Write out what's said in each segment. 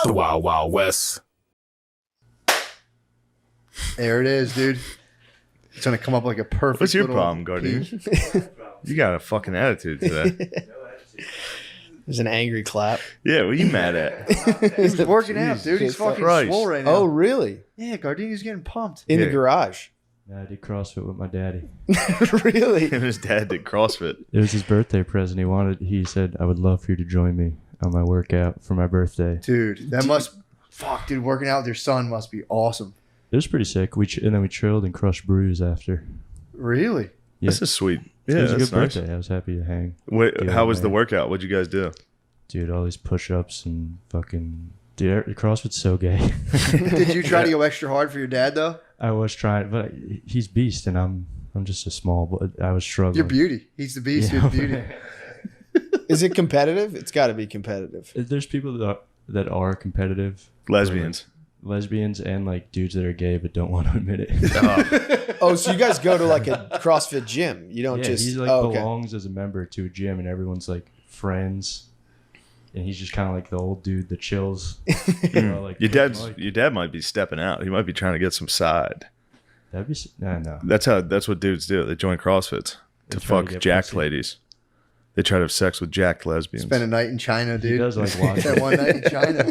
The Wild Wild West. There it is, dude. It's gonna come up like a perfect. What's your little problem, Guardian? You got a fucking attitude today. There's an angry clap. Yeah, what are you mad at? He's working out, dude. He's fucking Christ. swole right now. Oh, really? Yeah, Gardini's getting pumped. In Yeah. the garage? I did CrossFit with my daddy. Really? Him and his dad did CrossFit. It was his birthday present. He said, I would love for you to join me on my workout for my birthday. Dude, that must. Fuck, dude. Working out with your son must be awesome. It was pretty sick. And then we chilled and crushed brews after. Really? Yeah. This is sweet. It Yeah, was a that's good nice. birthday. I was happy to hang. Wait, Yeah, how was the man. workout? What'd you guys do? Dude, all these push-ups and fucking... Dude, CrossFit's so gay. Did you try to go extra hard for your dad though? I was trying, but he's beast, and I'm just a small, but I was struggling. Your beauty. He's the beast. Yeah. You're the beauty. Is it competitive? It's got to be competitive. There's people that are competitive. Lesbians. Lesbians and like dudes that are gay but don't want to admit it. Oh, so you guys go to like a CrossFit gym? You don't Yeah, just. he like oh, okay. belongs as a member to a gym, and everyone's like friends. And he's just kind of like the old dude that chills. You know, like Your dad might be stepping out. He might be trying to get some side. That'd be no. That's what dudes do. They join CrossFits to They try to fuck get jacked pussy. ladies. They try to have sex with jacked lesbians. Spend a night in China, dude. He does like watch That it. one night in China.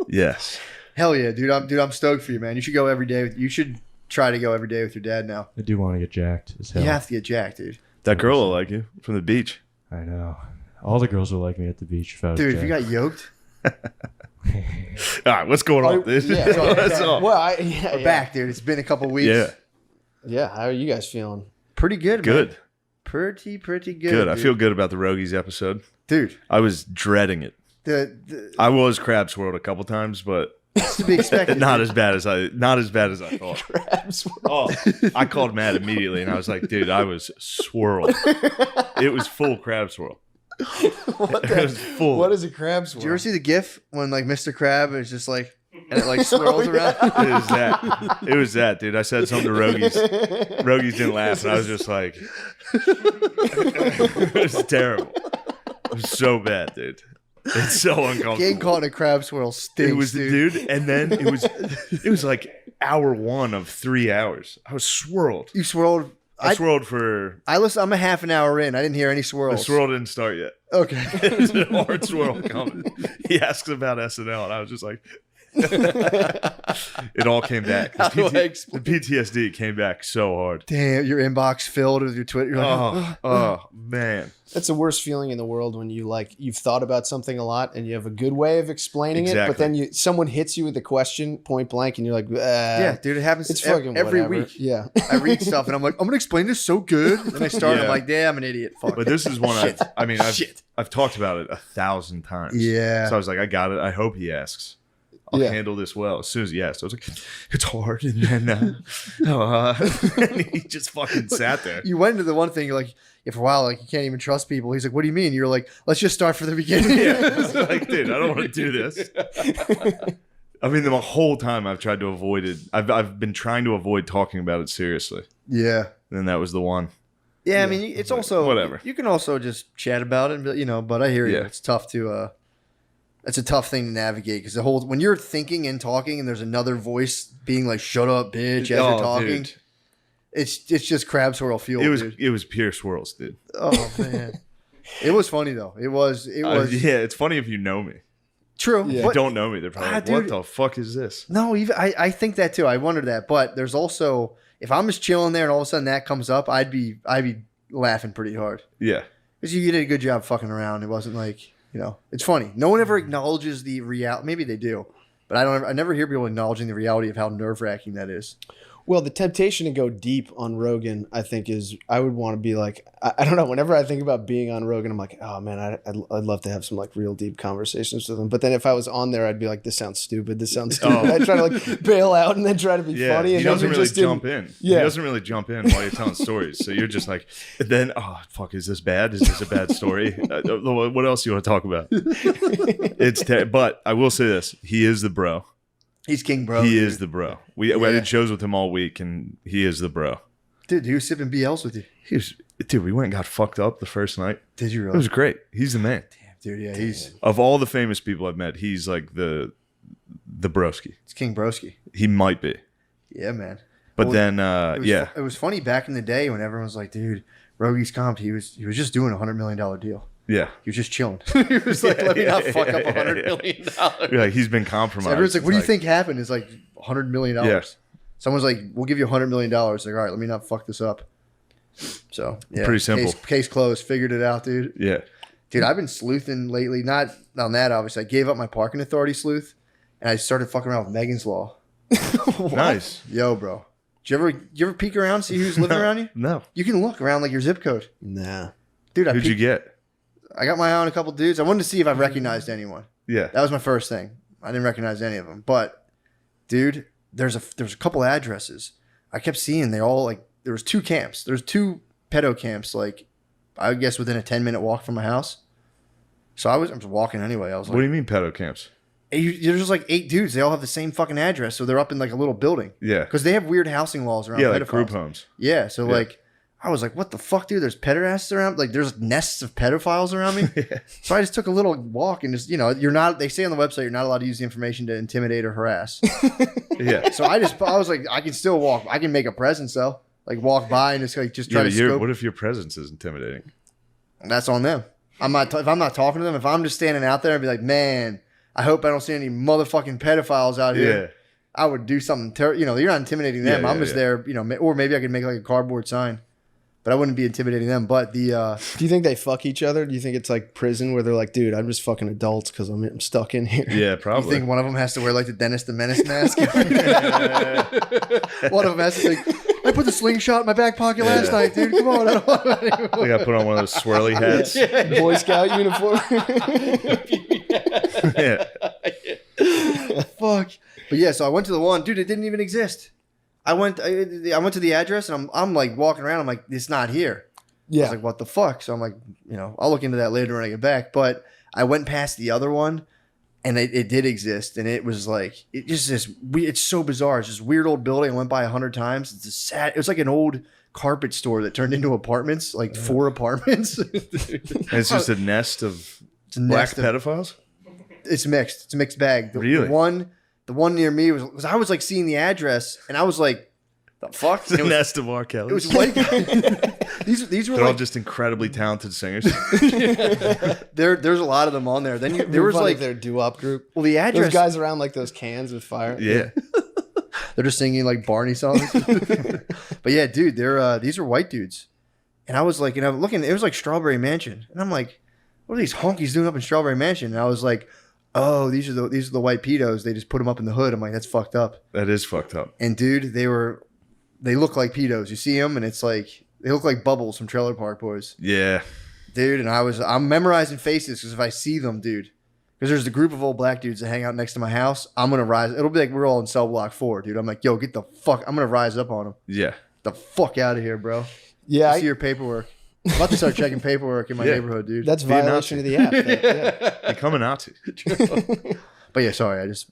Yes. Hell yeah, dude. I'm stoked for you, man. You should go every day. You should try to go every day with your dad now. I do want to get jacked as hell. You have to get jacked, dude. That girl will like you from the beach. I know. All the girls will like me at the beach if I was Dude, if you jacked. got yoked, All right, what's going on, Oh, dude? yeah. What's up? Well, we're back, dude. It's been a couple weeks. Yeah, Yeah. How are you guys feeling? Pretty good, man. good. Pretty good. Good. I dude. feel good about the Rogies episode. Dude, I was dreading it. the I was crab swirled a couple times, but it's to be expected. not dude. as bad as I thought. Crabs. Oh, I called Matt immediately, and I was like, "Dude, I was swirled. It was full crab swirl. What, It was full. what is a crab swirl? Did you ever see the GIF when like Mr. Crab is just like and it like swirls Oh, yeah. around? It was that. It was that, dude. I said something to Rogies. Rogies didn't laugh, and I was just like, it was terrible. It was so bad, dude. It's so uncomfortable. Getting caught in a crab swirl stinks, It was, dude. dude, and then it was like hour 1 of 3 hours. I was swirled. You swirled. I swirled for. I'm a half an hour in. I didn't hear any The swirls. swirl didn't start yet. Okay. It's a hard swirl coming. He asks about SNL, and I was just like, it all came back. How do I The explain? PTSD came back so hard. Damn, your inbox filled with your Twitter. You're like, Oh man. That's the worst feeling in the world when you've thought about something a lot and you have a good way of explaining it, but Exactly. then someone hits you with a question point blank and you're like, yeah, dude, it happens it's fucking every whatever. week. Yeah. I read stuff and I'm like, I'm gonna explain this so good. And I start, Yeah. I'm like, damn, I'm an idiot. Fuck. But this is one Shit. I've talked about it 1,000 times. Yeah. So I was like, I got it. I hope he asks. I'll Yeah. handle this well. As soon as he asked, I was like, it's hard. And then and he just fucking sat there. You went into the one thing, you're like, yeah, for a while, like you can't even trust people. He's like, what do you mean? You're like, let's just start from the beginning. Yeah. It's like, dude, I don't want to do this. I mean, the whole time I've tried to avoid it. I've been trying to avoid talking about it seriously. Yeah. And that was the one. Yeah, I mean, it's also Whatever. You can also just chat about it, and but I hear you. Yeah. It's tough to. It's a tough thing to navigate because when you're thinking and talking, and there's another voice being like, "Shut up, bitch," as you're talking. Dude. It's just crab swirl fuel. Dude. It was pure swirls, dude. Oh man, it was funny though. It was Yeah, it's funny if you know me. true. Yeah. If But- you don't know me, they're probably like, dude. what the fuck is this? No, even I think that too. I wondered that, but there's also if I'm just chilling there and all of a sudden that comes up, I'd be laughing pretty hard Yeah. because you did a good job fucking around. It wasn't like it's funny. No one ever acknowledges the reality. Maybe they do, but I never hear people acknowledging the reality of how nerve wracking that is. Well, the temptation to go deep on Rogan, I think, is I would want to be like, I don't know. Whenever I think about being on Rogan, I'm like, oh man, I'd love to have some like real deep conversations with him. But then if I was on there, I'd be like, this sounds stupid. This sounds stupid. Oh. I'd try to like bail out and then try to be Yeah, funny. he And doesn't then really just didn't- jump in. Yeah. He doesn't really jump in while you're telling stories. So you're just like, then, oh, fuck, is this bad? Is this a bad story? What else do you want to talk about? But I will say this. He is the bro. He's king, bro. He dude. is the bro. I did shows with him all week, and he is the bro. Dude, he was sipping BLs with you. Dude, we went and got fucked up the first night. Did you It really? was great. He's the man. Damn, Dude, yeah, he's Of all the famous people I've met, he's like the broski. it's King Broski. He might be. Yeah, man. But Well, then, it was funny back in the day when everyone was like, dude, Rogies Comp, he was just doing $100 million deal. yeah. He was just chilling. He was like, let me not fuck up $100 million. You're like, he's been compromised. So everyone's like, what do you It's think happened? It's like $100 million. Yeah. Someone's like, we'll give you $100 million. Like, all right, let me not fuck this up. So, yeah. Pretty simple. Case closed. Figured it out, dude. Yeah. Dude, I've been sleuthing lately. Not on that, obviously. I gave up my parking authority sleuth, and I started fucking around with Megan's Law. Nice. Yo, bro. Did you ever peek around, see who's living around you? No. You can look around like your zip code. Nah. Dude, Who'd you get? I got my eye on a couple dudes. I wanted to see if I recognized anyone. Yeah. That was my first thing. I didn't recognize any of them. But, dude, there's a couple addresses. I kept seeing they all, like, there was 2 camps. There's 2 pedo camps, like, I guess within a 10-minute walk from my house. So I was walking anyway. I was What do like, you mean pedo camps? there's just like 8 dudes. They all have the same fucking address. So they're up in like a little building. Yeah. Because they have weird housing laws around Yeah, pedophiles. like group homes. Yeah. So Yeah. like, I was like, what the fuck, dude? There's pederasts around. Like there's nests of pedophiles around me. So I just took a little walk and just, they say on the website, you're not allowed to use the information to intimidate or harass. Yeah. So I was like, I can still walk. I can make a presence though. Like walk by and just try Yeah, to scope. what if your presence is intimidating? That's on them. If I'm not talking to them, if I'm just standing out there and be like, man, I hope I don't see any motherfucking pedophiles out here. Yeah. I would do something. You're not intimidating them. Yeah, I'm yeah, just yeah. there, or maybe I could make like a cardboard sign, but I wouldn't be intimidating them. But Do you think they fuck each other? Do you think it's like prison where they're like, dude, I'm just fucking adults because I'm stuck in here? Yeah, you probably. think one of them has to wear like the Dennis the Menace mask? One of them has to like, I put the slingshot in my back pocket last night, dude. Come on, I don't want it anymore. They got to put on one of those swirly hats. Boy Scout uniform. Yeah. Fuck. But yeah, so I went to the one, dude. It didn't even exist. I went to the address and I'm like walking around. I'm like, it's not here. I Yeah. was like, what the fuck? So I'm like, I'll look into that later when I get back. But I went past the other one, and it did exist, and it was like it's so bizarre. It's this weird old building. I went by 100 times. It was like an old carpet store that turned into apartments, like 4 apartments. And it's just a nest of It's a black nest of- pedophiles? It's mixed. It's a mixed bag. Really? The one near me was I was like seeing the address, and I was like, the fuck? It's a nest of R. Kelly. It was white guys. These were They're all like just incredibly talented singers. there's a lot of them on there. Then there was like their doo-wop group. well the address. Those guys around like those cans with fire. Yeah. They're just singing like Barney songs. But yeah, dude, these are white dudes, and I was like, I'm looking. It was like Strawberry Mansion, and I'm like, what are these honkies doing up in Strawberry Mansion? And I was like, oh, these are the white pedos. They just put them up in the hood. I'm like, that's fucked up. That is fucked up. And dude, they look like pedos. You see them, and it's like they look like Bubbles from Trailer Park Boys, Yeah. dude. And I'm memorizing faces because if I see them, dude, because there's a group of old black dudes that hang out next to my house, I'm gonna rise. It'll be like we're all in cell block 4, dude. I'm like, yo, get the fuck. I'm gonna rise up on them. Yeah. The fuck out of here, bro. Yeah, I see your paperwork. I'm about to start checking paperwork in my Yeah. neighborhood, dude. that's Be a violation of the app. Yeah. You're coming out to. But yeah, sorry. I just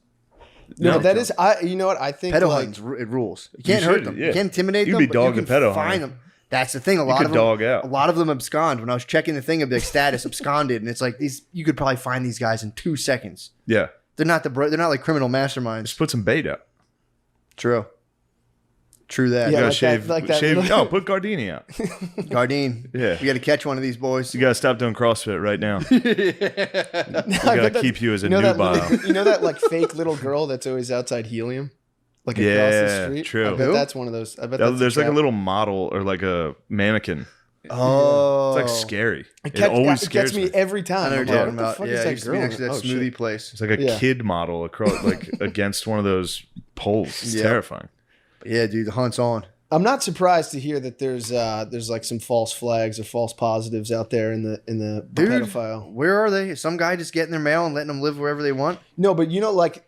No, No. that is. You know what I think. pedo like, hunting's it rules. You can't You hurt should, them. yeah. You can't intimidate You'd them. be but you dogging can pedo find hunting. them. That's the thing. A You lot could of them, dog out. a lot of them abscond. When I was checking the thing, it'd be like status absconded, and it's like these. You could probably find these guys in 2 seconds. Yeah. They're not they're not like criminal masterminds. Just put some bait out. True that. Yeah, You gotta like shave. that- like that shave. little- No, put Gardini out. Gardine. Yeah. We got to catch one of these boys. You gotta stop doing CrossFit right now. I We bet gotta that- keep you as a you know that nubile. little- you know that like fake little girl that's always outside Helium, like across Yeah, the street. true. I bet Who? that's one of those. I bet that's There's like a trap. little model or like a mannequin. Oh, It's like scary. It It always gets scares me me. every I time. know I'm you're like, talking what the about. fuck Yeah, is I that used to be girl? next to that Oh, smoothie shit. place. It's like a Yeah. kid model across, like against one of those poles. It's Yeah. terrifying. Yeah, dude, the hunt's on. I'm not surprised to hear that there's like some false flags or false positives out there in the Dude, pedophile. where are they? Is some guy just getting their mail and letting them live wherever they want? No, but you know, like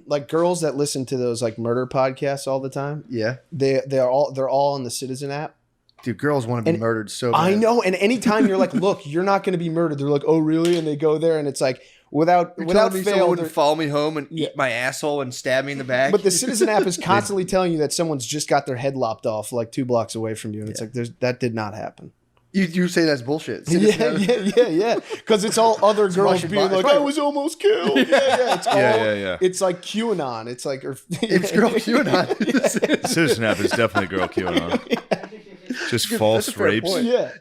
like girls that listen to those like murder podcasts all the time. Yeah, They're all on the Citizen app. dude, girls want to be And murdered so bad. I know, and anytime you're like, look, you're not going to be murdered. They're like, oh really? And they go there, and it's like without You're without telling me fail. someone they're- wouldn't follow me home and Yeah. eat my asshole and stab me in the back. But the Citizen app is constantly telling you that someone's just got their head lopped off like 2 blocks away from you, and it's like that did not happen. You say that's bullshit. Yeah. Because it's all other girls Russian being bot. like, I was almost killed. It's all, Yeah. It's like QAnon. It's like, It's girl QAnon. Citizen app is definitely girl QAnon. Just false fair rapes. point. Yeah.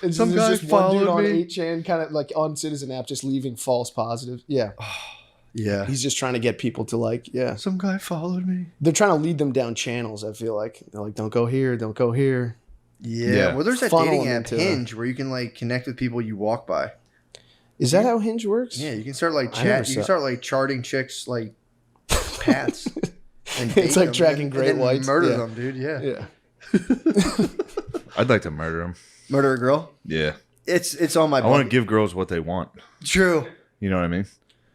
And Some guy just one dude followed on me. 8chan, kind of like on Citizen app, just leaving false positives. Yeah. Yeah. He's just trying to get people to like, yeah. Some guy followed me. They're trying to lead them down channels, I feel like. They're like, don't go here, don't go here. Yeah. Well, there's that Funnel dating them app into Hinge where you can like connect with people you walk by. Is that how Hinge works? Yeah, you can start like I never chat. You can saw- start like charting chicks like paths. And date It's like them tracking and great then whites. Murder Yeah. them, dude. Yeah. Yeah. I'd like to murder him. Murder a girl. Yeah. It's on my. I want to bucket. give girls what they want. True, You know what I mean?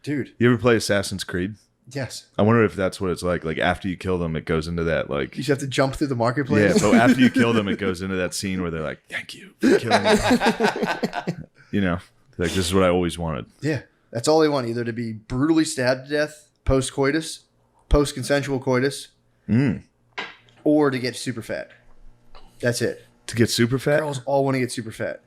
dude. You ever play Assassin's Creed? Yes. I wonder if that's what it's like. Like after you kill them, it goes into that like You just have to jump through the yeah. marketplace. So after you kill them, it goes into that scene where they're like, "Thank you for killing me." You know, like this is what I always wanted. Yeah. That's all they want. Either to be brutally stabbed to death post coitus, post consensual coitus, or to get super fat. That's it. To get super fat, Girls all want to get super fat.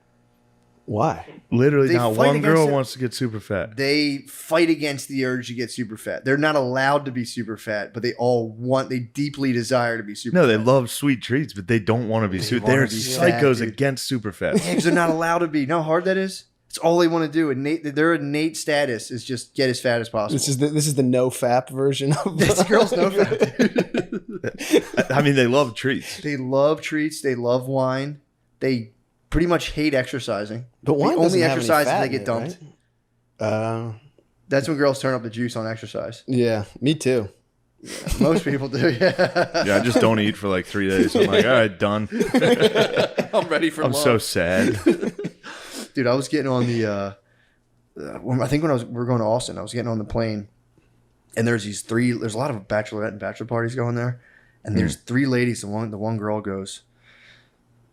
Why? literally They not fight one against girl it. wants to get super fat. They fight against the urge to get super fat. They're not allowed to be super fat, but they deeply desire to be super No, fat. they love sweet treats, but they don't want to be super. wanna They're be fat, psychos dude. against super fat. Yeah, because they're not allowed to be. You know how hard that is? It's all they want to do. Their innate status is just get as fat as possible. This is the no fap version of That's girls know fat. I mean, they love treats. They love treats. They love wine. They pretty much hate exercising. But wine only doesn't have any exercise is fat they in get it, dumped. right? That's when girls turn up the juice on exercise. Yeah, me too. Most people do. Yeah. Yeah, I just don't eat for like 3 days. I'm like, all right, done. I'm ready for I'm love. so sad. Dude, I was getting on the. I think when we're going to Austin, I was getting on the plane, and there's a lot of bachelorette and bachelor parties going there, and there's 3 ladies. The one girl goes,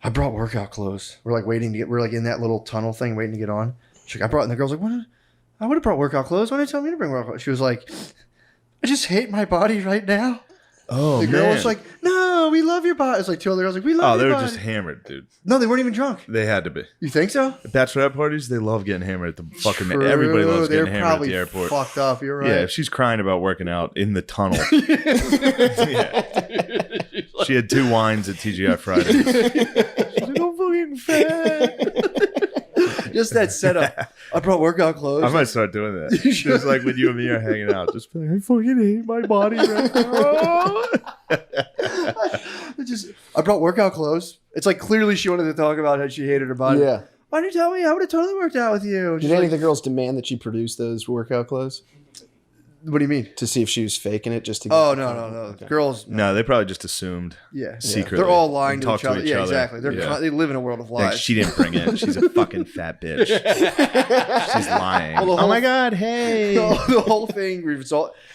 I brought workout clothes. We're like waiting to get. We're like in that little tunnel thing, waiting to get on. She's like, and the girl's like, what? I would have brought workout clothes. Why didn't you tell me to bring workout clothes? She was like, I just hate my body right now. Oh, The girl man. was like, no, we love your body. It's like 2 other girls like, we love Oh, they your were body. just hammered, dude. No, they weren't even drunk. They had to be. You think so? Bachelorette parties, they love getting hammered at the fucking. True. Everybody loves They're getting hammered at probably the airport. Fucked up. You're right. Yeah, if she's crying about working out in the tunnel. Yeah. She had 2 wines at TGI Friday. She's like, I'm fucking fat. Just that setup. I brought workout clothes. I might start doing that. Just like when you and me are hanging out. Just be like, I fucking hate my body right now. I brought workout clothes. It's like clearly she wanted to talk about how she hated her body. Yeah. Why didn't you tell me? I would have totally worked out with you. She's Did any like, of the girls demand that she produce those workout clothes what do you mean? to see if she was faking it? Just to get Oh no. Okay. Girls. No, they probably just assumed. Yeah. Secretly. They're all lying And to talk each other. to each Yeah, other. exactly. Yeah. They live in a world of Like, lies. she didn't bring it. She's a fucking fat bitch. She's lying. Well, the Oh whole- my god, hey. the whole thing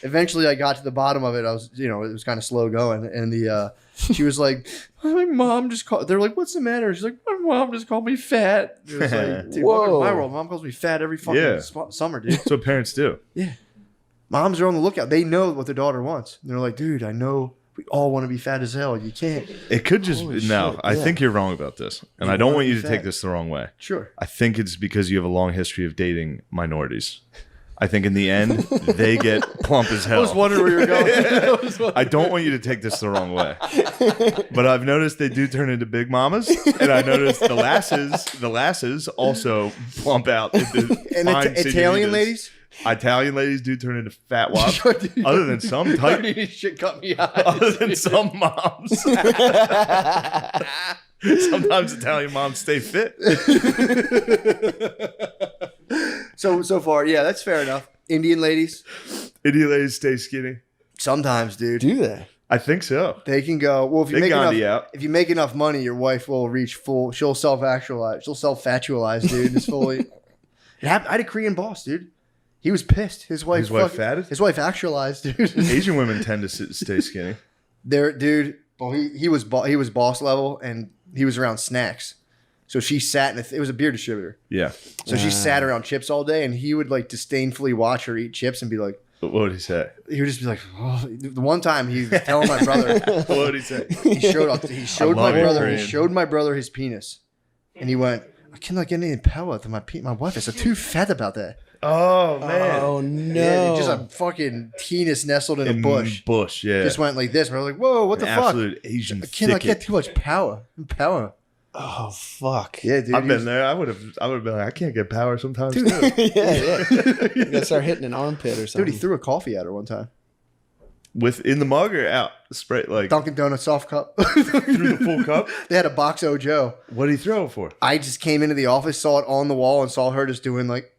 eventually I got to the bottom of it. I was, it was kind of slow going, and she was like, my mom just called. They're like, what's the matter? She's like, my mom just called me fat. It was like, dude, welcome to my Whoa. world. Mom calls me fat every fucking Yeah. summer, dude. That's what parents do. Moms are on the lookout. They know what their daughter wants. And they're like, dude, I know we all want to be fat as hell. You can't. It could just Holy no. shit, I yeah. think you're wrong about this, and You I don't wanna want you be to take fat. this the wrong way. Sure. I think it's because you have a long history of dating minorities. I think in the end they get plump as I hell. was wondering where you were going. I don't want you to take this the wrong way, but I've noticed they do turn into big mamas, and I noticed the lasses also plump out into And fine Italian senoritas. ladies? Italian ladies do turn into fat wops. Other than some type, shit cut me out. other than some moms. Sometimes Italian moms stay fit. So far, yeah, that's fair enough. Indian ladies, Indian ladies stay skinny. sometimes, dude, Do they? I think so. they can go. Well, if you Big make Gandhi enough, out. if you make enough money, your wife will reach full. She'll self-actualize. She'll self-fatualize, dude. It's fully. It happened. I had a Korean boss, dude. He was pissed. His wife fatted? His wife actualized, dude. Asian women tend to stay skinny. There, dude. Well, he was boss level, and he was around snacks. So she sat in it was a beer distributor. Yeah. So she sat around chips all day, and he would like disdainfully watch her eat chips and be like, What would he say? He would just be like, oh. The one time he was telling my brother, What would he say? he showed love my brother, Korean. he showed my brother his penis, and he went, I cannot get any power to my wife is too fat about that. Oh man. Oh no! Yeah, dude, just a fucking penis nestled in a bush. Bush, yeah. Just went like this. And I was like, whoa, what the fuck? Absolute Asian I cannot get thicket. too much power. Oh fuck! Yeah, dude. I've he been was- there. I would have been like, I can't get power sometimes. Dude, too. yeah. You gotta start hitting an armpit or something. Dude, he threw a coffee at her one time. With in the mug or out spray like Dunkin' Donuts soft cup. through the full cup. They had a box of Joe. What did he throw it for? I just came into the office, saw it on the wall, and saw her just doing like.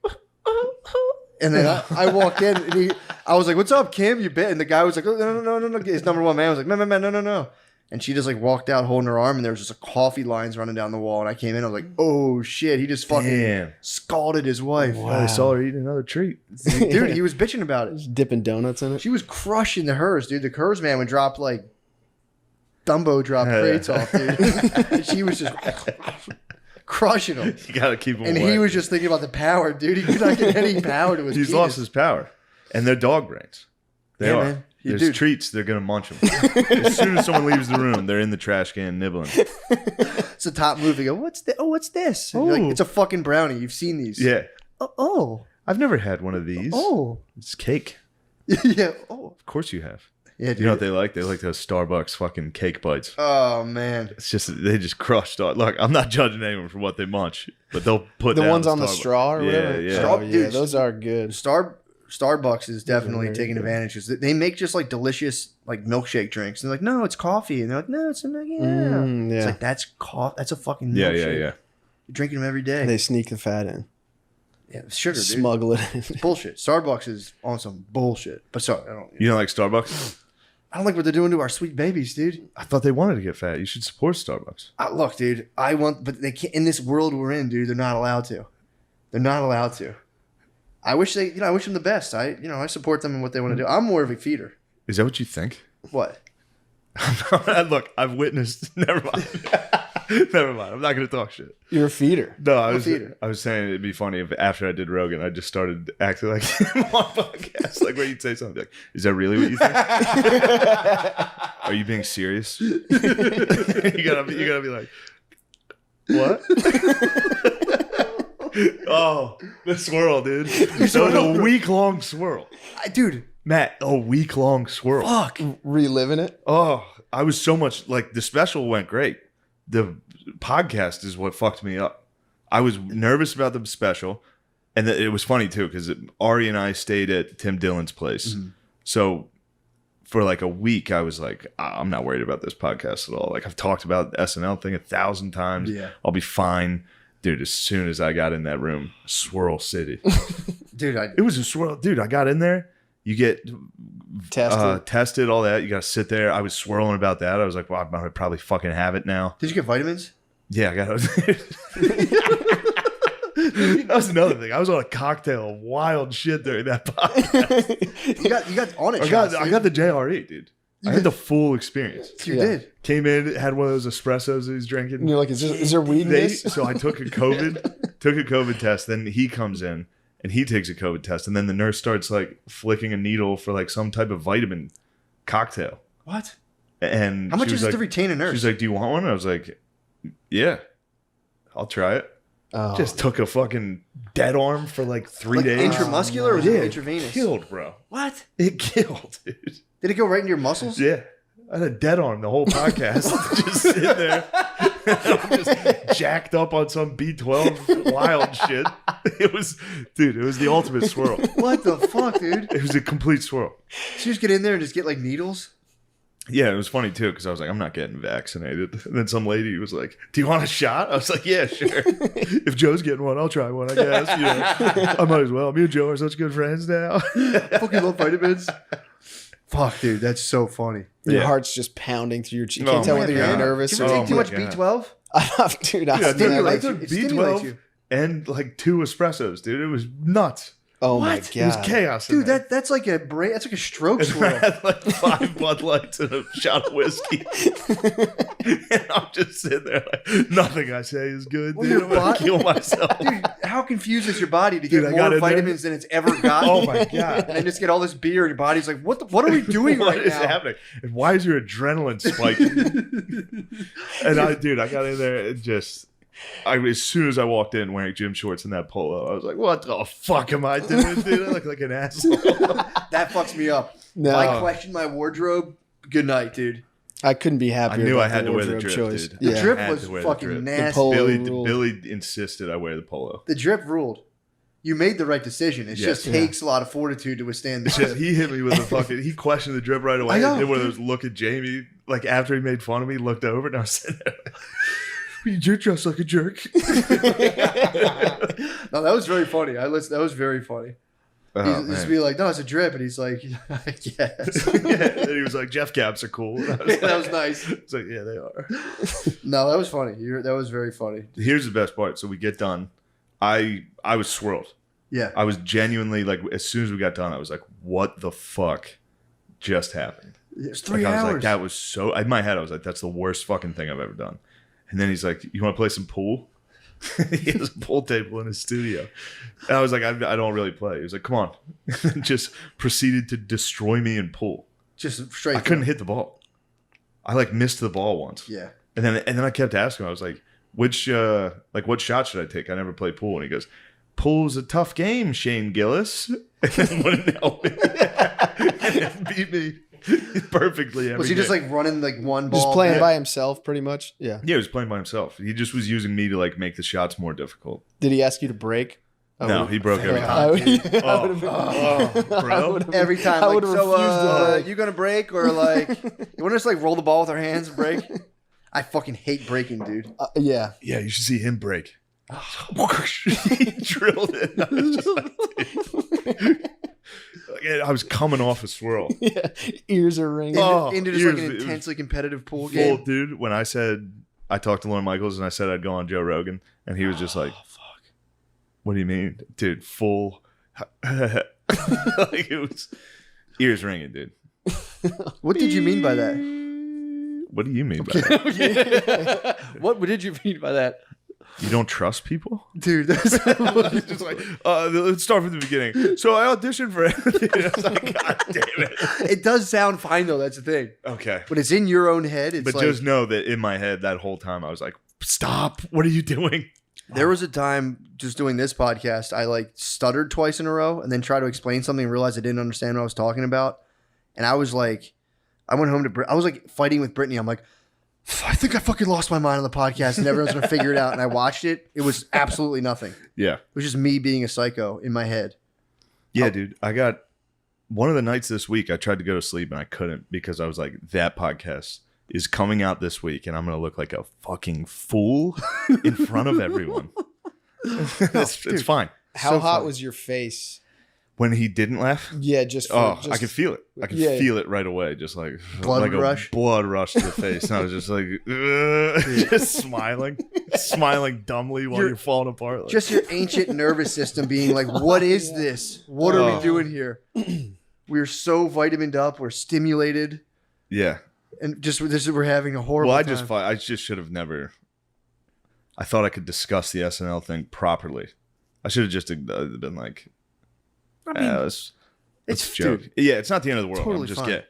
And then I walked in, and I was like, "What's up, Kim? You bit?" And the guy was like, "Oh, no." His number one man was like, "No." And she just like walked out holding her arm, and there was just a coffee lines running down the wall. And I came in, I was like, "Oh shit!" He just fucking Damn. scalded his wife. I saw her eating another treat. Dude, he was bitching about it. Just dipping donuts in it. She was crushing the hers, dude. The hers man would drop like Dumbo drop Yeah. crates off, dude. And she was just crushing them. You gotta keep him And away. he was just thinking about the power, dude. He could not get any power to his He's penis. lost his power. And they're dog brains. They Yeah, are. man. You There's do. treats, they're gonna munch them. As soon as someone leaves the room, they're in the trash can nibbling. It's a top move. They go, what's this? And you're like, Ooh. it's a fucking brownie. You've seen these. Yeah. Oh. I've never had one of these. Oh. It's cake. Yeah. Oh. Of course you have. Yeah, dude. You know what they like? They like those Starbucks fucking cake bites. Oh, man. It's just they just crushed on. Look, I'm not judging anyone for what they munch, but they'll put The down ones on the Starbucks. straw or whatever. Yeah, yeah. Straw- Oh, yeah, dude, those are good. Starbucks is definitely very taking good. advantage because they make just like delicious like milkshake drinks. And they're like, no, it's coffee. And they're like, no, it's not. Yeah. Yeah. It's like, that's That's a fucking Yeah, milkshake. yeah. You're drinking them every day. They sneak the fat in, Yeah, sugar, dude. smuggle it in. Bullshit. Starbucks is on some bullshit. But sorry, You don't like Starbucks? I don't like what they're doing to our sweet babies, dude. I thought they wanted to get fat. You should support Starbucks. Look, dude, but they can't, in this world we're in, dude, they're not allowed to. They're not allowed to. I wish I wish them the best. I support them in what they want to do. I'm more of a feeder. Is that what you think? What? Look, I've witnessed. Never mind. Never mind. I'm not going to talk shit. You're a feeder. No, I'm a feeder. I was saying it'd be funny if after I did Rogan, I just started acting like him on podcast, like where you'd say something like, "Is that really what you think? Are you being serious?" you gotta be like, "What?" Oh, the swirl, dude. So a week-long swirl, Dude, Matt. A week-long swirl. fuck. Reliving it. Oh, I was so much like the special went great. The podcast is what fucked me up. I was nervous about the special, and it was funny too because Ari and I stayed at Tim Dillon's place. So for like a week, I was like, I'm not worried about this podcast at all. Like I've talked about the SNL thing 1,000 times. Yeah. I'll be fine, dude. As soon as I got in that room, Swirl City. Dude, It was a swirl, dude. I got in there. You get tested, all that. You got to sit there. I was swirling about that. I was like, well, I might probably fucking have it now. did you get vitamins? Yeah, I got it. That was another thing. I was on a cocktail of wild shit during that podcast. You got on it. I got the JRE, dude. I had the full experience. You Yeah. did. Came in, had one of those espressos that he's drinking. And you're like, is there weed in this? So I took a COVID test. Then he comes in and he takes a COVID test, and then the nurse starts like flicking a needle for like some type of vitamin cocktail. What? And How much she is was it to retain a nurse? She's like, "Do you want one?" I was like, "Yeah, I'll try it." Oh. Just took a fucking dead arm for like 3 like days. intramuscular or was it intravenous? Killed, bro. What? It killed, dude. Did it go right into your muscles? Yeah. I had a dead arm the whole podcast. Just sitting there. I'm just jacked up on some B12 wild shit. It was the ultimate swirl. What the fuck, dude? It was a complete swirl. So you just get in there and just get like needles? Yeah, it was funny too because I was like, I'm not getting vaccinated. And then some lady was like, "Do you want a shot?" I was like, "Yeah, sure. If Joe's getting one, I'll try one, I guess. You know, I might as well. Me and Joe are such good friends now." Fucking love vitamins. Fuck, dude, that's so funny. Your Yeah. heart's just pounding through your cheek. You Oh can't tell my whether you're God. nervous Did you or ever Oh take too my much God. B12? dude. Dude, I stimulates took you. It stimulates B12 you. and like 2 espressos, dude. It was nuts. Oh my What? god, It was chaos, in Dude, there. that's like a brain. That's like a stroke And I swirl. had like 5 Bud Lights and a shot of whiskey. And I'm just sitting there like, nothing I say is good, Well, dude. your I'm going body- to kill myself. Dude, how confused is your body to Dude, get I got more in there. vitamins than it's ever gotten? Oh my God. And then just get all this beer, and your body's like, what are we doing What right is now? happening? And why is your adrenaline spiking? And I got in there and just, as soon as I walked in wearing gym shorts and that polo, I was like, what the fuck am I doing, dude? I look like an asshole. That fucks me up. No. If I question my wardrobe, good night, dude. I couldn't be happier. I knew about I had to wear the wardrobe drip, choice. dude. The Yeah. drip had was to wear the fucking drip. The nasty. polo Billy ruled. insisted I wear the polo. The drip ruled. You made the right decision. It Yes. just takes a lot of fortitude to withstand the It's just, drip. he hit me with a fucking. He questioned the drip right away. I know, And did one of dude. those look at Jamie, like after he made fun of me, looked over and I was sitting there. Like, you're dressed like a jerk. No, that was very funny. That was very funny. Oh, He's just man. be like, no, it's a drip, and he's like, I guess. Yeah, and he was like, Jeff caps are cool. And I was that was like, nice. it's like, yeah, they are. No, that was funny. That was very funny. Here's the best part. So we get done. I was swirled. Yeah. I was genuinely like, as soon as we got done, I was like, what the fuck just happened? It's 3 Like, I was hours. like, that was so. In my head, I was like, that's the worst fucking thing I've ever done. And then he's like, you want to play some pool? He has a pool table in his studio. And I was like, I don't really play. He was like, come on. Just proceeded to destroy me in pool. Just straight. I couldn't hit the ball. I like missed the ball once. Yeah. And then I kept asking him, I was like, what shot should I take? I never played pool. And he goes, pool's a tough game, Shane Gillis. And then wouldn't help me. And then beat me perfectly every Was he just game. like running like one ball? Just playing back? by himself, pretty much. Yeah. Yeah, he was playing by himself. He just was using me to like make the shots more difficult. Did he ask you to break? No, he broke every I time. would- I would've been- bro. Every time, I like, would've so refused to break. you gonna break or like you want to just like roll the ball with our hands and break? I fucking hate breaking, dude. Yeah. Yeah, you should see him break. He drilled it. I was just like, dude. Like, I was coming off a swirl. Yeah. Ears are ringing. Oh, Into just like years, an it was intensely competitive pool Full, game. dude. When I said I talked to Lauren Michaels and I said I'd go on Joe Rogan, and he was just like, "Fuck, what do you mean, dude? Full." Like it was ears ringing, dude. What did you mean by that? What do you mean by that? What did you mean by that, You don't trust people? dude? That's He's just like, let's start from the beginning. So I auditioned for it. I was like, God damn it. it does sound fine though. That's the thing. Okay. When it's in your own head, it's But like just know that in my head that whole time I was like, stop. What are you doing? there was a time just doing this podcast, I like stuttered twice in a row and then tried to explain something and realized I didn't understand what I was talking about. And I was like, I went home to I was like fighting with Brittany. I'm like, I think I fucking lost my mind on the podcast and everyone's gonna figure it out. And I watched it. It was absolutely nothing. It Yeah. was just me being a psycho in my head. Yeah, dude. I got one of the nights this week, I tried to go to sleep and I couldn't because I was like, that podcast is coming out this week and I'm going to look like a fucking fool in front of everyone. It's fine. How So hot funny. was your face? When he didn't laugh, Yeah, just for, oh, just, I could feel it. I could Yeah. feel it right away, just like Blood like rush? a blood rush to the face. And I was just like, just smiling dumbly while you're falling apart. Like, Just your ancient nervous system being like, what is this? What are Oh. we doing here? We're so vitamined up. We're stimulated. yeah. And just we're having a horrible Well, time. I just should have never. I thought I could discuss the SNL thing properly. I should have just been like, I mean, let's it's joke. dude, Yeah, it's not the end of the world. Totally I'm just fine. gay.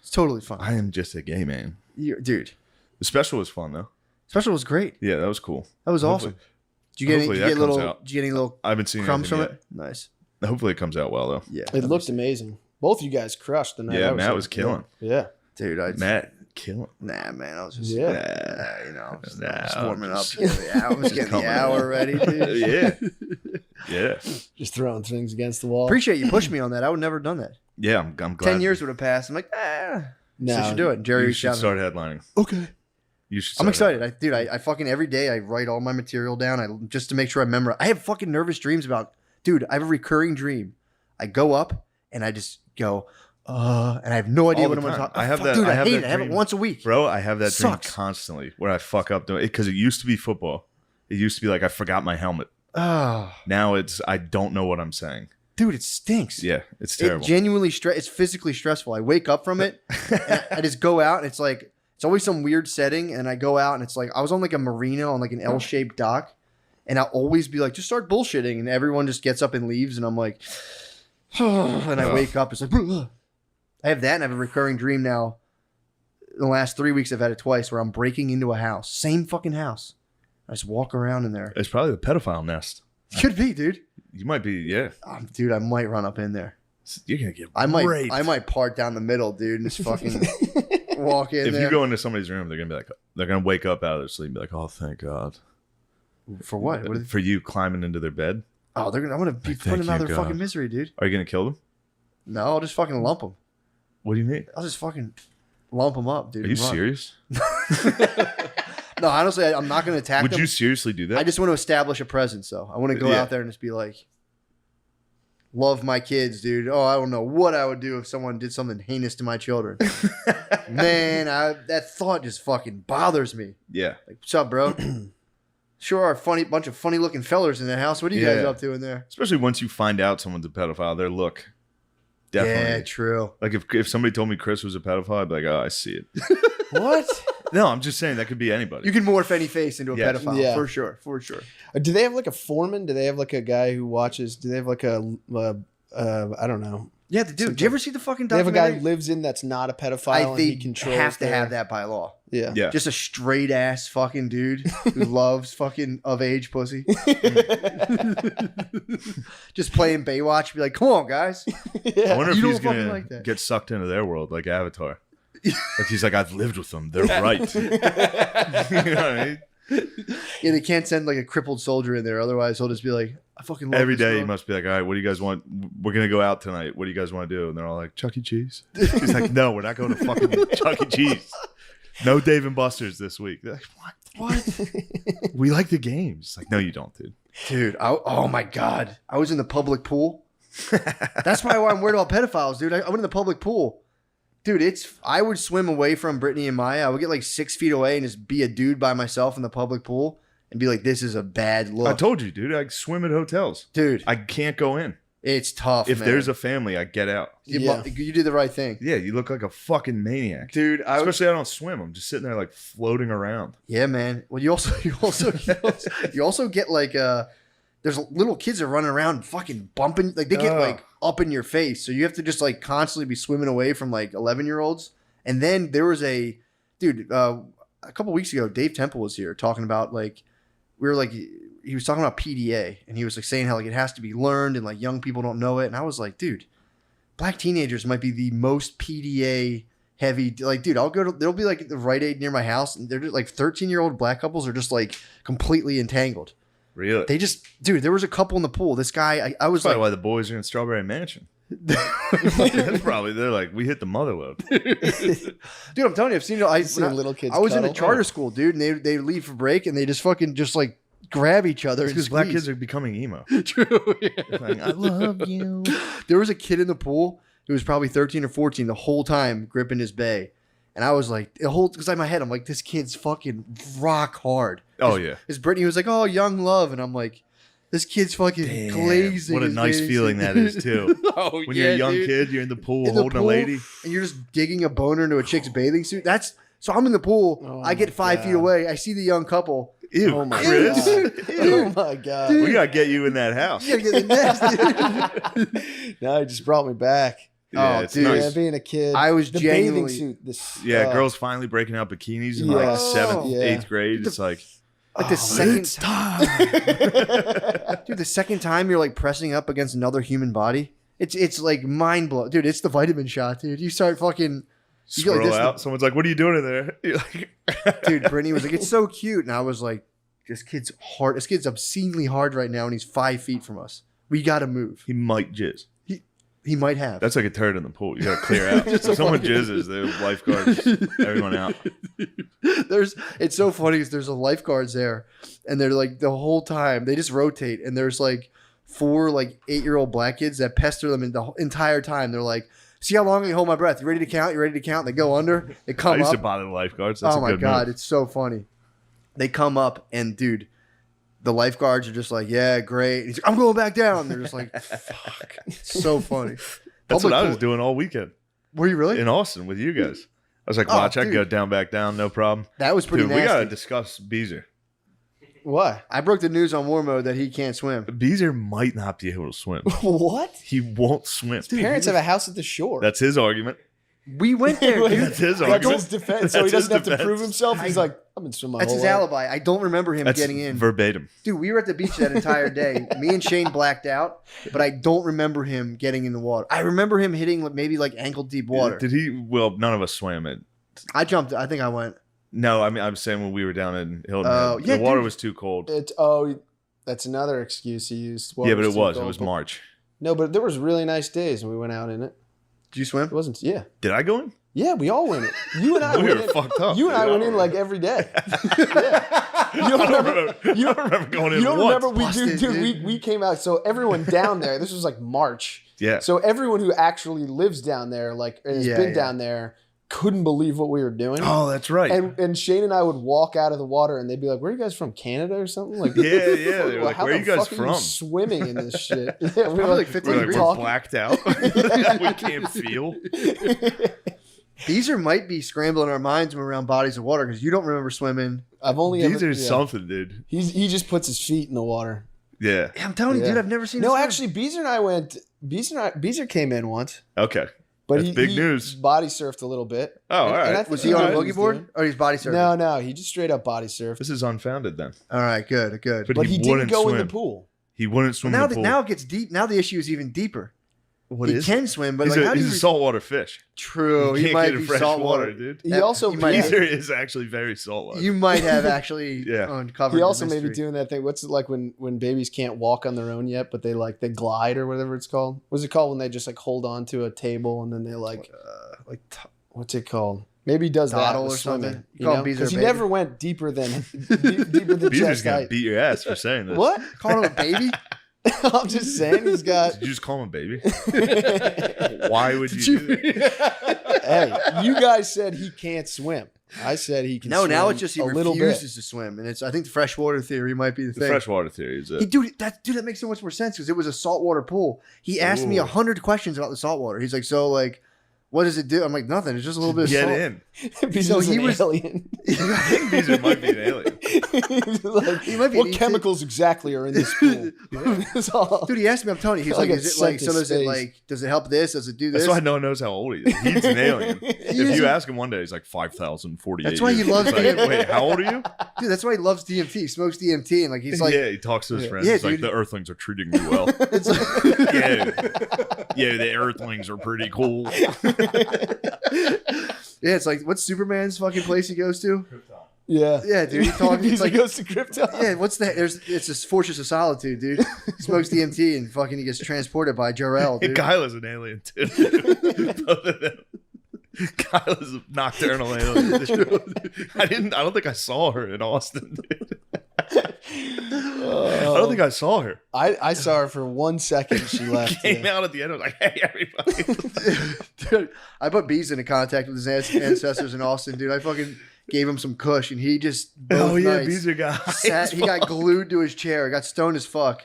it's totally fun. I am just a gay man. Dude, The special was fun though. special was great. Yeah, that was cool. That was awesome. Hopefully- Did you get any, hopefully did that you get comes little? out. Did you get any little I haven't seen crumbs from anything it? Nice. yet. Hopefully it comes out well though. Yeah, it looked amazing. Both you guys crushed the night. Yeah, I Matt there. was killing. Yeah. dude. I Matt killing. nah, man. I was just Yeah. you know, I was Nah, just warming up. just- I was getting coming the in. hour ready, dude. Yeah, yeah, Just throwing things against the wall. Appreciate you pushing me on that. I would never have done that. yeah. I'm glad. 10 years would have passed. I'm like, No. so you should do it. Jerry You reached should out. start headlining. Okay. You should. I'm start excited. I fucking every day I write all my material down. Just to make sure I remember. I have fucking nervous dreams about, dude. I have a recurring dream. I go up and I just go, and I have no idea All what the I'm going to time. talk. I have Fuck, that- Dude, I I have hate that it. I have it dream. once a week. Bro, I have that Sucks. dream constantly where I fuck up doing it because it used to be football. It used to be like I forgot my helmet. Oh, Now it's I don't know what I'm saying. dude, it stinks. Yeah, it's It terrible. genuinely it's physically stressful. I wake up from it and I just go out and it's like it's always some weird setting and I go out and it's like I was on like a marina on like an L-shaped dock and I'll always be like just start bullshitting and everyone just gets up and leaves and I'm like and I wake up it's like I have that and I have a recurring dream now. In the last 3 weeks I've had it twice where I'm breaking into a house, same fucking house. I just walk around in there. It's probably the pedophile nest. Could be, dude. You might be, yeah. Dude, I might run up in there. You're gonna get. I might raped. I might part down the middle, dude, and just fucking walk in If there. you go into somebody's room, they're gonna be like, they're gonna wake up out of their sleep and be like, oh, thank God. For what? For you climbing into their bed. Oh, I'm gonna be Like, putting them out thank of their you, fucking God. misery, dude. Are you gonna kill them? No, I'll just fucking lump them. What do you mean? I'll just fucking lump them up, dude. Are you and run. serious? No, honestly, I'm not gonna attack Would them. you seriously do that? I just want to establish a presence, though. I want to go Yeah. out there and just be like, love my kids, dude. Oh, I don't know what I would do if someone did something heinous to my children. Man, that thought just fucking bothers me. yeah. Like, what's up, bro? Sure are a bunch of funny looking fellers in the house. What are you guys Yeah. up to in there? Especially once you find out someone's a pedophile, their look. Definitely. Yeah, true. Like if somebody told me Chris was a pedophile, I'd be like, oh, I see it. What? No, I'm just saying that could be anybody. You can morph any face into a Yes. pedophile, Yeah. for sure, for sure. Do they have like a foreman? Do they have like a guy who watches? Do they have like a I don't know. Yeah, they do. Did you ever see the fucking They have a guy documentary? who lives in that's not a pedophile I and he think controls. have to their- have that by law. Yeah. yeah. Just a straight ass fucking dude who loves fucking of age pussy. Just playing Baywatch, be like, come on, guys. I wonder if You he's don't fucking gonna like that. get sucked into their world like Avatar. Like he's like, I've lived with them. They're right. You know what I mean? Yeah, they can't send like a crippled soldier in there. Otherwise, he'll just be like, I fucking love Every this day he girl. must be like, all right, what do you guys want? We're gonna go out tonight. What do you guys want to do? And they're all like, Chuck E. Cheese. He's like, no, we're not going to fucking Chuck E. Cheese. No Dave and Buster's this week. They're like, what? What? We like the games. Like, no, you don't, dude. Dude, oh my God. I was in the public pool. That's probably why I'm worried about pedophiles, dude. I went in the public pool. Dude, I would swim away from Brittany and Maya. I would get like 6 feet away and just be a dude by myself in the public pool and be like, this is a bad look. I told you, dude. I swim at hotels. Dude, I can't go in. it's tough, If man. there's a family, I get out. Yeah. You did the right thing. Yeah, you look like a fucking maniac. Dude, Especially I don't swim. I'm just sitting there like floating around. yeah, man. Well, you also get like there's little kids that are running around fucking bumping, like they get Ugh. like up in your face. So you have to just like constantly be swimming away from like 11-year-olds. And then there was a couple weeks ago, Dave Temple was here talking about like he was talking about PDA and he was like saying how like it has to be learned and like young people don't know it. And I was like, dude, black teenagers might be the most PDA heavy. Like, dude, there'll be like the Rite Aid near my house and they're just like 13-year-old black couples are just like completely entangled. Really? They just, dude, there was a couple in the pool. This guy, I was That's probably like, why the boys are in Strawberry Mansion. That's probably, they're like, we hit the mother load. dude, I'm telling you, I've seen it. Seeing little kids I was in a cuddle. charter school, dude, and they leave for break and they just fucking just like grab each other. Because black kids are becoming emo. True. Like, I love you. There was a kid in the pool who was probably 13 or 14 the whole time gripping his bay. And I was like, because in my head, I'm like, this kid's fucking rock hard. Oh, yeah. His Brittany was like, oh, young love. And I'm like, this kid's fucking glazing. What a his nice bathing feeling suit. that is, too. Oh, When you're a young dude. kid, you're in the pool In the holding pool, a lady. and you're just digging a boner into a chick's bathing suit. So I'm in the pool. Oh I get my 5 God. feet away. I see the young couple. Ew, Oh my Chris. god! Oh my god! Dude. We got to get you in that house. You gotta get the nest. Now he just brought me back. Oh, it's dude. Yeah, nice. being a kid. I was the genuinely- bathing suit. This Yeah, girls finally breaking out bikinis in Yeah. like 7th, Yeah. 8th grade. It's like, Like the second it's time. dude, the second time you're like pressing up against another human body, it's like mind blowing, dude. It's the vitamin shot, dude. You start fucking, you go like Scroll this- out. Someone's like, what are you doing in there? You're like, dude. Brittany was like, it's so cute, and I was like, this kid's hard. This kid's obscenely hard right now, and he's 5 feet from us. We gotta move. he might jizz. He might have. That's like a turd in the pool. You got to clear out. Just If a someone fucking- jizzes, the lifeguards, everyone out. It's so funny because there's a lifeguards there, and they're like the whole time they just rotate, and there's like 4 like 8-year-old black kids that pester them the entire time. They're like, "See how long I can hold my breath? You ready to count? You ready to count?" They go under. They I come used up. to bother the lifeguards. That's Oh a my good god, move. it's so funny. They come up and dude, the lifeguards are just like, yeah, great. And he's like, I'm going back down. They're just like, fuck. It's so funny. That's Public what I pool- was doing all weekend Were you really? in Austin with you guys. I was like, Oh, watch, I can dude. go down, back down, no problem. That was pretty Dude, we got to nasty. discuss Beezer. Why? I broke the news on War Mode that he can't swim. Beezer might not be able to swim. What? He won't swim. Parents have a house at the shore. That's his argument. We went there, dude. That's his That's argument. his defense. So he That's doesn't his have to defense. prove himself. He's like, I've been swimming my That's whole his life. alibi. I don't remember him That's getting in. verbatim. Dude, we were at the beach that entire day. Me and Shane blacked out, but I don't remember him getting in the water. I remember him hitting maybe like ankle deep water. Did he? Well, none of us swam it. I jumped. I think I went. No, I mean, I'm saying when we were down in Hilton, Oh, yeah, the water dude. was too cold. That's another excuse he used. Yeah, but it too was. It cold. was March. No, but there was really nice days and we went out in it. Did you swim? It wasn't. Yeah, Did I go in? yeah, we all went it. You and I We went were in. fucked up. You and I dude. went in don't like remember. every day. Yeah. You don't remember? I don't remember going in You don't once. remember? We Busted, dude, dude. we came out. So everyone down there. This was like March. Yeah. So everyone who actually lives down there, like has Yeah, been yeah. down there, couldn't believe what we were doing. Oh, that's right. And Shane and I would walk out of the water and they'd be like, "Where are you guys from? Canada or something?" Like, Yeah, yeah. They were like, how "Where are the you guys fuck from?" swimming in this shit. Yeah, we Probably were like 15 we're, degrees. we're blacked out. We can't feel. Beezer might be scrambling our minds when we're around bodies of water because you don't remember swimming. I've only These ever, are yeah. something, dude. He just puts his feet in the water. Yeah. Yeah, I'm telling you, Yeah. dude, I've never seen. No, him swim. actually, Beezer and I went. Beezer came in once, Okay. but That's he big he news. body surfed a little bit. Oh, all And right. I think was he on a that's what boogie he's board doing. or he's body surfing? No, he just straight up body surfed. This is unfounded then. All right, good, good. But But he didn't wouldn't go swim. in the pool. He wouldn't swim now, in the pool. now it gets deep. Now the issue is even deeper. What he is can swim, but he's like, a, how do he's you a saltwater fish. True, You he can't might get in be fresh saltwater. water, dude. He That- also he might he- have- Beezer is actually very saltwater. You might have actually Yeah. uncovered. He also the may be mystery. doing that thing. What's it like when babies can't walk on their own yet, but they glide or whatever it's called? What's it called when they just like hold on to a table and then they like what's it called? Maybe he does that Toddle with or something? swimming. You call him Beezer Because he baby? never went deeper than deeper than Beezer's chest gonna height. beat your ass for saying this. What? Calling him a baby? I'm just saying he's got. Did you just call him a baby? Why would you do that? Hey, you guys said he can't swim. I said he can. No, swim now it's just he a little refuses to swim, and it's. I think the freshwater theory might be the The thing. freshwater theory is it. Dude, that makes so much more sense because it was a saltwater pool. He asked me Ooh. 100 questions about the saltwater. He's like, so like, what does it do? I'm like, nothing. It's just a little bit of Get salt. in. bit. So He's he an was- alien. I think Beezer might be an alien. He's like, He might be what an ET. chemicals exactly are in this pool? It's all- Dude, he asked me. I'm telling you, he's Like like, a is it like? sent So to does it space. like? Does it help this? Does it do this? That's why no one knows how old he is. He's an alien. is If you a- ask him one day, he's like 5,048. That's why he years. loves It's like, DMT. wait, how old are you? Dude, that's why he loves DMT. He smokes DMT, and like he's like, yeah, he talks to his friends. Yeah, He's like, dude. the Earthlings are treating me well. it's like yeah, the Earthlings are pretty cool. yeah, it's like what's Superman's fucking place he goes to? yeah, Yeah, dude, he talks. He It's like goes to Krypton. yeah, what's that? It's a fortress of solitude, dude. He smokes DMT and fucking he gets transported by Jor-El, And dude. Kyla's an alien too. Both of them. Kyla's a nocturnal alien. I don't think I saw her in Austin. Dude. I don't think I saw her. I saw her for 1 second. She left. Came yeah. out at the end. I was like, "Hey, everybody!" Dude, I put Bees into contact with his ancestors in Austin, dude. I fucking gave him some kush, and he just Oh yeah, nights Beezer guy. he got glued to his chair, got stoned as fuck.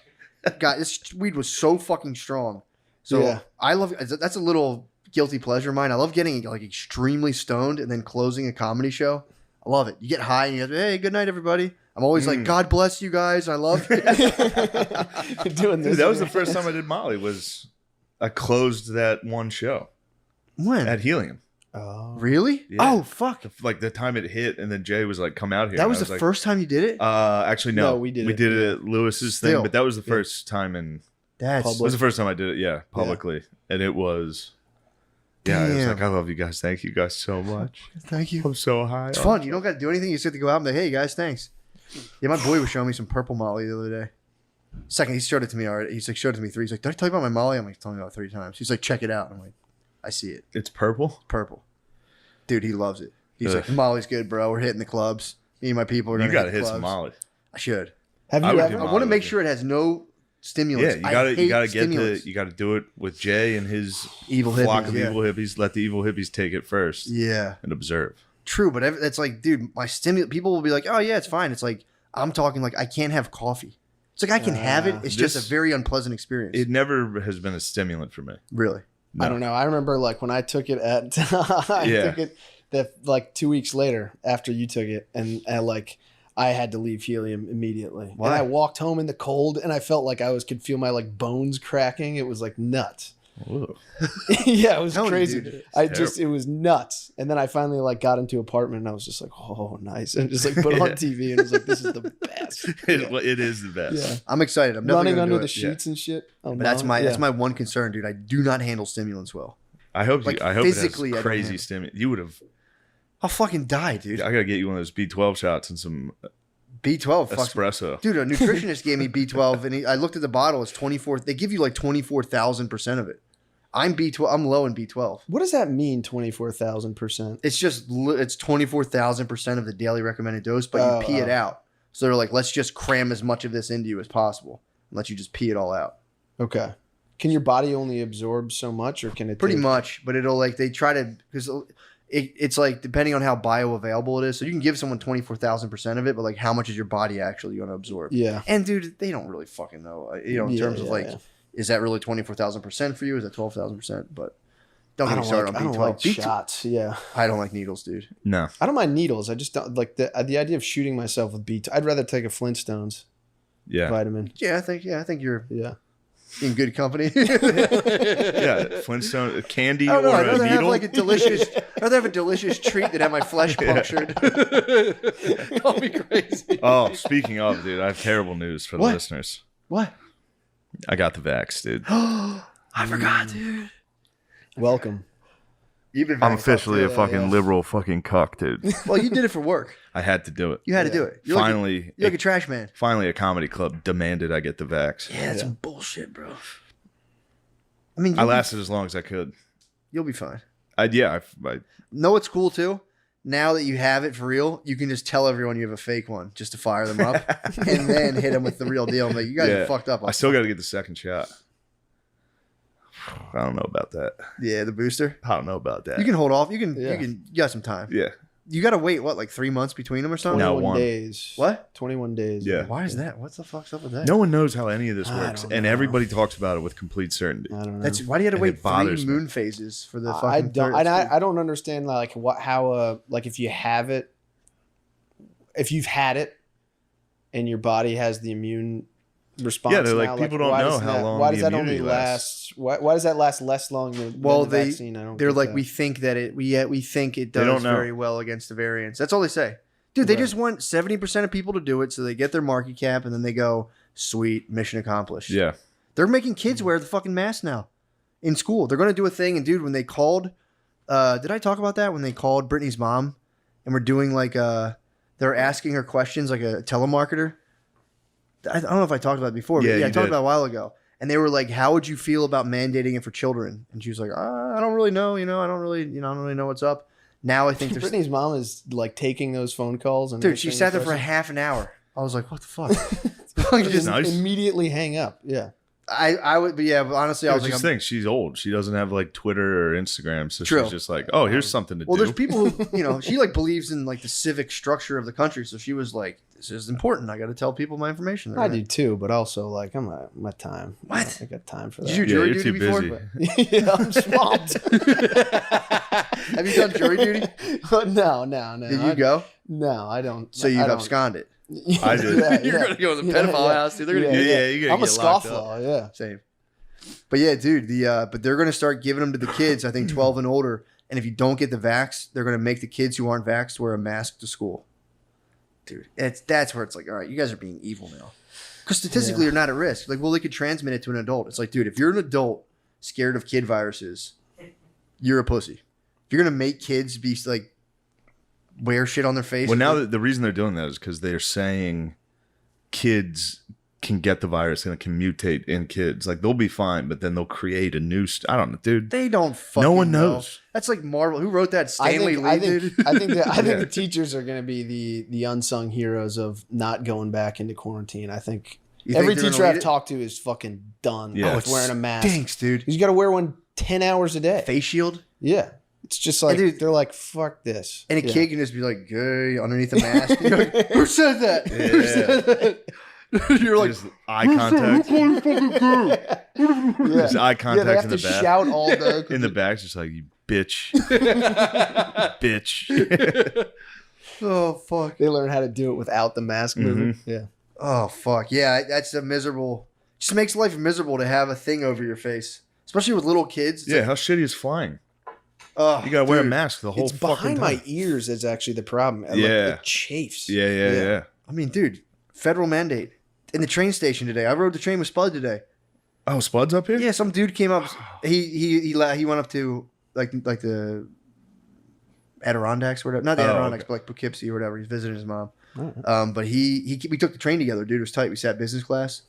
God, this weed was so fucking strong. So Yeah. I love that's a little guilty pleasure of mine. I love getting like extremely stoned and then closing a comedy show. I love it. You get high and you go, hey, good night, everybody. I'm always like, God bless you guys. I love you. Doing this. Dude, that was the first time I did Molly. Was I closed that one show When? at Helium? Oh. Really? Yeah. Oh, fuck. Like the time it hit, and then Jay was like, "Come out here." That and was I the like, first time you did it? Actually, no. No, we did it. it at Lewis's Still. thing, but that was the first time in. That's It was the first time I did it, yeah, publicly, and it was. Yeah, it was Damn. like, I love you guys. Thank you guys so much. Thank you. I'm so high. It's fun. You don't got to do anything. You just have to go out and be like, hey, guys, thanks. Yeah, my boy was showing me some purple Molly the other day. Second, he showed it to me already. He's like, showed it to me 3. He's like, did I tell you about my Molly? I'm like, telling you about it 3 times. He's like, check it out. I'm like, I see it. It's purple. Purple. Dude, he loves it. He's Ugh. like, Molly's good, bro. We're hitting the clubs. Me and my people are You going got to hit hit the some clubs. Molly. I should. Have I you would ever? do I Molly want to make with sure it has no stimulants. Yeah, I hate you gotta get stimulants. you gotta do it with Jay and his Evil flock hippies, of yeah. evil hippies. Let the evil hippies take it first Yeah. and observe. True, but it's like, dude, my stimulant. People will be like, "Oh yeah, it's fine." It's like I'm talking like I can't have coffee. It's like I can have it. It's just a This- very unpleasant experience. It never has been a stimulant for me. Really. No. I don't know. I remember like when I took it at Yeah. took it that like 2 weeks later after you took it, and like I had to leave helium immediately. Why? And I walked home in the cold, and I felt like I could feel my like bones cracking. It was like nuts. Ooh. Yeah, it was Telling you, crazy. dude, it's It was nuts. And then I finally like got into an apartment, and I was just like, oh, nice, and just like put it on Yeah. TV, and it was like, this is the best. It is the best. Yeah, I'm excited. I'm definitely running gonna under do the it. sheets and shit. Oh, But that's no. my Yeah. that's my one concern, dude. I do not handle stimulants well. I hope Like, I hope physically, I it has don't crazy have- stimulant. You would have. I'll fucking die, dude. I gotta get you one of those B12 shots and some B12 fucks me. espresso. Dude, a nutritionist gave me B12, and I looked at the bottle. It's 24. They give you like 24,000% of it. I'm B12. I'm low in B12. What does that mean? 24,000%. It's just it's 24,000% of the daily recommended dose, but you pee it out. So they're like, let's just cram as much of this into you as possible, and let you just pee it all out. Okay. Can your body only absorb so much, or can it Pretty take- much, but it'll like they try to because it's like depending on how bioavailable it is. So you can give someone 24,000% of it, but like how much is your body actually going to absorb? Yeah. And dude, they don't really fucking know. In terms of like, yeah. is that really 24,000% for you? Is that 12,000%? But don't I get me don't started like, I on don't B12. like B12 shots. Yeah. I don't like needles, dude. No. I don't mind needles. I just don't like the idea of shooting myself with B2. I'd rather take a Flintstones Yeah. vitamin. Yeah, I think you're Yeah. in good company. Yeah. Flintstone candy I don't know. or I'd a rather have needle. like a delicious. I'd rather have a delicious treat than have my flesh punctured. Call me crazy. Oh, speaking of, dude, I have terrible news for the What? listeners. What? I got the vax, dude. I forgot, dude. Welcome. You've been I'm vaxxed up, officially too. a fucking liberal fucking cuck, dude. Well, you did it for work. I had to do it. You had to do it. You're Finally, like a trash man. finally, a comedy club demanded I get the vax. Yeah, that's Yeah. some bullshit, bro. I mean, I lasted as long as I could. you'll be fine. I Know what's cool too? Now that you have it for real, you can just tell everyone you have a fake one just to fire them up, and then hit them with the real deal. I'm like, you guys are fucked up. I still got to get the second shot. I don't know about that. Yeah, the booster. I don't know about that. You can hold off. You Yeah. got some time. Yeah. You got to wait what, like 3 months between them or something? No. 21 one. days. What? 21 days. Yeah. Why is that? What the fuck's up with that? No one knows how any of this I works, don't and know. everybody talks about it with complete certainty. I don't know. That's why do you have to And wait it bothers 3 me. moon phases for the I fucking don't. third? I don't understand like how like if you have it, if you've had it, and your body has the immune response. Yeah, they're like, now, people don't why know does how that- long Why the does that only immunity last? Why does that last less long than Well, the they- vaccine? I don't. They're get like, that. we think that we think it They does don't know. very well against the variants. That's all they say. Dude, they Right. just want 70% of people to do it so they get their market cap and then they go, sweet, mission accomplished. Yeah. They're making kids wear the fucking mask now in school. They're going to do a thing. And dude, when they called, did I talk about that? When they called Brittany's mom and we're doing like, they're asking her questions like a telemarketer. I don't know if I talked about it before, but Yeah, yeah, I you talked did. about it a while ago. And they were like, how would you feel about mandating it for children? And she was like, I don't really know. I don't really know what's up. Now I think there's Brittany's mom is like taking those phone calls and dude, she answering sat the there for questions. half an hour. I was like, what the fuck? Just Just- Nice. immediately hang up. Yeah. I would, but yeah, but honestly, I I was like, just think she's old. She doesn't have like Twitter or Instagram, so True. she's just like, oh, here's something to well, do. there's people who, she like believes in like the civic structure of the country. So she was like, this is important. I got to tell people my information. They're I gonna- do too, but also like I'm at my time. What? I got time for Did that. you do jury you're duty too before? busy. yeah, I'm swamped. Have you done jury duty? No. Did you go? No, I don't. So I you've don't. absconded. I did. You're gonna go to the pedophile house, dude. They're gonna Yeah, do yeah, you're gonna I'm a get locked up. scofflaw. Yeah. Same. But yeah, dude, but they're gonna start giving them to the kids. I think 12 and older. And if you don't get the vax, they're gonna make the kids who aren't vaxxed wear a mask to school. Dude, that's where it's like, all right, you guys are being evil now. Because statistically, you're not at risk. Like, well, they could transmit it to an adult. It's like, dude, if you're an adult scared of kid viruses, you're a pussy. If you're gonna make kids be like wear shit on their face. Well, now like, the reason they're doing that is because they're saying kids can get the virus and it can mutate in kids. Like they'll be fine, but then they'll create a new. I don't know, dude. they don't fucking No one know. knows. That's like Marvel. Who wrote that? I Stanley think, Lee, I think, dude. I think that I think Yeah. the teachers are going to be the unsung heroes of not going back into quarantine. I think You think every they're gonna teacher lead I've it? talked to is fucking done Yeah. with wearing a mask. Stinks, dude. You got to wear one 10 hours a day. Face shield. Yeah. It's just like, dude- they're like, fuck this. And a Yeah. kid can just be like, gay, underneath the mask. You're like, who said that? Who Yeah. said that? You're like, just eye contact. Just eye Yeah, they contact have in to the back. shout all day. In the back, just like, you bitch. Bitch. oh fuck. They learn how to do it without the mask moving. Yeah. Oh fuck. Yeah, that's a miserable. Just makes life miserable to have a thing over your face, especially with little kids. It's Yeah, how shitty is flying? like, You gotta wear a dude. mask the whole It's fucking behind time. my ears is actually the problem. Like, Yeah. it chafes. Yeah. I mean, dude, federal mandate in the train station today. I rode the train with Spud today. Oh, Spud's up here? Yeah, some dude came up. He went up to like the Adirondacks or whatever. Not the Oh, Adirondacks, okay. but like Poughkeepsie or whatever. He's visiting his mom. Alright. But we took the train together. Dude, it was tight. We sat business class,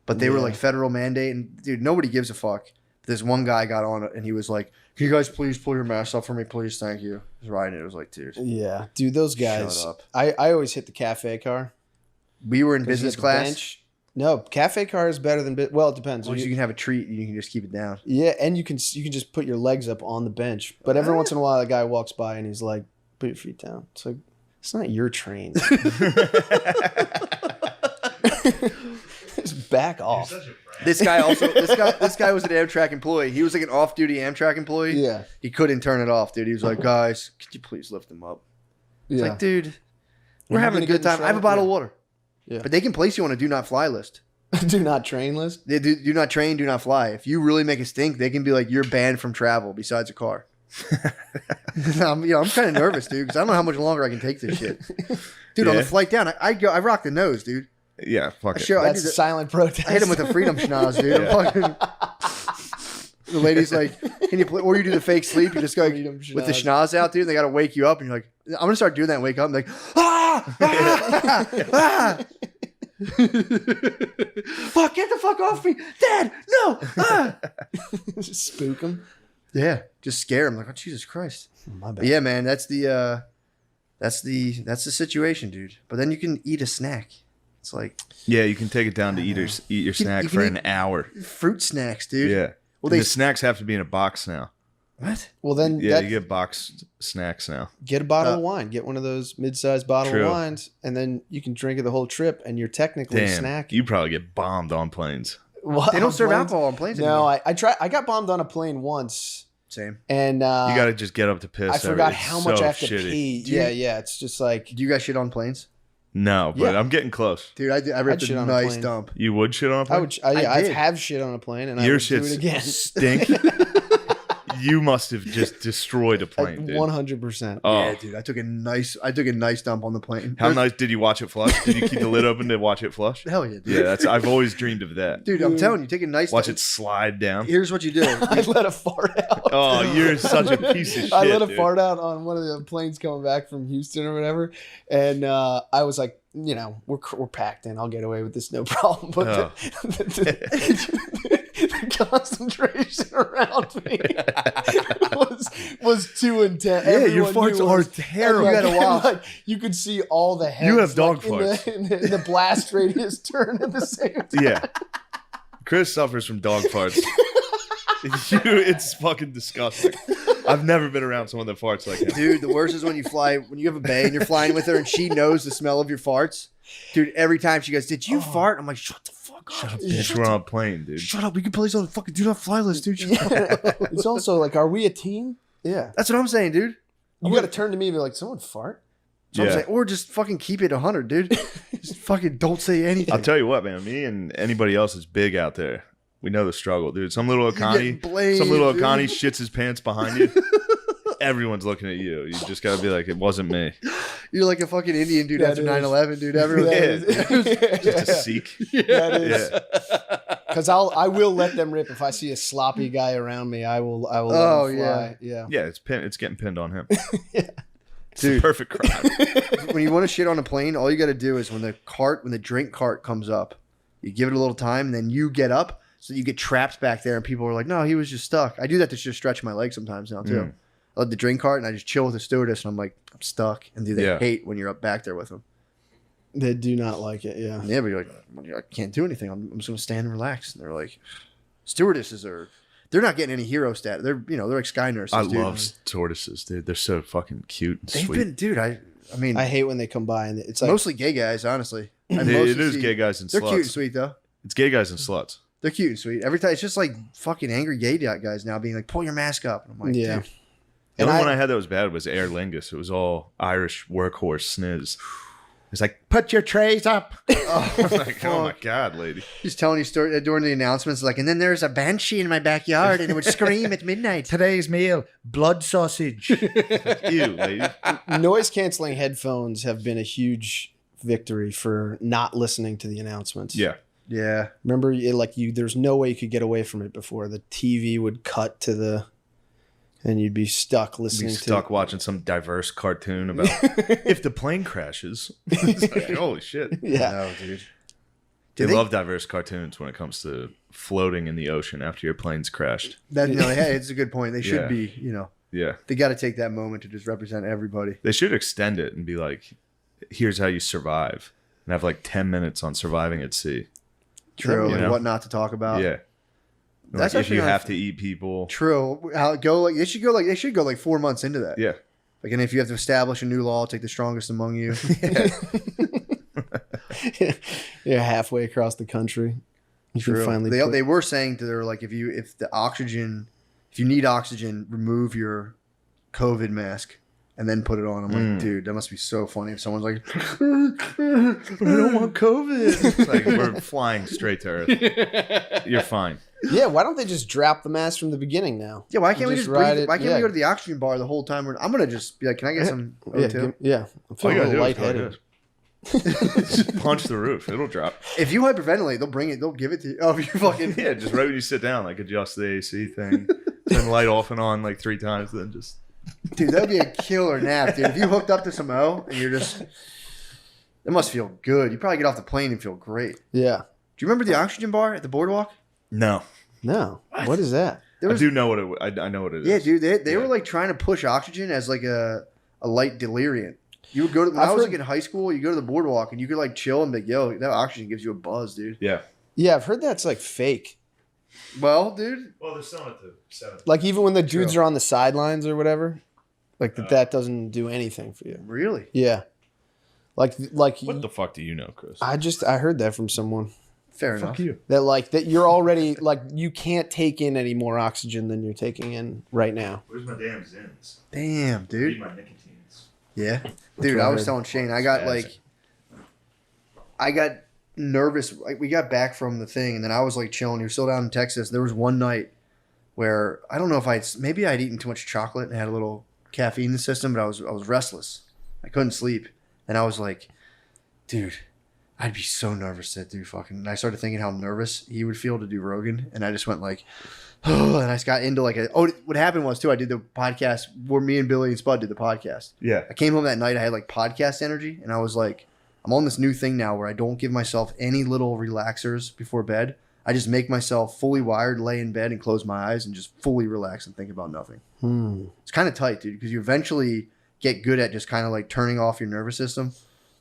but they were Yeah. like federal mandate, and dude, nobody gives a fuck. This one guy got on it, and he was like, "Can you guys please pull your mask up for me, please? Thank you." He was riding it. It was like, dude, Yeah. Dude, those guys. shut up. I always hit the cafe car. We were in 'Cause you business get the class. bench. No, cafe car is better than well, it depends. Once you can have a treat, you can just keep it down. Yeah, and you can just put your legs up on the bench. But every once in a while, a guy walks by and he's like, "Put your feet down." It's like it's not your train. Just back off. This guy was an Amtrak employee. He was like an off-duty Amtrak employee. Yeah, He couldn't turn it off, dude. He was like, "Guys, could you please lift him up?" It's yeah. like, dude, You're we're having a gonna good get in time. I have a trouble? bottle of Yeah. water. Yeah. But they can place you on a do not fly list. Do not train list. They do not train, do not fly. If you really make a stink, they can be like, you're banned from travel besides a car. I'm kind of nervous, dude, because I don't know how much longer I can take this shit. Dude, on the Yeah. flight down, I rock the nose, dude. Yeah, fuck it. I That's do a silent protest. I hit him with a freedom schnoz, dude. I'm fucking- the lady's like, "Can you play?" Or you do the fake sleep. You just go Freedom with the schnoz. schnoz out, dude. They got to wake you up, and you're like, "I'm gonna start doing that." And wake up, and like, ah, ah, ah. Fuck! Get the fuck off me, Dad! No! Ah. Just spook them. Yeah, just scare him. Like, oh Jesus Christ! My But bad. yeah, man, that's the situation, dude. But then you can eat a snack. It's like Yeah, you can take it down to eat your snack you for can an hour. fruit snacks, dude. Yeah. Well, And they the snacks have to be in a box now. what? Well, then Yeah, that- you get boxed snacks now. get a bottle of wine. Get one of those mid-sized bottle True. of wines, and then you can drink it the whole trip, and you're technically Damn, snacking. you probably get bombed on planes. What? They don't serve Planes? alcohol on planes No, anymore. I got bombed on a plane once, Same. and You got to just get up to piss. I forgot It's how much so I have to shitty. pee. Do you- Yeah. It's just like Do you guys shit on planes? No, but Yeah. I'm getting close. Dude, I ripped shit a on a nice plane. dump. You would shit on a plane? I would. I did. have shit on a plane, and I Your would do shits it again. stink. You must have just destroyed a plane, dude. 100%. Oh, Yeah, dude, I took a nice dump on the plane. how nice did you watch it flush? Did you keep the lid open to watch it flush? Hell yeah, dude. Yeah, that's. I've always dreamed of that. Dude, I'm telling you, take a nice Watch dump. it slide down. Here's what you do. I let a fart out. Oh, you're such a piece of shit. I let a dude. fart out on one of the planes coming back from Houston or whatever, and I was like, we're packed in. I'll get away with this, no problem. But Oh. the concentration around me was too intense. Yeah, your Everyone farts knew it are was- terrible. and, You gotta watch. like, you could see all the heads. You have dog in the blast radius turn at the same time. Yeah. Chris suffers from dog farts. It's fucking disgusting. I've never been around someone that farts like him. Dude, the worst is when you have a bae and you're flying with her and she knows the smell of your farts. Dude, every time she goes, "Did you fart?" I'm like, "Shut the fuck up. Shut up, bitch. We're on a plane, dude. Shut up. We can place on the fucking do not fly list, dude." Shut up. It's also like, are we a team? Yeah. That's what I'm saying, dude. You got to turn to me and be like, someone fart? So I'm Yeah. saying, or just fucking keep it 100, dude. Just fucking don't say anything. I'll tell you what, man. Me and anybody else that's big out there, we know the struggle, dude. Some little getting Akani, blamed, some little dude. Akani shits his pants behind you. Everyone's looking at you. You just gotta be like, it wasn't me. You're like a fucking Indian dude That after is- 9/11, dude. Everyone. Just a Sikh. That is Yeah. because I will let them rip if I see a sloppy guy around me. I will. Oh, let him fly. Yeah. Yeah, it's getting pinned on him. Dude. It's a perfect crime. When you want to shit on a plane, all you got to do is when the drink cart comes up, you give it a little time, and then you get up, so you get trapped back there, and people are like, "No, he was just stuck." I do that to just stretch my legs sometimes now too. Mm. I let the drink cart, and I just chill with the stewardess, and I'm like, "I'm stuck," and they Yeah. hate when you're up back there with them. They do not like it. Yeah. Yeah, but you're like, I can't do anything. I'm just gonna stand and relax. And they're like, stewardesses they're not getting any hero status. They're like sky nurses. I dude. love tortoises, dude. They're so fucking cute and They've sweet. been, dude. I mean, I hate when they come by and it's like mostly gay guys, honestly. I It mostly is see- gay guys and They're cute and sluts. sweet though. It's gay guys and sluts. They're cute and sweet. Every time it's just like fucking angry gay guys now being like, pull your mask up. And I'm like, yeah. dude. The And only I- one I had that was bad was Aer Lingus. It was all Irish workhorse sniz. It's like, put your trays up. Like, oh my God, lady. He's telling you story during the announcements, like, and then there's a banshee in my backyard, and it would scream at midnight. Today's meal, blood sausage. Ew, lady. Noise canceling headphones have been a huge victory for not listening to the announcements. Yeah. Yeah, Remember, there's no way you could get away from it before. The TV would cut to and you'd be stuck Be listening stuck watching some diverse cartoon about if the plane crashes. It's like, holy shit. Yeah. no, dude. They Did they- love diverse cartoons when it comes to floating in the ocean after your plane's crashed. That no, hey, it's a good point. They should Yeah. be, you know, Yeah. they got to take that moment to just represent everybody. They should extend it and be like, here's how you survive. And have like 10 minutes on surviving at sea. True, You and know? what not to talk about. Yeah. That's Like if actually you not- have to eat people. True. How they should go like 4 months into that. Yeah. Like, and if you have to establish a new law, take the strongest among you. You're halfway across the country. You can True. finally. They were saying to their like if you need oxygen, remove your COVID mask and then put it on. I'm like, dude, that must be so funny if someone's like, But I don't want COVID. It's like we're flying straight to Earth. You're fine. Yeah, why don't they just drop the mask from the beginning now? yeah, why can't we Just just ride breathe? it, Why can't yeah. we go to the oxygen bar the whole time? I'm gonna just be like, can I get some Yeah, O2? I'm All feeling you a gotta little do is go like lightheaded. this. Just punch the roof. It'll drop. If you hyperventilate, they'll bring it. They'll give it to you. Oh, if you fucking Yeah, just right when you sit down, like adjust the AC thing. Turn the light off and on like 3 times, then just dude, that'd be a killer nap, dude. If you hooked up to some O and you're just, it must feel good. You probably get off the plane and feel great. Yeah. Do you remember the oxygen bar at the boardwalk? no. No. What is that? There I was, do know what I know what it is. yeah, dude. They Yeah. were like trying to push oxygen as like a light delirium. You would go to when I've I was heard- like in high school. You go to the boardwalk and you could like chill and be like, yo, that oxygen gives you a buzz, dude. Yeah. Yeah, I've heard that's like fake. Well, dude, Well, they're selling it to 7. Like even when the dudes True. are on the sidelines or whatever, like that doesn't do anything for you. really? Yeah. Like What the fuck do you know, Chris? I heard that from someone Fair enough. you. that you're already like you can't take in any more oxygen than you're taking in right now. Where's my damn Zins? Damn, dude. my nicotines. Yeah, dude. what I I was heard. telling Shane, I got nervous. Like, we got back from the thing, and then I was like chilling. You're still down in Texas. There was one night where I don't know if maybe I'd eaten too much chocolate and had a little caffeine in the system, but I was restless. I couldn't sleep, and I was like, dude, I'd be so nervous to do fucking. And I started thinking how nervous he would feel to do Rogan, and I just went like, oh, and I just got into like what happened was too. I did the podcast where me and Billy and Spud did the podcast. Yeah. I came home that night. I had like podcast energy, and I was like, I'm on this new thing now where I don't give myself any little relaxers before bed. I just make myself fully wired, lay in bed, and close my eyes, and just fully relax and think about nothing. It's kind of tight, dude, because you eventually get good at just kind of like turning off your nervous system.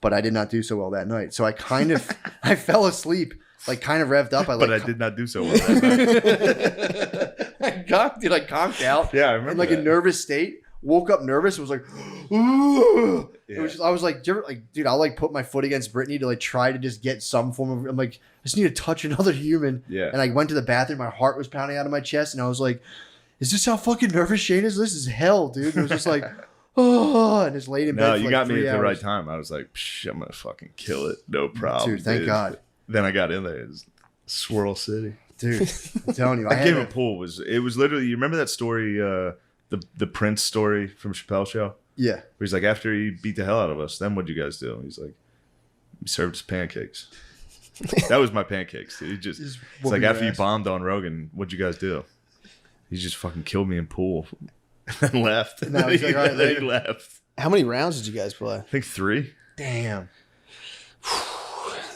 But I did not do so well that night, so I kind of I fell asleep, like kind of revved up. But I did not do so well that night. I conked out. Yeah, I remember In like that. a nervous state. Woke up nervous. Was like, ooh. It Yeah. was just, I was like, dude, I'll like put my foot against Brittany to like try to just get some form of. I'm like, I just need to touch another human. Yeah. And I went to the bathroom. My heart was pounding out of my chest, and I was like, is this how fucking nervous Shane is? This is hell, dude. And it was just like, oh, and just laid in bed. No, for you like got me 3 at the hours. right time. I was like, Psh, I'm gonna fucking kill it. No problem. Dude, thank dude. God. Then I got in there. It was Swirl City. Dude, I'm telling you, I That had game a- of pool was literally, you remember that story, the Prince story from Chappelle Show? yeah. Where he's like, after he beat the hell out of us, then what'd you guys do? He's like, we served us pancakes. That was my pancakes, dude. Just It's whooping like your after you ass. bombed on Rogan, what'd you guys do? He just fucking killed me in pool and then left. And I was like, all right, then he later. left. How many rounds did you guys play? I think 3. Damn.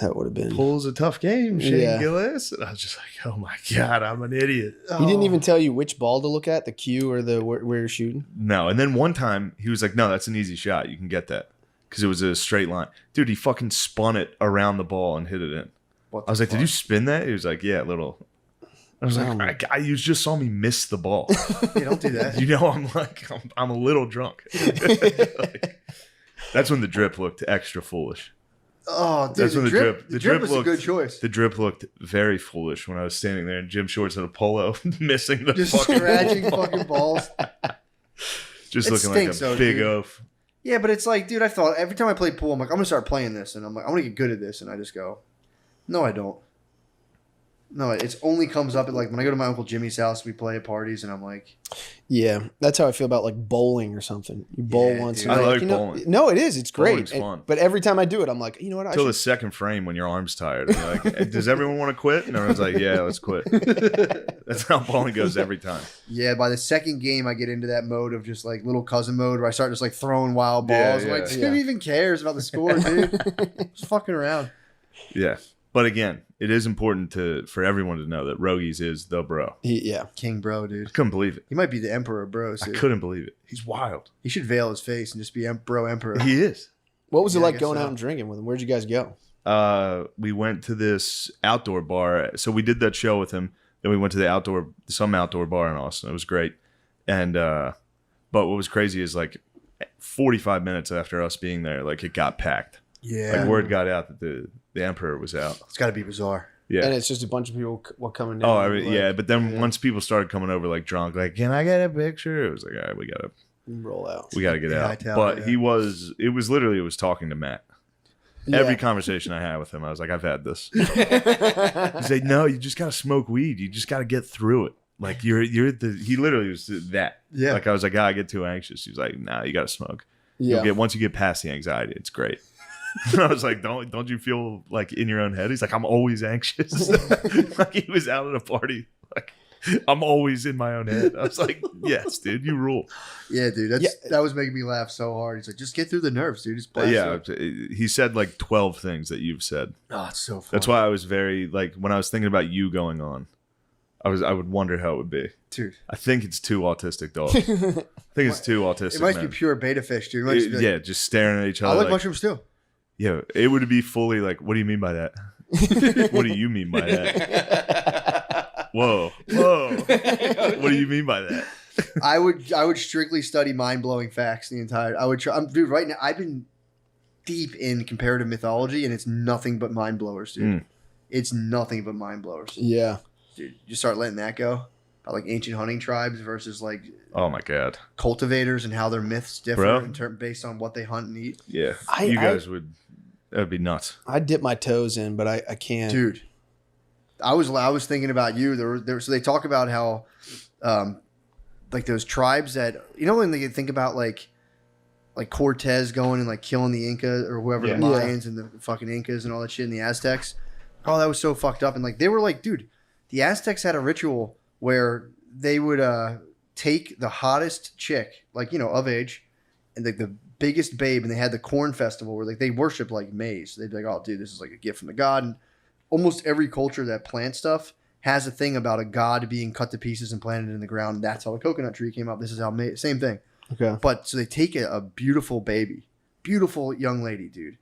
That would have been. Pool's a tough game, Shane Yeah. Gillis. And I was just like, oh my God, I'm an idiot. He didn't even tell you which ball to look at, the cue or the where you're shooting. No. And then one time he was like, no, that's an easy shot. You can get that. Because it was a straight line. Dude, he fucking spun it around the ball and hit it in. What I was the like, did you spin that? He was like, yeah, a little. I was Wow. like, you just saw me miss the ball. Yeah, don't do that. You know, I'm a little drunk. Like, That's when the drip looked extra foolish. Oh, dude, That's when the drip was looked a good choice. The drip looked very foolish when I was standing there in gym shorts and a polo, missing the Just fucking scratching fucking balls. just It looking stinks, like a though, big dude. oaf. Yeah, but it's like, dude, I thought every time I play pool, I'm like, I'm gonna start playing this, and I'm like, I'm gonna get good at this, and I just go, no, I don't. No, it's only comes up at like when I go to my Uncle Jimmy's house, we play at parties, and I'm like, Yeah, that's how I feel about like bowling or something. You bowl Yeah, once. dude. and I you're like you know, bowling. No, it is. It's great. Bowling's fun. But every time I do it, I'm like, you know what? I Until should the second frame when your arm's tired. And you're like, does everyone want to quit? And everyone's like, yeah, let's quit. That's how bowling goes every time. yeah. By the second game, I get into that mode of just like little cousin mode where I start just like throwing wild balls. Yeah, I'm like, yeah. who even cares about the score, dude? Just fucking around. Yeah. But again, it is important for everyone to know that Rogies is the bro. Yeah. King bro, I dude. couldn't believe it. He might be the emperor of bros. I Dude. couldn't believe it. He's wild. He should veil his face and just be bro emperor. He is. What was it Yeah, I like guess going so. out and drinking with him? Where'd you guys go? We went to this outdoor bar. So we did that show with him. Then we went to some outdoor bar in Austin. It was great. And but what was crazy is like 45 minutes after us being there, like it got packed. Yeah, Like word got out that the emperor was out. it's got to be bizarre. Yeah. And it's just a bunch of people coming down. Oh, I mean, like, yeah. But then once people started coming over like drunk, like, can I get a picture? It was like, all right, we gotta roll out. get Yeah, I out. tell But you. it was talking to Matt. Yeah. Every conversation I had with him, I was like, I've had this. He's like, no, you just gotta smoke weed. You just gotta get through it. Like he literally was that. Yeah. Like I was like, I get too anxious. He was like, nah, you gotta smoke. Yeah. Once you get past the anxiety, it's great. And I was like, don't you feel like in your own head? He's like, I'm always anxious. Like he was out at a party. Like I'm always in my own head. I was like, yes, dude, you rule. Yeah, dude, that was making me laugh so hard. He's like, just get through the nerves, dude. Just blast Yeah, through it. he said like 12 things that you've said. Oh, it's so fun. That's why I was very like when I was thinking about you going on, I would wonder how it would be. dude. I think it's two autistic dogs. I think it's two autistic. It might men. be pure beta fish, dude. It might just be like, Yeah, just staring at each I other. like mushrooms too. Yeah, it would be fully like, what do you mean by that? What do you mean by that? Whoa. What do you mean by that? I would strictly study mind blowing facts the entire. I would try, dude. Right now, I've been deep in comparative mythology, and it's nothing but mind blowers, dude. Mm. It's nothing but mind blowers, Yeah. dude. You start letting that go about like ancient hunting tribes versus like Oh my god. cultivators and how their myths differ Bro. in term based on what they hunt and eat, Yeah. I- you I- guys that would be nuts. I dip my toes in, but I can't. dude. I was thinking about you. So they talk about how, like those tribes that when they think about like Cortez going and like killing the Inca or whoever Yeah. the Mayans and the fucking Incas and all that shit and the Aztecs. Oh, that was so fucked up. And like they were like, dude, the Aztecs had a ritual where they would take the hottest chick, like of age, and like the biggest babe, and they had the corn festival where like they worship like maize. They'd be like, oh, dude, this is like a gift from the god. And almost every culture that plants stuff has a thing about a god being cut to pieces and planted in the ground. That's how the coconut tree came up. This is how same thing. Okay. But so they take a beautiful baby, beautiful young lady, dude,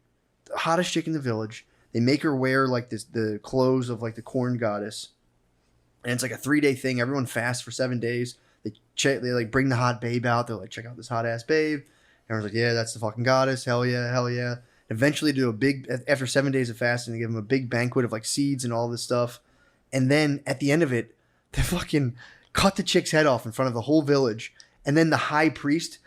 the hottest chick in the village. They make her wear like the clothes of like the corn goddess, and it's like a 3-day thing. Everyone fasts for 7 days. They like bring the hot babe out. They're like, check out this hot ass babe. Everyone's like, yeah, that's the fucking goddess. Hell yeah, hell yeah. Eventually, do a big after 7 days of fasting, they give them a big banquet of like seeds and all this stuff. And then at the end of it, they fucking cut the chick's head off in front of the whole village. And then the high priest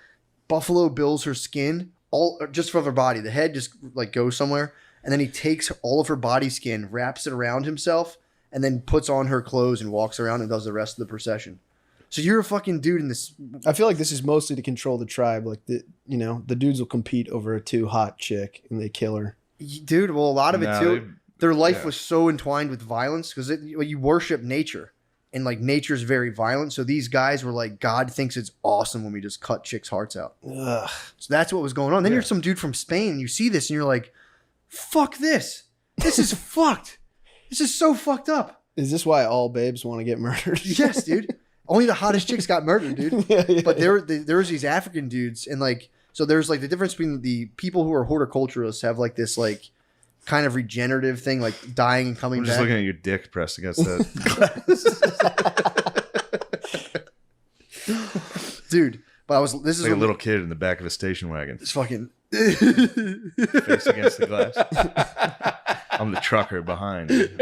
Buffalo Bills her skin all just from her body. The head just like goes somewhere, and then he takes all of her body skin, wraps it around himself, and then puts on her clothes and walks around and does the rest of the procession. So you're a fucking dude in this. I feel like this is mostly to control the tribe. Like the dudes will compete over a too hot chick and they kill her. Dude, well, a lot of it Nah, too. Their life yeah. was so entwined with violence because you worship nature, and like nature's very violent. So these guys were like, God thinks it's awesome when we just cut chicks' hearts out. Ugh. So that's what was going on. Then Yeah. you're some dude from Spain, and you see this, and you're like, fuck this. This is fucked. This is so fucked up. Is this why all babes want to get murdered? Yes, dude. Only the hottest chicks got murdered, dude. Yeah. But there was these African dudes, and like, so there's like the difference between the people who are horticulturists have like this like kind of regenerative thing, like dying and coming I'm just back. looking at your dick pressed against that. Dude, but this is like a what- little kid in the back of a station wagon. this fucking face against the glass. I'm the trucker behind. Dude,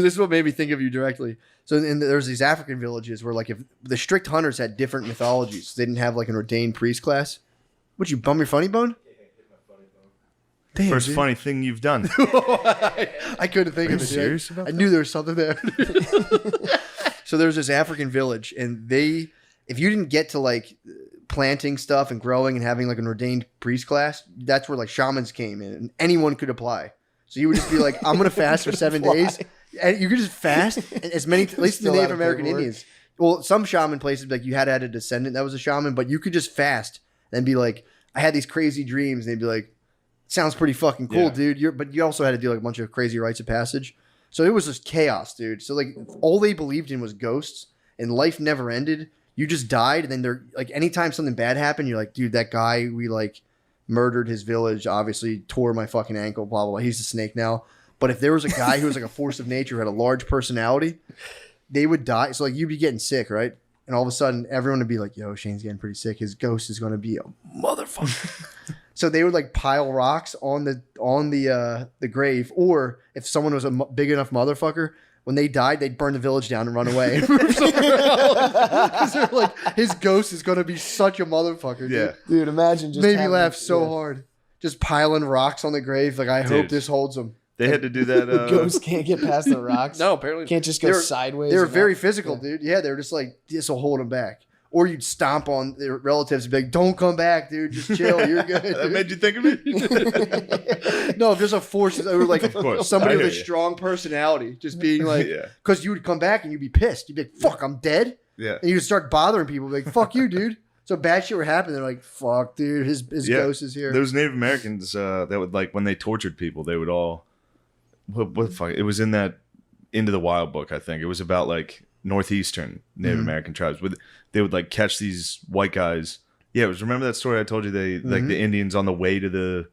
this is what made me think of you directly. So there's these African villages where like if the strict hunters had different mythologies, they didn't have like an ordained priest class. Would you bum your funny bone? Damn, First dude. funny thing you've done. I couldn't think Are of you it. serious Dude. about I knew there was something there. So there's this African village, and if you didn't get to like planting stuff and growing and having like an ordained priest class, that's where like shamans came in, and anyone could apply. So you would just be like, I'm gonna fast for 7 days, and you could just fast as many. At least the Still Native out of American paperwork. Indians. Well, some shaman places like you had to have a descendant that was a shaman, but you could just fast and be like, I had these crazy dreams, and they'd be like, sounds pretty fucking cool, Yeah. dude. But you also had to do like a bunch of crazy rites of passage. So it was just chaos, dude. So like all they believed in was ghosts, and life never ended. You just died, and then they're like, anytime something bad happened, you're like, dude, that guy we like murdered his village, obviously tore my fucking ankle, blah blah blah. He's a snake now. But if there was a guy who was like a force of nature, who had a large personality, they would die. So like you'd be getting sick, right? And all of a sudden, everyone would be like, "Yo, Shane's getting pretty sick. His ghost is going to be a motherfucker." So they would like pile rocks on the grave, or if someone was a big enough motherfucker, when they died, they'd burn the village down and run away and move somewhere else. 'Cause they're like, his ghost is going to be such a motherfucker. Dude. Yeah. Dude, imagine just Made me having- laugh so yeah. hard. Just piling rocks on the grave. Like I hope Dude. this holds them. They had to do that. Ghosts can't get past the rocks. No, apparently Can't just go They were- sideways. They were and very up. physical, Yeah. dude. Yeah, they were just like, this will hold them back. Or you'd stomp on their relatives and be like, don't come back, dude. Just chill. You're good. that made you think of it? No, if there's a force, or like Of course. somebody I with a hear you. strong personality, just being like, Yeah. because you would come back and you'd be pissed. You'd be like, fuck, I'm dead. Yeah. And you'd start bothering people, be like, fuck you, dude. So bad shit would happen. They're like, fuck, dude, his Yeah. ghost is here. Those Native Americans that would like when they tortured people, they would all what the fuck? It was in that Into the Wild book, I think. It was about like northeastern Native Mhm. American tribes. They would like catch these white guys. Yeah, it was. Remember that story I told you? They like Mhm. the Indians on the way to the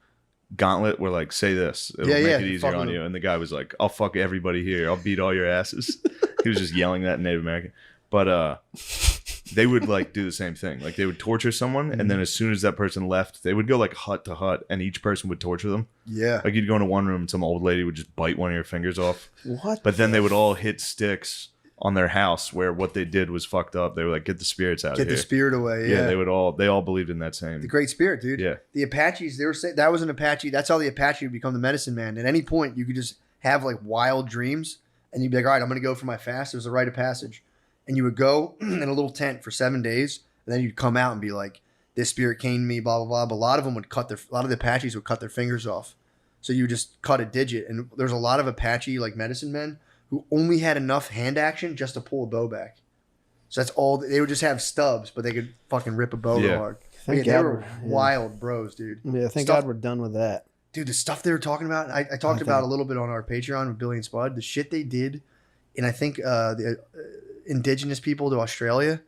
gauntlet were like, "Say this, it'll Yeah, make yeah, it easier fucking on them. you." And the guy was like, "I'll fuck everybody here. I'll beat all your asses." He was just yelling that in Native American. But they would like do the same thing. Like they would torture someone, and then as soon as that person left, they would go like hut to hut, and each person would torture them. yeah. Like you'd go into one room, and some old lady would just bite one of your fingers off. What? But then they would all hit sticks on their house where what they did was fucked up. They were like, "Get the spirits out Get of here." the spirit away. yeah, Yeah. they all believed in that same. The Great Spirit, dude. Yeah. The Apaches, they were saying that was an Apache. That's how the Apache would become the medicine man. At any point, you could just have like wild dreams, and you'd be like, all right, I'm going to go for my fast. There's a rite of passage. And you would go in a little tent for 7 days, and then you'd come out and be like, this spirit came to me, blah, blah, blah. But a lot of them would a lot of the Apaches would cut their fingers off. So you just cut a digit. And there's a lot of Apache like medicine men who only had enough hand action just to pull a bow back. So that's all. They would just have stubs, but they could fucking rip a bow real Yeah. hard. Thank They God were we're- yeah. wild bros, dude. Yeah, thank Stuff- God we're done with that. Dude, the stuff they were talking about, I talked about a little bit on our Patreon with Billy and Spud. The shit they did, and I think the indigenous people to Australia,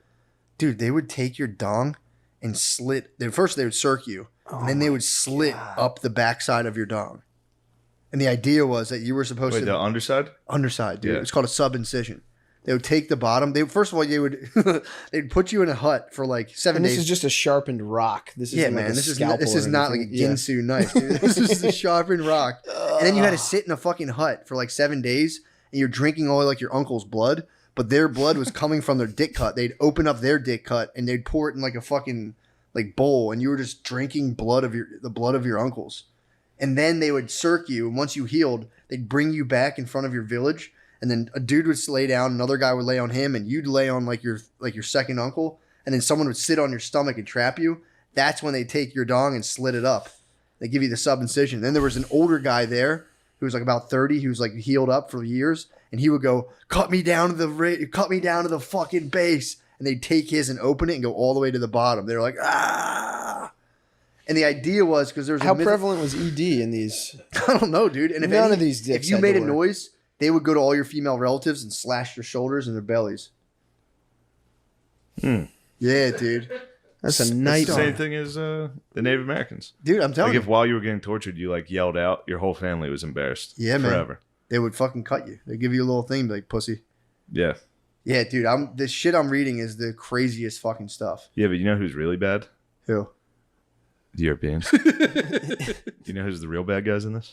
dude, they would take your dong and slit. First, they would circ you, and then they would slit up the backside of your dong. And the idea was that you were supposed Wait, to the underside? underside, dude. Yeah. It's called a sub incision. They would take the bottom. They first of all, they'd put you in a hut for like 7 And days. this is just a sharpened rock. This is Yeah, like man. A This is scalpel this or is not like a anything. Yeah. Ginsu knife, dude. This is the sharpened rock. And then you had to sit in a fucking hut for like 7 days, and you're drinking all like your uncle's blood, but their blood was coming from their dick cut. They'd open up their dick cut and they'd pour it in like a fucking like bowl, and you were just drinking the blood of your uncles. And then they would circ you, and once you healed, they'd bring you back in front of your village. And then a dude would lay down, another guy would lay on him, and you'd lay on like your second uncle, and then someone would sit on your stomach and trap you. That's when they take your dong and slit it up. They give you the sub incision. Then there was an older guy there who was like about 30, who was like healed up for years, and he would go, cut me down to the fucking base, and they'd take his and open it and go all the way to the bottom. They're like, ah. And the idea was because there's How prevalent was ED in these? I don't know, dude. And if None of these dicks if you had made to a work. noise, they would go to all your female relatives and slash their shoulders and their bellies. Hmm. Yeah, dude. That's a It's the nightmare. same thing as the Native Americans. Dude, I'm telling Like you, if while you were getting tortured, you like yelled out, your whole family was embarrassed. Yeah, man. forever. they would fucking cut you. They give you a little thing, be like pussy. Yeah, Yeah, dude. This shit I'm reading is the craziest fucking stuff. yeah, but you know who's really bad? Who? The Europeans. You know who's the real bad guys in this?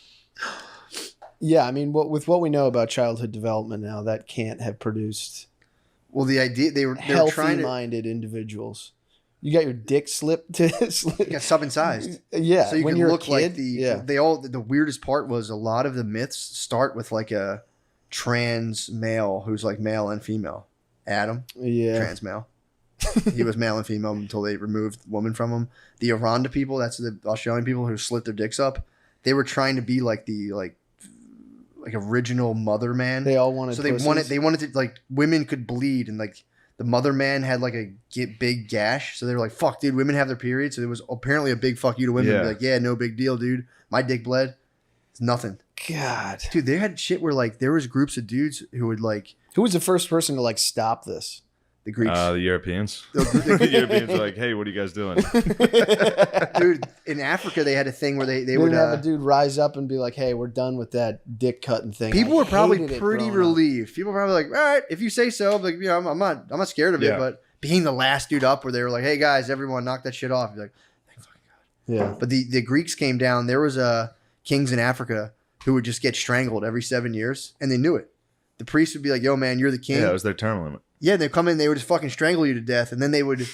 Yeah, I mean, with what we know about childhood development now, that can't have produced Well, the idea they were trying to healthy-minded individuals. You got your dick slipped to get sub-incised. yeah. So you when can you're look a like kid, the yeah. the weirdest part was a lot of the myths start with like a trans male who's like male and female. Adam, Yeah. trans male. He was male and female until they removed woman from him. The Aranda people, that's the Australian people who slit their dicks up. They were trying to be like the like original mother man. They all wanted. So they wanted to like women could bleed and like the mother man had like a big gash. So they were like, "Fuck, dude, women have their periods." So there was apparently a big fuck you to women. Yeah. Be like, "Yeah, no big deal, dude. My dick bled. It's nothing." God. Dude, they had shit where like there was groups of dudes who would like Who was the first person to like stop this? the Greeks. The Europeans. The- The Europeans are like, hey, what are you guys doing? Dude, in Africa they had a thing where they They would would have a dude rise up and be like, "Hey, we're done with that dick cutting thing." people I were probably hated it pretty growing up. relieved. People were probably like, "All right, if you say so." Like, you know, I'm not scared of it, Yeah. but being the last dude up where they were like, "Hey guys, everyone knock that shit off." You're like, "Thank fucking God." Yeah. But the Greeks came down. There was kings in Africa who would just get strangled every 7 years, and they knew it. The priest would be like, "Yo, man, you're the king." Yeah, it was their term limit. Yeah, they'd come in, they would just fucking strangle you to death, and then they would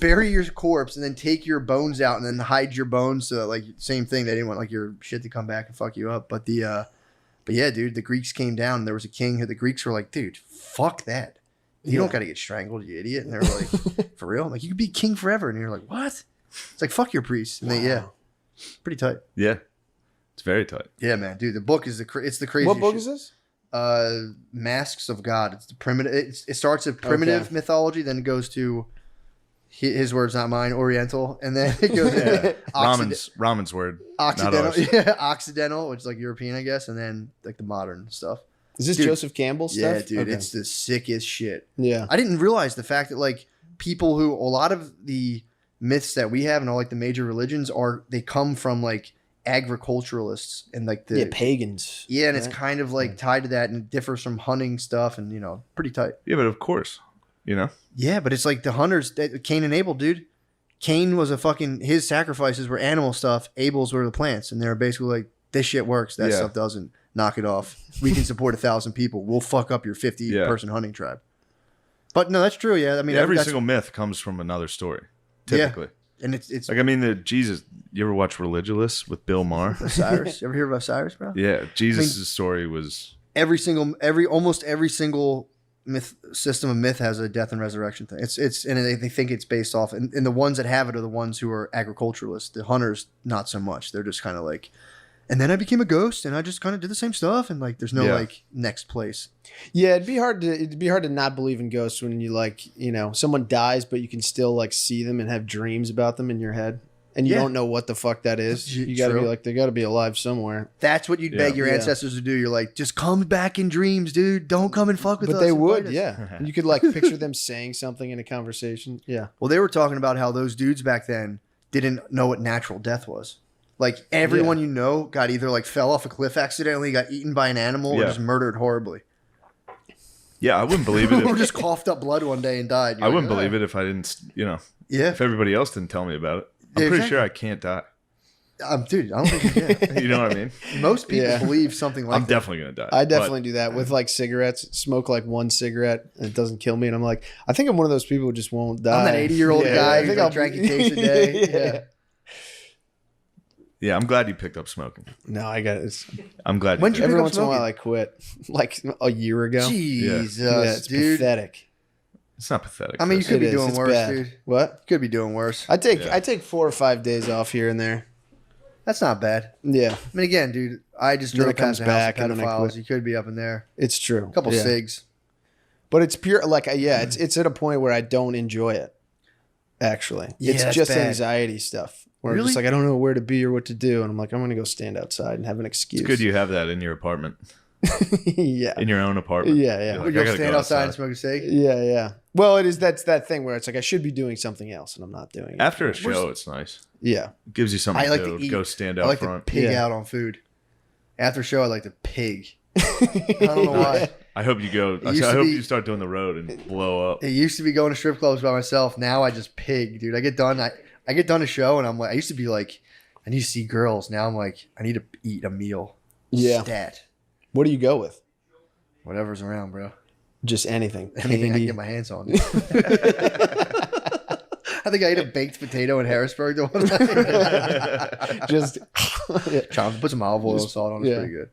bury your corpse and then take your bones out and then hide your bones so that, like, same thing. They didn't want like your shit to come back and fuck you up. But but yeah, dude, the Greeks came down and there was a king who the Greeks were like, "Dude, fuck that. You don't Yeah. got to get strangled, you idiot." And they were like, "For real? Like, you could be king forever." And you're like, "What?" It's like, fuck your priest. And yeah, pretty tight. Yeah. It's very tight. Yeah, man, dude, the book is it's the craziest. What book shit. is this? Masks of God. It's the primitive. It starts at primitive Okay. mythology, then it goes to his words, not mine, Oriental, and then it goes to Ramen's word. not Occidental, ours. yeah, Occidental, which is like European, I guess, and then like the modern stuff. Is this Dude. Joseph Campbell stuff? Yeah, dude, Okay. it's the sickest shit. yeah. I didn't realize the fact that like people who a lot of the myths that we have and all like the major religions they come from like agriculturalists and like the Pagans. yeah, and it's right? kind of like tied to that and it differs from hunting stuff and pretty tight. Yeah, but of course. You know? Yeah, but it's like the hunters, Cain and Abel, dude. Cain was his sacrifices were animal stuff. Abel's were the plants. And they were basically like, this shit works. That Yeah. stuff doesn't. Knock it off. We can support 1,000 people. We'll fuck up your 50-person hunting tribe. But no, that's true. Yeah. I mean, Every that's- single myth comes from another story, Yeah. typically. and it's Like, I mean, Jesus, you ever watch Religious with Bill Maher? Cyrus. You ever hear about Cyrus, bro? Yeah, Jesus' story was... Almost every single system of myth has a death and resurrection thing. And they think it's based off, and the ones that have it are the ones who are agriculturalists. The hunters, not so much. They're just kind of like, and then I became a ghost, and I just kind of did the same stuff, and like, there's no Yeah. like next place. Yeah, it'd be hard to not believe in ghosts when you like, someone dies, but you can still like see them and have dreams about them in your head, and you Yeah. don't know what the fuck that is. That's You got to be true. like, they got to be alive somewhere. That's what you'd beg your Yeah. ancestors to do. You're like, just come back in dreams, dude. Don't come and fuck with us. But they and would, fight us." yeah. You could like picture them saying something in a conversation. Yeah. Well, they were talking about how those dudes back then didn't know what natural death was. Like everyone got either like fell off a cliff accidentally, got eaten by an animal, or Yeah. just murdered horribly. Yeah, I wouldn't believe it. Or just coughed up blood one day and died. I wouldn't believe it if I didn't, Yeah, if everybody else didn't tell me about it. I'm Yeah, pretty exactly. sure I can't die. dude, I don't think you can. You know what I mean? Most people Yeah. believe something like I'm that. definitely going to die. I definitely do that with like cigarettes. Smoke like one cigarette and it doesn't kill me, and I'm like, I think I'm one of those people who just won't die. I'm that 80-year-old Yeah, guy I who think like, I'll- drank a case a day. Yeah. Yeah, I'm glad you picked up smoking. No, I got it. I'm glad When'd you you did. pick Every up once in a while, smoking? I quit. Like a year ago. Jesus, Yeah, it's dude. pathetic. It's not pathetic. I mean, you Chris. could It be is. doing It's worse, bad. dude. What? You could be doing worse. I take Yeah. I take 4 or 5 days off here and there. That's not bad. Yeah, I mean, again, dude, I just Then drove it comes past a house back of and then I pedophiles. quit. You could be up in there. it's true. A couple yeah. cigs. But it's pure like it's at a point where I don't enjoy it. Actually, Yeah, it's that's just bad. anxiety stuff. Where I'm Really? just like I don't know where to be or what to do, and I'm like I'm gonna go stand outside and have an excuse. It's good you have that in your apartment, yeah, in your own apartment. Yeah, yeah. You're Would like, you I gotta stand go outside and smoke a cig? yeah. Well, it is. That's that thing where it's like I should be doing something else, and I'm not doing it. After a show, it's nice. Yeah, It gives you something I like to to eat. go stand I out like front. to pig Yeah. out on food. After show, I like to pig. I don't know why. I hope you go. I used to hope be- you start doing the road and blow up. It used to be going to strip clubs by myself. Now I just pig, dude. I get done. I I get done a show and I'm like, I used to be like, I need to see girls. Now I'm like, I need to eat a meal. Yeah. Stat. What do you go with? Whatever's around, bro. Just anything. Anything I can Candy. get my hands on. I think I ate a baked potato in Harrisburg the one night. Just yeah. Put some olive oil and salt on it. It's Yeah. pretty good.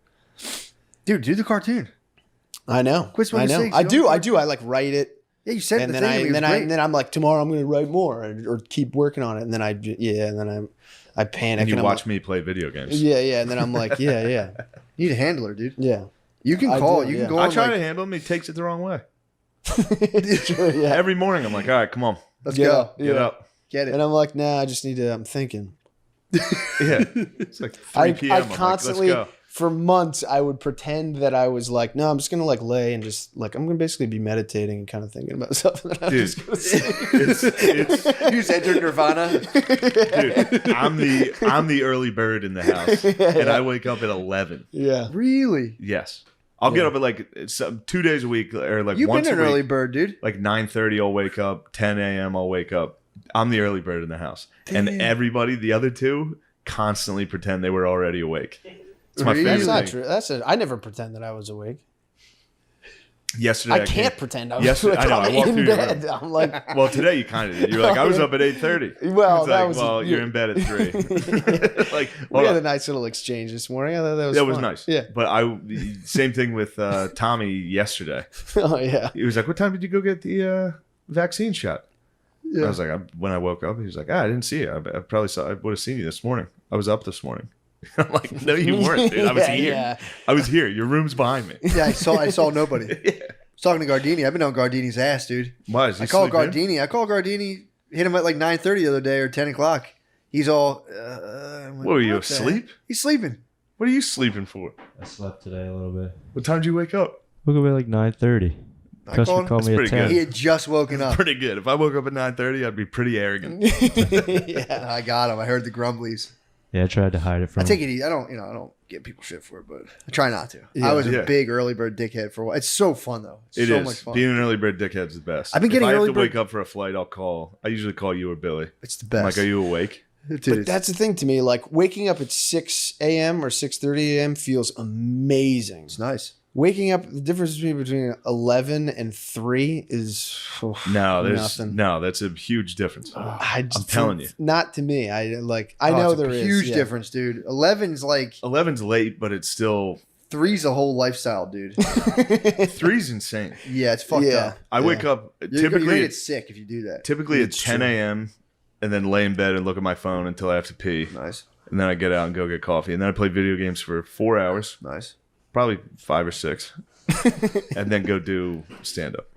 Dude, do the cartoon. I know. Quit smoking I know. cigs, I you do. don't- I do. I like write it, Yeah, you said and the then thing. and then I'm like, tomorrow I'm going to write more, or keep working on it, and then I panic And you I'm watch like, me play video games. Yeah, and then I'm like, yeah, You need a handler, dude. yeah. You can I call. do, You yeah. can go I on try like, to handle him. He takes it the wrong way. True, yeah. Every morning, I'm like, all right, come on, let's Get go. up. get Yeah. up. Get it. And I'm like, nah, I just need to. I'm thinking. Yeah, it's like 3 I p.m. I'm constantly, like, let's go. for months, I would pretend that I was like, no, I'm just gonna like lay and just like I'm gonna basically be meditating and kind of thinking about stuff. And then I'm Dude, just gonna sleep. It's You just entered Nirvana. dude. I'm the early bird in the house, and I wake up at 11. Yeah. Really? Yes, I'll get up at like 2 days a week, or like You've once been a an week. early bird, dude. Like 9:30, I'll wake up. 10 a.m., I'll wake up. I'm the early bird in the house, Damn. and everybody, the other two, constantly pretend they were already awake. It's my Really? favorite That's thing. not true. I never pretend that I was awake. Yesterday, I can't pretend I was Yesterday- awake. I know, I I'm walked in through your bed. I'm like, Well, today you kind of did. You're like, I was up at 8:30. well, It's that like, was well, you're in bed at 3. Like, we hold had on. a nice little exchange this morning. I thought that was That was fun. nice. Yeah. But same thing with Tommy yesterday. Oh yeah. He was like, "What time did you go get the vaccine shot?" Yeah. I was like, "When I woke up." He was like, I didn't see you. I probably saw. I would have seen you this morning. I was up this morning. I'm like, "No, you weren't, dude. I was Yeah, here. yeah. I was here. Your room's behind me." Yeah, I saw nobody. I was talking to Gardini. I've been on Gardini's ass, dude. Why? Is he I called sleeping? Gardini. Hit him at like 9:30 the other day or 10 o'clock. He's all. I'm like, What were you the asleep? heck? He's sleeping. What are you sleeping for? I slept today a little bit. What time did you wake up? Woke up at like 9:30. I Customer called him. called me That's at pretty 10. He had just woken up. Pretty good. If I woke up at 9:30, I'd be pretty arrogant. Yeah. I got him. I heard the grumblies. Yeah, I tried to hide it from I take him. it easy. I don't give people shit for it, but I try not to. Yeah. I was Yeah. a big early bird dickhead for a while. It's so fun though. It's It so is. much fun. Being an early bird dickhead's the best. I've been getting if I have early to bird- wake up for a flight, I usually call you or Billy. It's the I'm best. like, are you awake? Dude, But that's the thing to me. Like waking up at 6 a.m. or 6:30 a.m. feels amazing. it's nice. Waking up, the difference between 11 and 3 is No, nothing. that's a huge difference. I just, I'm telling you. not to me. I Oh, know it's a there is huge yeah. difference, dude. 11's like 11's late, but it's still 3's a whole lifestyle, dude. 3's insane. Yeah, it's fucked Yeah. up. I wake up You're gonna typically get sick if you do that. typically at It's 10 true. a.m. and then lay in bed and look at my phone until I have to pee, Nice, and then I get out and go get coffee, and then I play video games for 4 hours, nice. probably 5 or 6, and then go do stand up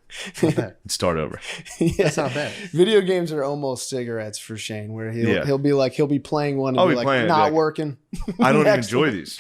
Not bad. and start over. Yeah. That's not bad. Video games are almost cigarettes for Shane, where Yeah. he'll be playing one and I'll be be like, playing it, not like- working. I don't even Next enjoy one. these.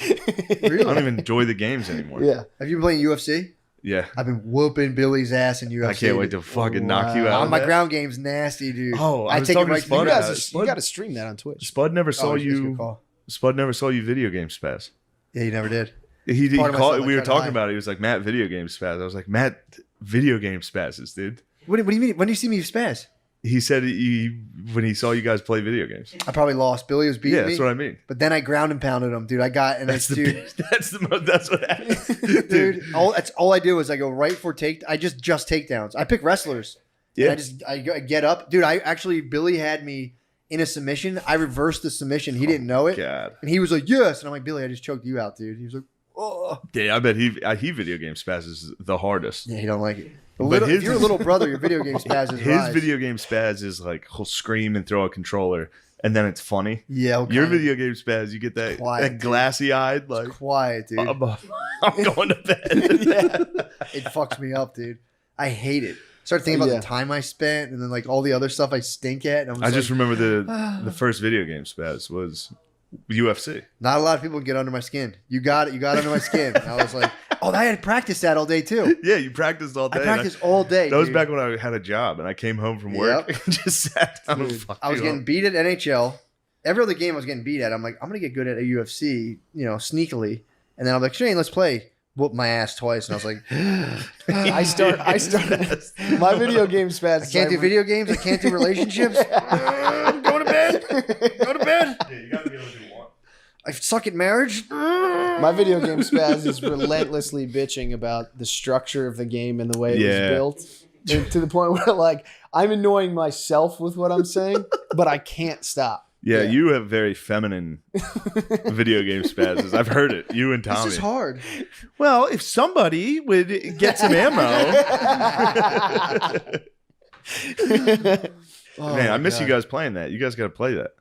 Really? I don't even enjoy the games anymore. Yeah. Have you been playing UFC? Yeah. I've been whooping Billy's ass in UFC. I can't wait to fucking knock you Wow. out. My of that. ground game's nasty, dude. Oh, I was take it talking to right Spud to You the about ground. it. you got to stream that on Twitch. Spud never saw Oh, it's a good you. call. Spud never saw you video game spaz. Yeah, you never did. He Part of called. myself, I We were tried to hide. talking about it. He was like, Matt, video game spaz. I was like, Matt, video game spazzes, dude. What do you mean? When do you see me spaz? He said when he saw you guys play video games. I probably lost. Billy was beating Yeah, me. that's what I mean. But then I ground and pounded him, dude. I got and That's I, the dude, that's what happens, dude. All I do is I go right for take. I just takedowns. I pick wrestlers. Yeah. And I get up, dude. Billy had me in a submission. I reversed the submission. He didn't know it, God. and he was like, "Yes," and I'm like, "Billy, I just choked you out, dude." He was like, "Oh, Yeah, I bet he video game spazzes the hardest. yeah, he don't like it." But If his- you're a little brother, your video game spaz is His rise. video game spaz is like he'll scream and throw a controller, and then it's funny. Yeah, okay. Your video game spaz, you get that, Quiet, that dude. glassy eyed like quiet, dude. I'm going to bed. It fucks me up, dude. I hate it. Start thinking about Yeah. the time I spent and then like all the other stuff I stink at. And I'm I just like, remember the first video game spaz was UFC. not a lot of people can get under my skin. You got it. You got under my skin. And I was like, oh, I had to practice that all day too. Yeah, you practiced all day. I and practiced all day. That was dude. back when I had a job and I came home from work Yep. and just sat down and Dude, fucked I was you getting up. beat at NHL. Every other game I was getting beat at. I'm like, I'm gonna get good at a UFC, sneakily. And then I'm like, Shane, let's play. Whoop my ass twice, and I was like, I start my video game spaz. I can't do video games. I can't do relationships. I'm going to bed. Go to bed. Yeah, you gotta be able to do one. I suck at marriage. My video game spaz is relentlessly bitching about the structure of the game and the way it was built, and to the point where like I'm annoying myself with what I'm saying, but I can't stop. Yeah, you have very feminine video game spazzes. I've heard it. You and Tommy. This is hard. Well, if somebody would get some ammo. Oh, Man, I my miss God. you guys playing that. You guys got to play that.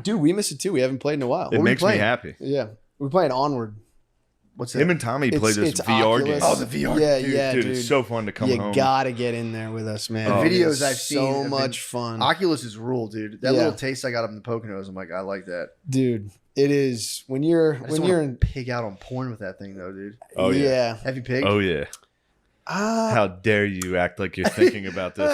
Dude, we miss it too. We haven't played in a while. It we makes me playing? happy. Yeah, we're playing Onward. What's that? Him and Tommy play this It's VR Oculus. game. Oh, the VR. Yeah, dude. yeah, dude, dude. it's so fun to come You home. gotta get in there with us, man. Oh. The It videos is I've seen so have been- much fun, Oculus is rule, dude. That Yeah. little taste I got up in the Poconos, I'm like, I like that. dude. It is when you're I just when don't you're wanna in. pig out on porn with that thing, though, dude. Oh, yeah. yeah. Have you pigged? Oh, yeah. Ah, How dare you act like you're thinking about this?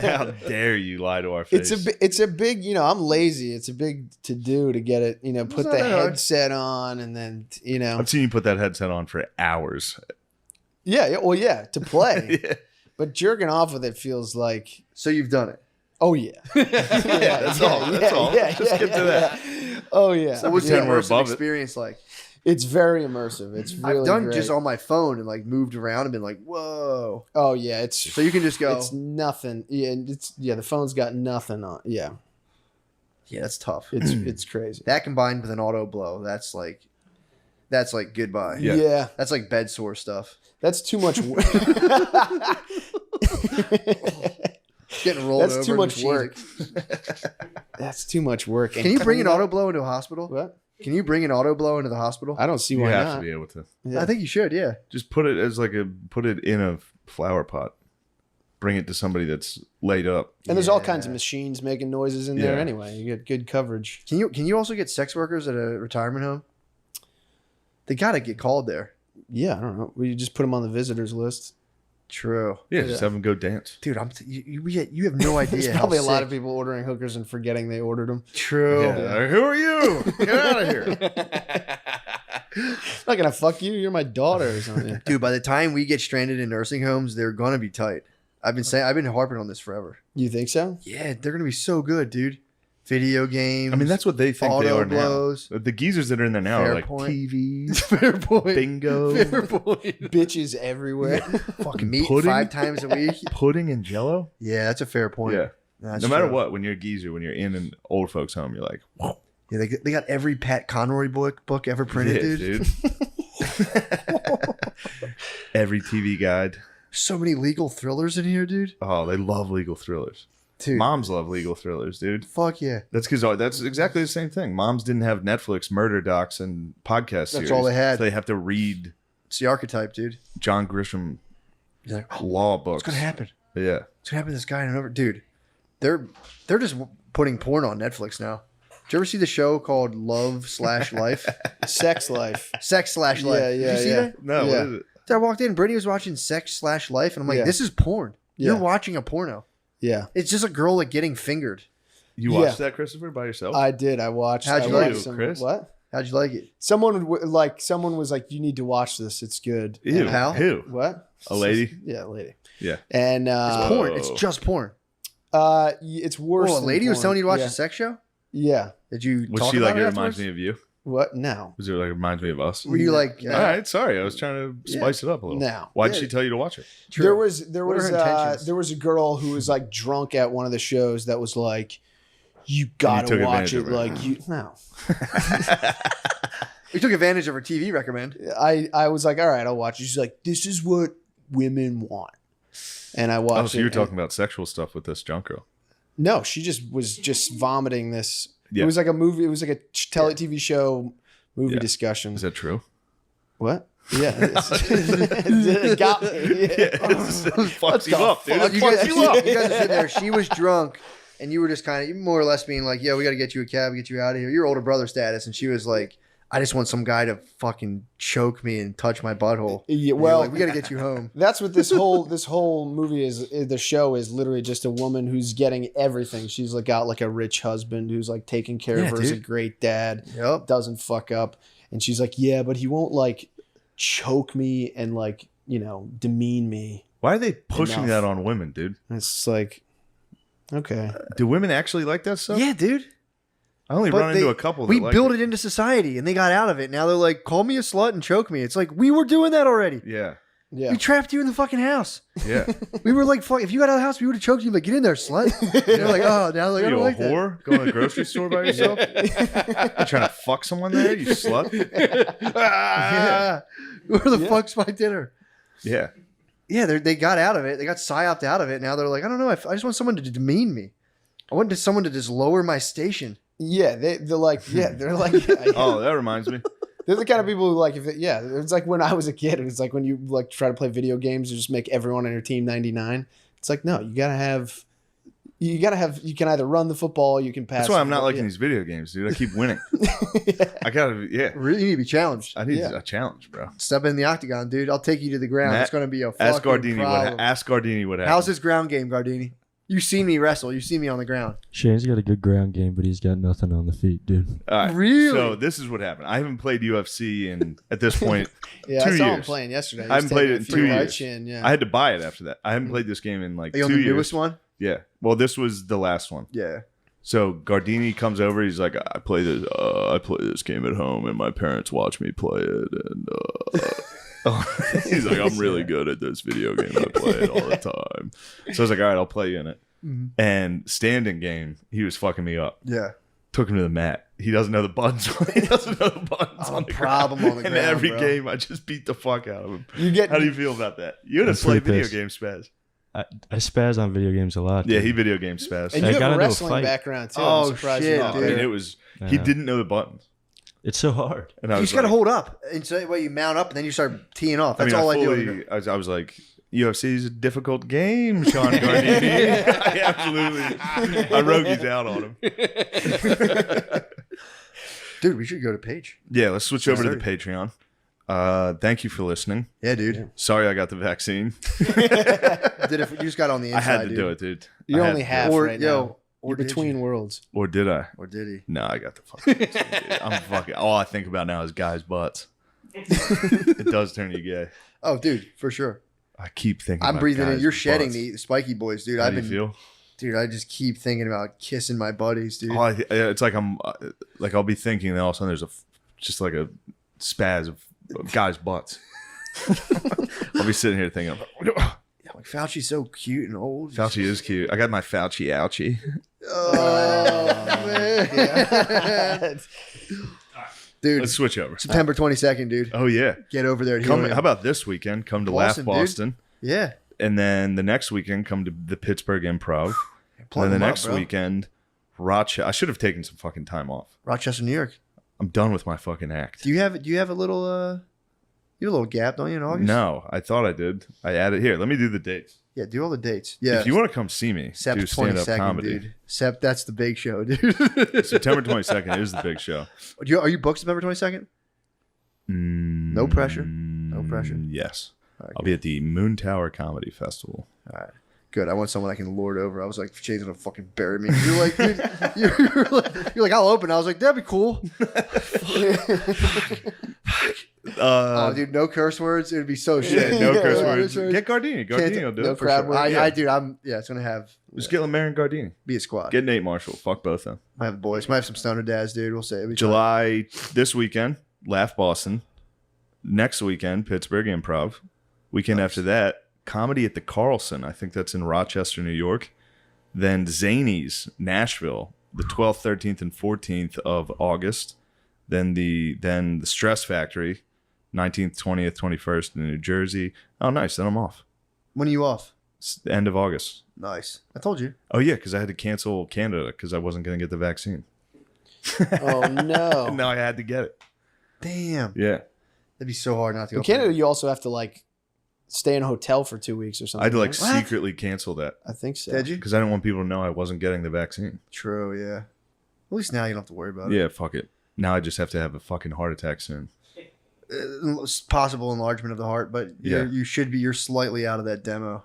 How dare you lie to our face? it's a big, you know, I'm lazy. It's a big to do to get it, you know, put not the that hard. headset on and then, you know, I've seen you put that headset on for hours. yeah, well, yeah, to play, Yeah. but jerking off with it feels like, So you've done it. oh yeah, that's all. That's all. Just get to that. yeah. Oh yeah, So what's pretend the we're immersive above it. experience like? it's very immersive. It's really I've done great. just on my phone and like moved around and been like, whoa. Oh yeah, it's So you can just go. it's nothing. Yeah, the phone's got nothing on. Yeah, Yeah, that's tough. it's crazy. That combined with an auto blow, that's like goodbye. Yeah. Yeah, That's like bed sore stuff. that's too much work. Getting rolled That's over. too in much the work. sheets. That's too much work. Can you bring an auto blow into a hospital? What? Can you bring an auto blow into the hospital? I don't see You why have not. to be able to. Yeah. I think you should. Yeah. Just put it as put it in a flower pot. Bring it to somebody that's laid up. And there's all Yeah. kinds of machines making noises in there Yeah. anyway. You get good coverage. Can you also get sex workers at a retirement home? They got to get called there. Yeah, I don't know. We just put them on the visitors list. True. Yeah, just have them go dance. Dude, you have no idea. There's how probably a lot sick- of people ordering hookers and forgetting they ordered them. True. Yeah. Who are you? Get out of here. I'm not gonna fuck you. You're my daughter or something. Dude, by the time we get stranded in nursing homes, they're gonna be tight. I've been harping on this forever. You think so? Yeah, they're gonna be so good, dude. Video games. I mean, that's what they think they auto are blows. now. The geezers that are in there now Fair are like point. TVs, Fair point. bingo, Fair point. Bitches everywhere. Fucking meat pudding? 5 times a week. pudding and jello. Yeah, that's a fair point. Yeah. That's No matter true. what, when you're a geezer, when you're in an old folks' home, you're like, whoa. Yeah, they got every Pat Conroy book ever printed, Yeah, dude. Every TV guide. So many legal thrillers in here, dude. Oh, they love legal thrillers. Dude, Moms love legal thrillers, dude. fuck yeah. That's because that's exactly the same thing. Moms didn't have Netflix, murder docs, and podcast series. all they had. So they have to read It's the archetype, dude. John Grisham He's like, oh, law books. what's gonna happen? Yeah. What's gonna happen to this guy? And over, dude, they're just putting porn on Netflix now. Did you ever see the show called Love/Life? Sex life. Sex/Life. Yeah, Did yeah, you see yeah. that? No, Yeah. what is it? So I walked in, Brittany was watching Sex/Life, and I'm like, Yeah. this is porn. Yeah. You're watching a porno. Yeah, It's just a girl like getting fingered. You Yeah. watched that, Christopher, by yourself? I did. I watched. How'd I you watched like it, some- Chris? What? How'd you like it? Someone was like, "You need to watch this. It's good." Ew. And I- Pal? Who? What? A lady? Yeah, a lady. Yeah. And It's porn. It's just porn. it's worse. Oh, a than lady was porn. telling you to watch yeah. a sex show? Yeah. Did you Was talk she about like, it it reminds afterwards? me of you? What? No. Was it like, it reminds me of us? Were you like, All right, sorry. I was trying to Yeah. spice it up a little. No. Why'd Yeah. she tell you to watch it? true. There What are was her intentions? there was a girl who was like drunk at one of the shows that was like, "You gotta took watch advantage it." of her. Like you no. You took advantage of her TV recommend. I was like, "All right, I'll watch it." She's like, "This is what women want," and I watched. Oh, so it, you were and- talking about sexual stuff with this junk girl. No, she was just vomiting this. Yeah. It was like a movie. It was like a TV show movie Yeah. discussion. Is that true? What? Yeah, it got me. Yeah. Fucks you up, dude. It You fucks guys, you up. you guys are sitting there. She was drunk, and you were just kind of more or less being like, "Yeah, we got to get you a cab, get you out of here." Your older brother status, and she was like, "I just want some guy to fucking choke me and touch my butthole." Yeah, And you're well, like, we got to get you home. that's what this whole movie is. The show is literally just a woman who's getting everything. She's like got like a rich husband who's like taking care Yeah, of her as a dude. great dad, Yep. doesn't fuck up, and she's like, "Yeah, but he won't like choke me and like demean me." Why are they pushing Enough. that on women, dude? And it's like, Okay. Do women actually like that stuff? Yeah, dude. I only But run into a couple. That We like built it into society, and they got out of it. Now they're like, call me a slut and choke me. It's like, we were doing that already. Yeah, Yeah. We trapped you in the fucking house. yeah. We were like, fuck, if you got out of the house, we would have choked you. Like, get in there, slut. And they're like, oh, now like, I you don't a like that. whore? Going to the grocery store by yourself? You trying to fuck someone there? You slut? Yeah. Where the fuck's my dinner? Yeah. Yeah, they got out of it. They got psyoped out of it. Now they're like, I don't know. I just want someone to demean me. I want someone to just lower my station. Yeah, they're like, yeah, Oh, that reminds me. they're the kind of people who like, it's like when I was a kid, it's like when you like try to play video games and just make everyone on your team 99. It's like, no, you can either run the football, you can pass. That's why I'm the not ball. liking these video games, dude. I keep winning. I gotta, yeah. Really, you need to be challenged. I need Yeah. a challenge, bro. Step in the octagon, dude. I'll take you to the ground. Matt, It's going to be a Ask fucking Gardini problem. Ask Gardini what happened. How's his ground game, Gardini? You see me wrestle. You see me on the ground. Shane's got a good ground game, but he's got nothing on the feet, dude. All right. Really? So this is what happened. I haven't played UFC in at this point. Yeah, 2 I saw him years. playing yesterday. He I was haven't played taking it in a few 2 right years. chin, yeah. I had to buy it after that. I haven't played this game in like Are you 2 on the years. newest one? Yeah. Well, this was the last one. Yeah. So Gardini comes over. He's like, I play this game at home, and my parents watch me play it. And he's like, I'm really good at this video game. I play it all the time. So I was like, all right, I'll play you in it. Mhm. And standing game, he was fucking me up. Yeah. Took him to the mat. He doesn't know the buttons. He doesn't know the buttons Oh, on the problem ground. on the And ground, every bro. game, I just beat the fuck out of him. You get How do you feel about that? You had to That's play pretty video pissed. game spaz. I spaz on video games a lot. Yeah, dude. he video game spaz. and I you have got a into a wrestling fight. background too. Oh, I'm surprised shit, you know. I mean, dude. it was he Yeah. didn't know the buttons, It's so hard. and I You was just got to like, hold up. And so that way you mount up and then you start teeing off. I That's mean, all I I fully, do. I was like, UFC is a difficult game, Sean Gardini. I absolutely, I rogued out on him. Dude, we should go to Paige. Yeah, let's switch over to the Patreon. Thank you for listening. Yeah, dude. Sorry, I got the vaccine. Did it, you just got on the I inside, had to dude. do it, dude. You're I had only to. half Or, right yo, now. or You're did between you? worlds. Or did I? Or did he? No, I got the fucking vaccine, dude. I'm fucking. All I think about now is guys' butts. It does turn you gay. Oh, dude, for sure. I keep thinking. I'm about breathing in. guys' You're shedding butts. the spiky boys, dude. How I've do been, you feel? dude. I just keep thinking about kissing my buddies, dude. Oh, it's like I'm like I'll be thinking, and all of a sudden there's just like a spaz of guys' butts. I'll be sitting here thinking, Yeah, like Fauci's so cute and old. Fauci is cute. I got my Fauci ouchie. Oh man, dude. Let's switch over. September 22nd, dude. Oh yeah, Get over there. come. Helium. How about this weekend? Come to Boston, Laugh dude. Boston, Yeah. and then the next weekend come to the Pittsburgh Improv. Plug And then the them up, next bro. weekend, Rochester. I should have taken some fucking time off. Rochester, New York. I'm done with my fucking act. Do you have a little you have a little gap, don't you, in August? No, I thought I did. I added here. Let me do the dates. Yeah, do all the dates. Yeah. If you want to come see me Sept do stand up 22nd, comedy, dude. Sept, that's the big show, dude. September 22nd is the big show. Are you booked September 22nd? No pressure? No pressure? Yes. All right, I'll be at the Moon Tower Comedy Festival. All right. Good. I want someone I can lord over. I was like, Shane's gonna fucking bury me. You're like, dude, you're like, I'll open. I was like, that'd be cool. Oh, dude, no curse words. It would be so shit. no Yeah, curse yeah, words. Get Gardini. Gardini will do no it for crowd sure. words. I dude, it's gonna have Just get Lemaire and Gardini. be a squad. Get Nate Marshall. Fuck both of them. Might have the boys. Might have some stoner dads, dude. We'll say July this weekend, Laugh Boston. Next weekend, Pittsburgh Improv. Weekend after that, comedy at the Carlson. I think that's in Rochester, New York. Then Zanies, Nashville, the 12th, 13th, and 14th of August. Then the Stress Factory, 19th, 20th, 21st in New Jersey. Oh, nice. Then I'm off. When are you off? It's the end of August. Nice. I told you. Oh, yeah, because I had to cancel Canada because I wasn't going to get the vaccine. Oh no! Now I had to get it. Damn. Yeah. That'd be so hard not to go. In Canada, you also have to like stay in a hotel for 2 weeks or I something. had to like right? What? secretly cancel that I think so. Did you? because I didn't want people to know I wasn't getting the vaccine. True. Yeah. At least now you don't have to worry about it. Yeah, fuck it. Now I just have to have a fucking heart attack soon. Possible enlargement of the heart, but Yeah. you're slightly out of that demo.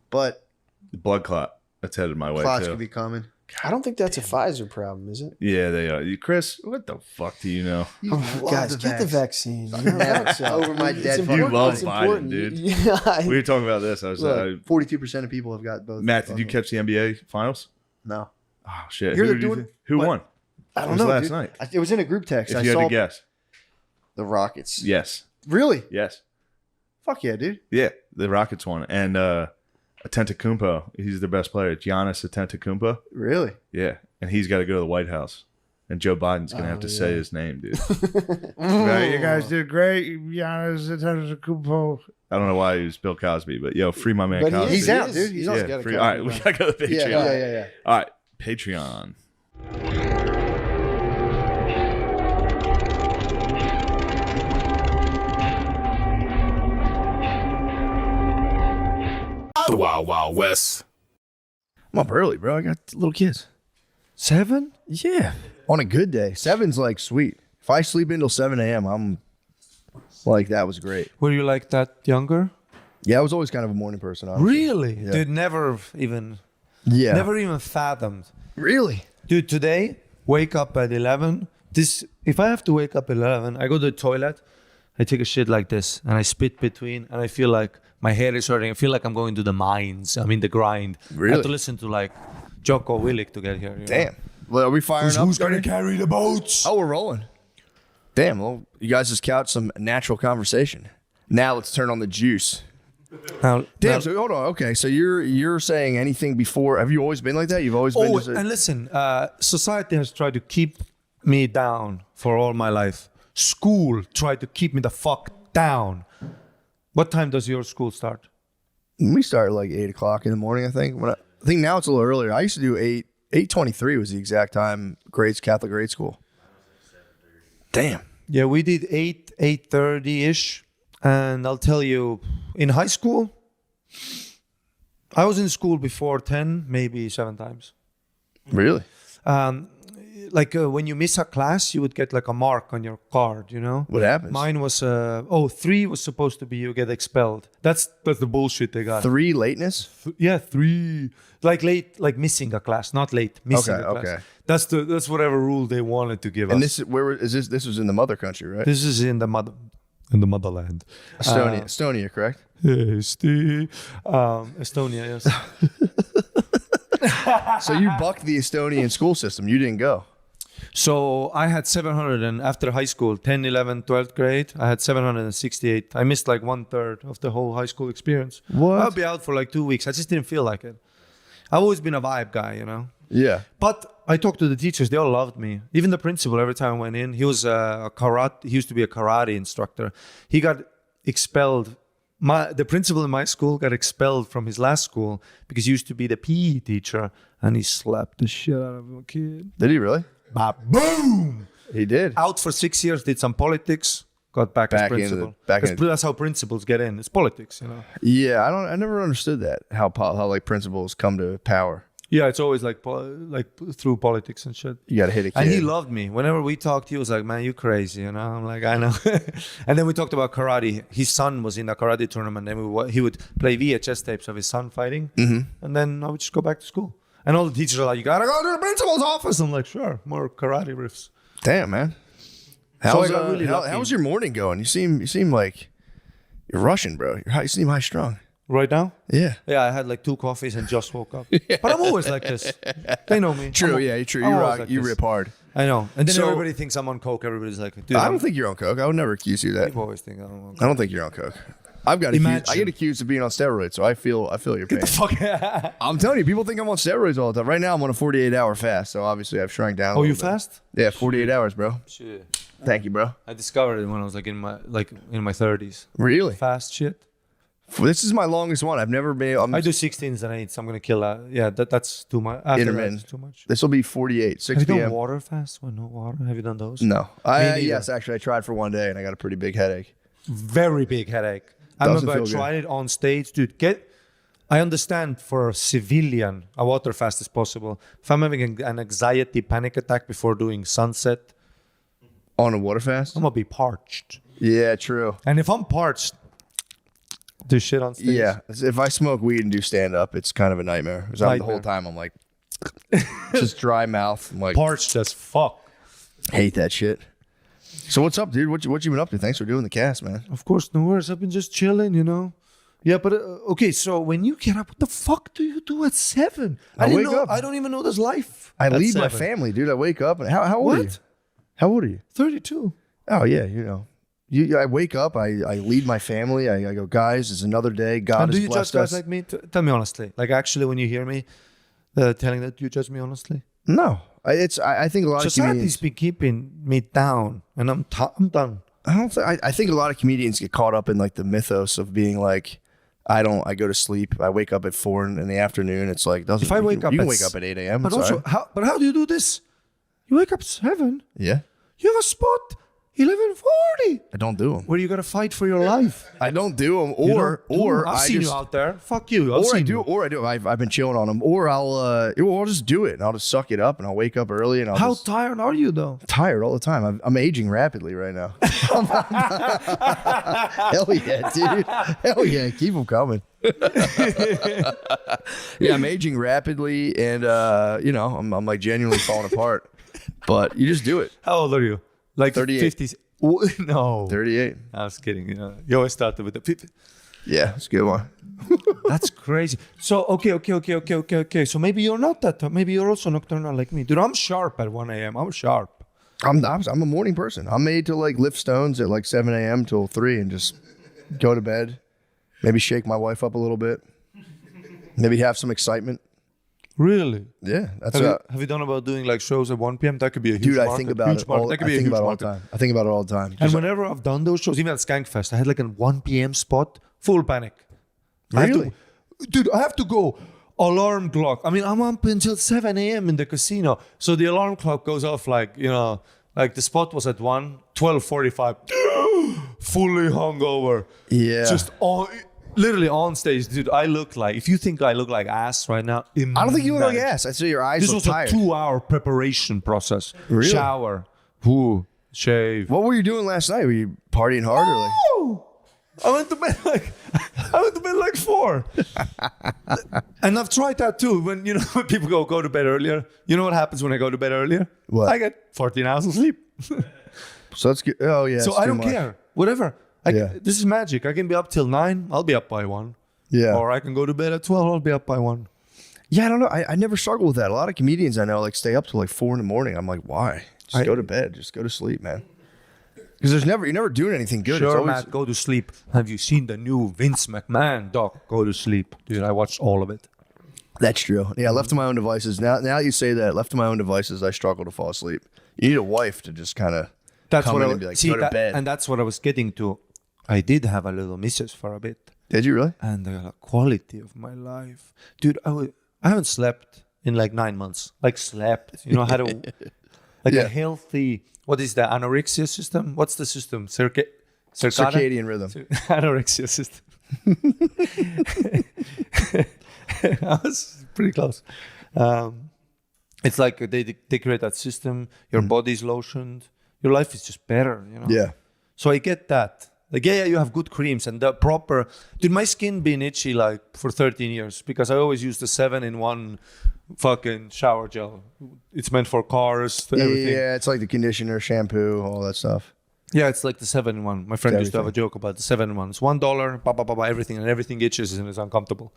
But The blood clot that's headed my way clots too. could be coming. I don't think that's a Pfizer problem, is it? Yeah, they are. Chris, what the fuck do you know? Guys, get the vaccine. You know, that's, Over my dead it's fucking You love It's Biden, important. dude. Yeah, We were talking about this. I was Look, 42% of people have got both. Matt, did you catch the NBA finals? No. Oh shit! You're Who, do you doing- think- who what? won? I It don't was know. last dude. night. It was in a group text. If I you had saw to guess, the Rockets. yes, Really? yes, Fuck yeah, dude. yeah. The Rockets won, and Antetokounmpo, he's their best player. Giannis Antetokounmpo, Really? yeah, and he's got to go to the White House, and Joe Biden's gonna have to say his name, dude. Right, you guys did great, Giannis Antetokounmpo. I don't know why he was Bill Cosby, but yo, free my man But he Cosby. is, He's he out, is. dude. He's He's out. also Yeah, got free. a All right, we gotta go to Patreon. Yeah. All right, Patreon. The Wild Wild West. I'm up early, bro. I got little kids. 7? Yeah. On a good day. 7's like sweet. If I sleep until 7 a.m., I'm like, that was great. Were you like that younger? Yeah, I was always kind of a morning person. Honestly. Really? Yeah. Dude, never even fathomed. Really? Dude, today, wake up at 11. If I have to wake up at 11, I go to the toilet, I take a shit like this, and I spit between, and I feel like my head is hurting. I feel like I'm going to the mines. I'm in the grind. I Really? have to listen to like Jocko Willick to get here. you know? Damn. Well, are we firing up? Who's gonna carry the boats? Oh, we're rolling. Damn. Well, you guys just couched some natural conversation. Now let's turn on the juice. Now, Damn. now- So hold on. Okay. So you're saying anything before? Have you always been like that? You've always been. Oh, Just a, and listen, society has tried to keep me down for all my life. School tried to keep me the fuck down. What time does your school start? we started like 8 o'clock in the morning. I think. I think now it's a little earlier. I used to do 8:23 was the exact time. Catholic grade school. Damn. Yeah, we did 8:30-ish. And I'll tell you, in high school, I was in school before 10, maybe 7 times. Really? When you miss a class, you would get like a mark on your card, you know? What happens? Mine was, 3 was supposed to be you get expelled. That's the bullshit they got. 3 lateness. Yeah, 3. Like late, like missing a class, not late, missing Okay, a class. okay. That's whatever rule they wanted to give And us. this is where is this? This was in the mother country, right? This is in the motherland. Estonia, correct? Estonia, yes. So you bucked the Estonian school system. You didn't go. So I had 700, and after high school, 10, 11, 12th grade, I had 768. I missed like 1/3 of the whole high school experience. What? I'll be out for like 2 weeks. I just didn't feel like it. I've always been a vibe guy, you know? Yeah. But I talked to the teachers; they all loved me. Even the principal. Every time I went in, he was a karate. He used to be a karate instructor. He got expelled. The principal in my school got expelled from his last school because he used to be the PE teacher, and he slapped the shit out of a kid. Did he really? Boom! He did. Out for 6 years, did some politics, got back as Back into principal. back 'Cause into- that's how principals get in. It's politics, you know. Yeah, I never understood that. How like principals come to power. Yeah, it's always like through politics and shit. You got to hit a kid. And he loved me. Whenever we talked, he was like, "Man, you crazy," you know. I'm like, "I know." And then we talked about karate. His son was in a karate tournament, and he would play VHS tapes of his son fighting, and then I would just go back to school. And all the teachers are like, "You gotta go to the principal's office." I'm like, "Sure, more karate riffs." Damn, man. I How's, got really lucky. how's your morning going? You seem like you're rushing, bro. You seem high strung. Right now? Yeah. Yeah, I had like 2 coffees and just woke up. But I'm always like this. They know me. True. I'm True. I'm You always rock. like you this. rip hard. I know. And then So- everybody thinks I'm on coke. Everybody's like, "Dude, I don't think you're on coke. I would never accuse you of that. people always think I'm on coke." I don't think you're on coke. I've got accused. Imagine. I get accused of being on steroids, so I feel your pain. Fuck. I'm telling you, people think I'm on steroids all the time. Right now, I'm on a 48-hour fast, so obviously I've shrunk down. a Oh, you little bit. fast? Yeah, 48 hours, bro. Shit. Thank you, bro. I discovered it when I was like in my 30s. Really? Fast shit. This is my longest one. I've never been. I do 16s and 8s. I'm gonna kill that. Yeah, that's too much. After that, Intermittent. it's too much. This will be 48, 6 Have you done p.m. water fast? Well, no water. Have you done those? No. neither. Yes, actually, I tried for one day and I got a pretty big headache. Very big headache. I Doesn't remember I feel good. tried it on stage, dude. I understand for a civilian, a water fast is possible. If I'm having an anxiety panic attack before doing sunset, On a water fast? I'm gonna be parched. Yeah, true. And if I'm parched, do shit on stage. Yeah. If I smoke weed and do stand up, it's kind of a nightmare. 'Cause the Nightmare. whole time I'm like, just dry mouth. I'm like, Parched as fuck. hate that shit. So what's up, dude? What you been up to? Thanks for doing the cast, man. Of course, no worries. I've been just chilling, you know. Yeah, but okay. So when you get up, what the fuck do you do at 7? I didn't wake know, up. I don't even know this life. I at lead my 7. family, dude. I wake up and how old are you? What? How old are you? 32. Oh yeah, you know. I wake up, I lead my family. I go, guys, it's another day. God And do has you blessed judge guys us. like me? Tell me honestly. Like actually, when you hear me telling that, do you judge me honestly? No, I think a lot of Society's comedians. been keeping me down, and I'm done. I think a lot of comedians get caught up in like the mythos of being like, I go to sleep. I wake up at 4 in the afternoon. It's like doesn't. If I wake up, you can at wake up at 8 a.m. But it's also, all right. how do you do this? You wake up 7. Yeah, You have a spot 11:40. I don't do them. Where you gotta fight for your life. I don't do them, You or don't do 'em. or I've I seen just, you out there. Fuck you. I've or I seen do, you. or I do. I've been chilling on them, or I'll just do it, and I'll just suck it up, and I'll wake up early, and I'll How just tired are you though? tired all the time. I'm aging rapidly right now. Hell yeah, dude. Hell yeah, keep them coming. Yeah, I'm aging rapidly, and I'm like genuinely falling apart. But you just do it. How old are you? Like 38. 50s? No. 38. I was kidding. You know, you always started with the 50. Yeah, it's a good one. That's crazy. So okay. So maybe you're not that. Maybe you're also nocturnal like me, dude. I'm sharp at 1 a.m. I'm sharp. I'm a morning person. I'm made to like lift stones at like 7 a.m. till 3 and just go to bed. Maybe shake my wife up a little bit. Maybe have some excitement. Really? Yeah, that's Have you done about doing like shows at 1 p.m.? That could be a huge dude. market. I think about huge it. market. All, That I could be a think huge about it all the market. time. I think about it all the time. And whenever I've done those shows, even at Skankfest, I had like a 1 p.m. spot, full panic. Really? I have to go. Alarm clock. I mean, I'm up until 7 a.m. in the casino. So the alarm clock goes off like the spot was at 12:45. Fully hungover. Yeah. Just literally on stage, dude. I look like, if you think I look like ass right now, I don't think you look like imagine. ass. I see your eyes This look was tired. a 2-hour preparation process. Really? Shower, shave. What were you doing last night? Were you partying hard or like? I went to bed like 4. And I've tried that too. When when people go to bed earlier, you know what happens when I go to bed earlier? What? I get 14 hours of sleep. So that's good. Oh yeah. So it's I too don't much. care. Whatever. Yeah. This is magic. I can be up till 9. I'll be up by 1. Yeah. Or I can go to bed at 12. I'll be up by 1. Yeah, I don't know. I never struggle with that. A lot of comedians I know like stay up till like 4 a.m. I'm like, why? Just go to bed. Just go to sleep, man. Because you're never doing anything good. Sure, it's always, Matt, go to sleep. Have you seen the new Vince McMahon doc? Go to sleep. Dude, I watched all of it. That's true. Yeah, left to my own devices. Now you say that, left to my own devices, I struggle to fall asleep. You need a wife to just kind of come in and be like, go to bed. And that's what I was getting to. I did have a little missus for a bit. Did you really? And the quality of my life. Dude, I haven't slept in like 9 months. Like slept. I had a Yeah. a healthy, what is the anorexia system? What's the system? Circadian rhythm. Anorexia system. I was pretty close. It's like they create that system. Your body's lotioned. Your life is just better. Yeah. So I get that. Like, yeah, you have good creams and the proper. Dude, my skin been itchy like for 13 years because I always use the 7-in-1 fucking shower gel. It's meant for cars, everything. Yeah, it's like the conditioner, shampoo, all that stuff. Yeah, it's like the 7-in-1. My friend used to have a joke about the 7-in-1. It's $1, everything, and everything itches and is uncomfortable.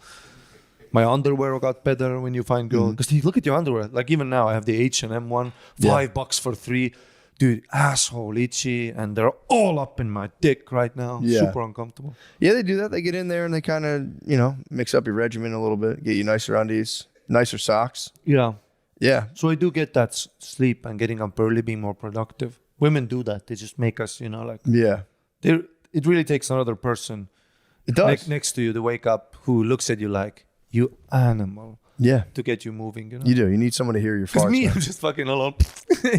My underwear got better when you find girls. Because you look at your underwear. Like even now, I have the H&M one, $5 for 3. Dude, asshole itchy, and they're all up in my dick right now. Yeah. Super uncomfortable. Yeah, they do that. They get in there and they kind of, mix up your regimen a little bit, get you nicer undies, nicer socks. Yeah. Yeah. So I do get that sleep and getting up early, being more productive. Women do that. They just make us, Yeah. it really takes another person It does. next to you to wake up who looks at you like, you animal, Yeah. to get you moving. You do. You need someone to hear your Because farts. me, man. I'm just fucking alone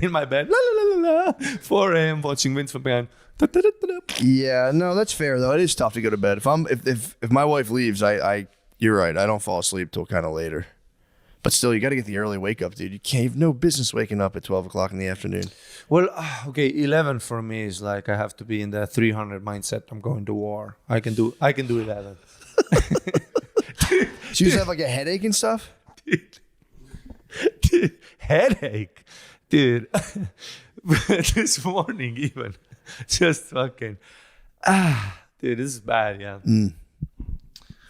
in my bed. La, la, la, la, la, 4 a.m. watching Vince McMahon. Da, da, da, da, da. Yeah, no, that's fair though. It is tough to go to bed. If my wife leaves, I you're right. I don't fall asleep till kind of later. But still, you got to get the early wake up, dude. You have no business waking up at 12 o'clock in the afternoon. Well, okay, 11 for me is like I have to be in the 300 mindset. I'm going to war. I can do 11. So you just have like a headache and stuff? headache, dude. This morning even, just fucking dude, this is bad. Yeah.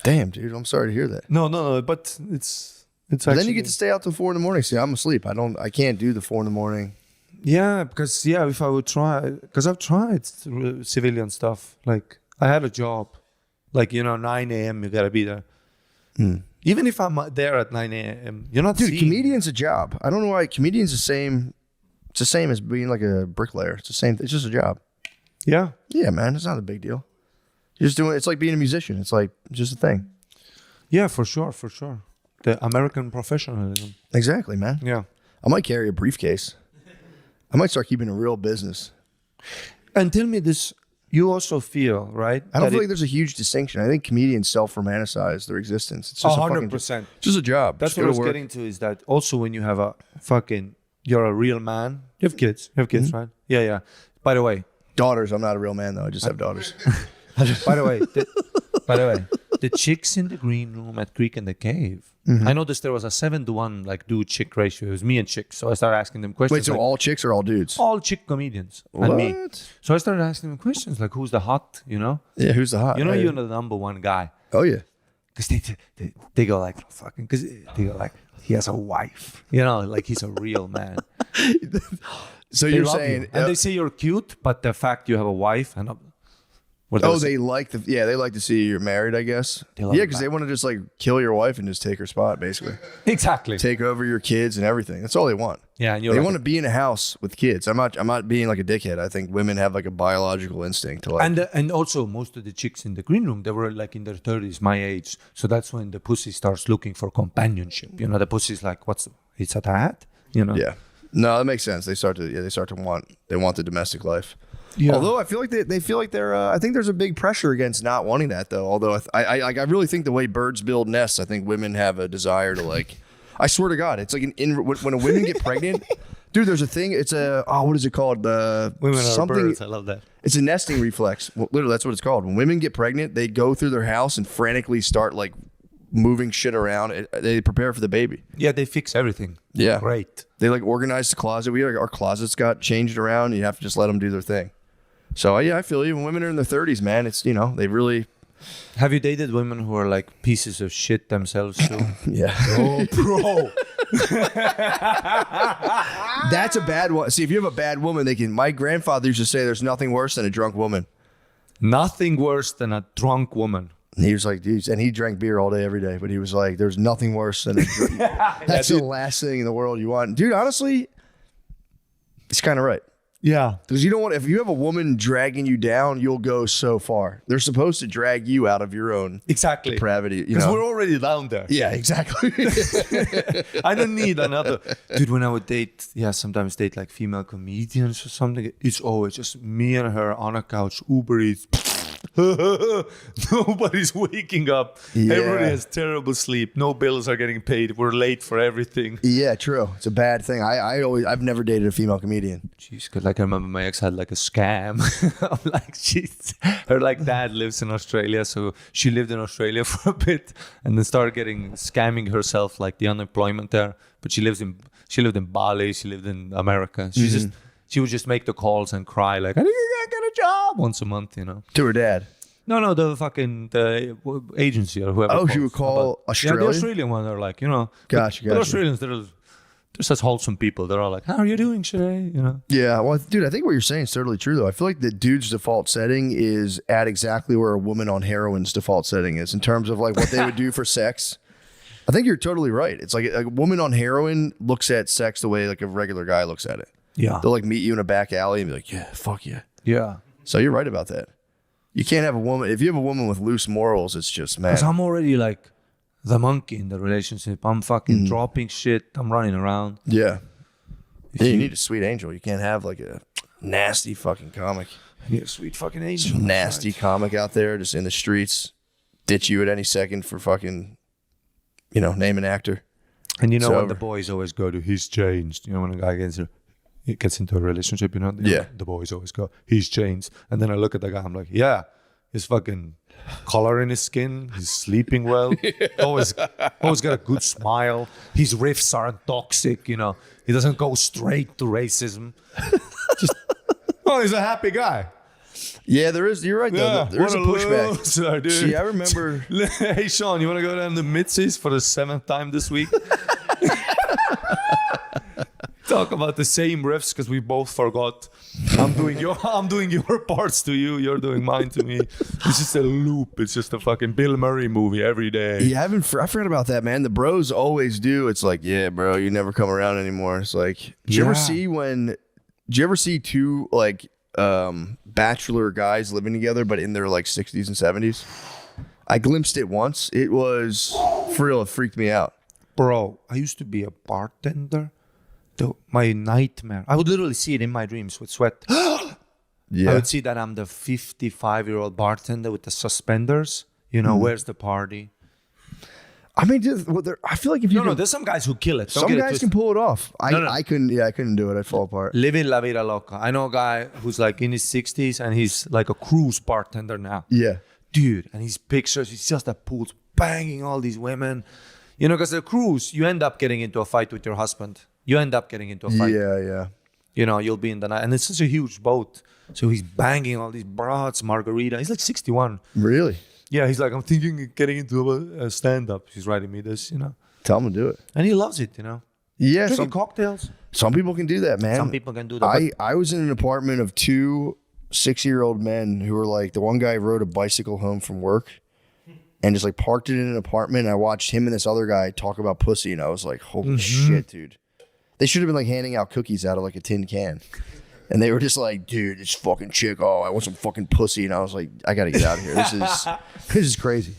Damn, dude. I'm sorry to hear that. No, but it's But actually, then you get to stay out till 4 a.m. See, I'm asleep. I can't do the 4 a.m. yeah, because if I would try, because I've tried civilian stuff. Like I had a job, like 9 a.m. you gotta be there. Even if I'm there at 9 a.m., you're not. Dude, seeing comedian's a job. I don't know why. Comedian's the same. It's the same as being like a bricklayer. It's the same. It's just a job. Yeah. Yeah, man. It's not a big deal. You're just doing. It's like being a musician. It's like just a thing. Yeah, for sure. The American professionalism. Exactly, man. Yeah. I might carry a briefcase. I might start keeping a real business. And tell me this, you also feel, right? I don't feel like there's a huge distinction. I think comedians self-romanticize their existence. It's just 100%. just a job. That's Just what I go was to work. getting to, is that also when you have you're a real man. You have kids. Right? Yeah. By the way, Daughters. I'm not a real man though. I just have daughters. by the way, the chicks in the green room at Creek and the Cave. I noticed there was a 7-to-1 like dude chick ratio. It was me and chicks. So I started asking them questions. Wait, so like, all chicks or all dudes? all chick comedians and me. What? So I started asking them questions like, who's the hot? Yeah, who's the hot? You're the number one guy. Oh yeah. Because they go like, fucking, because they go like, he has a wife. Like he's a real man. So They you're love saying? you. And they say you're cute, but the fact you have a wife and they like they like to see you're married, I guess. They love Yeah, it because back. they want to just like kill your wife and just take her spot, basically. exactly. Take over your kids and everything. That's all they want. Yeah, and you're They like, want to be in a house with kids. I'm not being like a dickhead. I think women have like a biological instinct to like. and also most of the chicks in the green room, they were like in their 30s, my age. So that's when the pussy starts looking for companionship. The pussy's like, it's a dad? Yeah. No, that makes sense. They start to want the domestic life. Yeah. Although I feel like they feel like they're. I think there's a big pressure against not wanting that though. Although I really think the way birds build nests, I think women have a desire to like. I swear to God, it's like when a women get pregnant, dude. There's a thing. It's what is it called? Women are something. birds. I love that. It's a nesting reflex. Well, literally, that's what it's called. When women get pregnant, they go through their house and frantically start like moving shit around. They prepare for the baby. Yeah, they fix everything. Yeah. Great. They like organize the closet. Our closets got changed around. You have to just let them do their thing. So yeah, I feel you. When women are in their 30s, man, it's they really. Have you dated women who are like pieces of shit themselves too? Yeah. Oh, bro. That's a bad one. See, if you have a bad woman, my grandfather used to say there's nothing worse than a drunk woman. Nothing worse than a drunk woman. And he was like, dude, and he drank beer all day, every day. But he was like, there's nothing worse than a drunk. That's the last thing in the world you want. Dude, honestly, it's kind of right. Yeah. Because you don't want, if you have a woman dragging you down, you'll go so far. They're supposed to drag you out of your own Exactly. depravity. Because we're already down there. Yeah, exactly. I don't need another. Dude, when I would sometimes date like female comedians or something, it's always just me and her on a couch, Uber Eats. Nobody's waking up. Yeah. Everybody has terrible sleep. No bills are getting paid. We're late for everything. Yeah, true. It's a bad thing. I've never dated a female comedian. Jeez, cause like I remember my ex had like a scam. I'm like, her like dad lives in Australia, so she lived in Australia for a bit, and then started scamming herself like the unemployment there. But she lived in Bali. She lived in America. She would just make the calls and cry like, I think I get a job once a month, To her dad. No, the agency or whoever. Oh, she would calls call about- Australia? Yeah, the Australian one. They're like, Gotcha. But Australians, they're such wholesome people. They're all like, how are you doing today? Yeah, well, dude, I think what you're saying is totally true, though. I feel like the dude's default setting is at exactly where a woman on heroin's default setting is in terms of like what they would do for sex. I think you're totally right. It's like a woman on heroin looks at sex the way like a regular guy looks at it. Yeah. They'll like meet you in a back alley and be like, yeah, fuck yeah. Yeah. So you're right about that. You can't have a woman, if you have a woman with loose morals, it's just, man. Because I'm already like the monkey in the relationship. I'm fucking dropping shit. I'm running around. Yeah. Yeah, you need a sweet angel. You can't have like a nasty fucking comic. You're a sweet fucking angel. Nasty comic out there just in the streets, ditch you at any second for fucking, name an actor. And It's when over. the boys always go to, he's changed. When a guy gets into a relationship, Yeah. the boys always go, he's changed. And then I look at the guy, I'm like, yeah, he's fucking color in his skin. He's sleeping well. Always got a good smile. His riffs aren't toxic, you know. He doesn't go straight to racism. He's a happy guy. Yeah, there is. You're right, though. There's a pushback. Loser, dude. See, I remember. Hey, Sean, you want to go down to Mitzi's for the 7th time this week? Talk about the same riffs because we both forgot. I'm doing your parts to you. You're doing mine to me. It's just a loop. It's just a fucking Bill Murray movie every day. Yeah, I forgot about that, man. The bros always do. It's like, yeah, bro, you never come around anymore. It's like, did you ever see two like bachelor guys living together, but in their like 60s and 70s? I glimpsed it once. It was for real. It freaked me out. Bro, I used to be a bartender. My nightmare. I would literally see it in my dreams with sweat. Yeah. I would see that I'm the 55-year-old bartender with the suspenders. You know, where's the party? I mean, I feel like if you there's some guys who kill it. Don't some get it guys twisted. can pull it off. No. I couldn't. Yeah, I couldn't do it. I'd fall apart. Living la vida loca. I know a guy who's like in his 60s and he's like a cruise bartender now. Yeah. Dude, and his pictures, he's just at pools banging all these women. You know, because the cruise, you end up getting into a fight with your husband. You end up getting into a fight. Yeah. You know, you'll be in the night. And it's such a huge boat. So he's banging all these brats, margarita. He's like 61. Really? Yeah, he's like, I'm thinking of getting into a stand-up. He's writing me this, you know. Tell him to do it. And he loves it, you know. Yeah. Drinking cocktails. Some people can do that, man. Some people can do that. I was in an apartment of two 6-year-old men who were like, the one guy rode a bicycle home from work and just like parked it in an apartment. And I watched him and this other guy talk about pussy, and I was like, holy shit, dude. They should have been like handing out cookies out of like a tin can. And they were just like, dude, this fucking chick, I want some fucking pussy. And I was like, I gotta get out of here. This is crazy.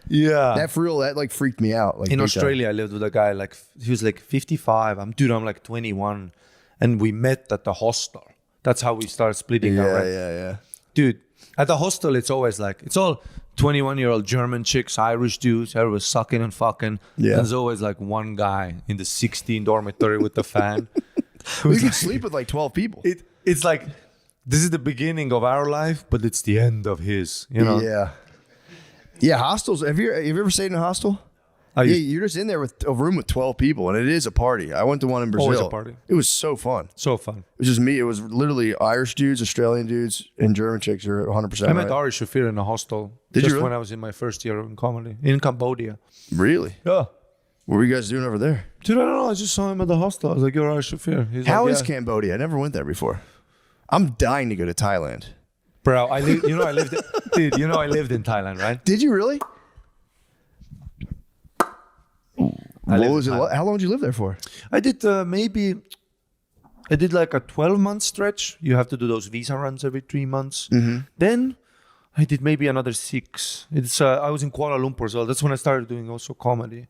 Yeah. That for real, that like freaked me out. Like in big Australia, I lived with a guy, like, he was like 55. I'm like 21. And we met at the hostel. That's how we started splitting time. our rent. Yeah. Dude, at the hostel, it's always like, it's all 21-year-old German chicks, Irish dudes, everyone's sucking and fucking. Yeah. And there's always like one guy in the 16 dormitory with the fan. We could sleep with like 12 people. It's like, this is the beginning of our life, but it's the end of his, you know? Yeah, hostels. Have you ever stayed in a hostel? You're just in there with a room with 12 people, and it is a party. I went to one in Brazil. Always a party. It was so fun. So fun. It was just me. It was literally Irish dudes, Australian dudes, and German chicks. You're 100% I met right. Ari Shafir in a hostel. Did you just really? when I was in my first year in comedy in Cambodia. Really? Yeah. What were you guys doing over there? Dude, I don't know. I just saw him at the hostel. I was like, you're Ari Shafir. He's How like, is Cambodia? I never went there before. I'm dying to go to Thailand. Bro, I lived in Thailand, right? Did you really? I What lived was it? in Thailand. How long did you live there for? I did like a 12-month stretch. You have to do those visa runs every 3 months. Mm-hmm. Then I did maybe another 6. I was in Kuala Lumpur as well. That's when I started doing also comedy.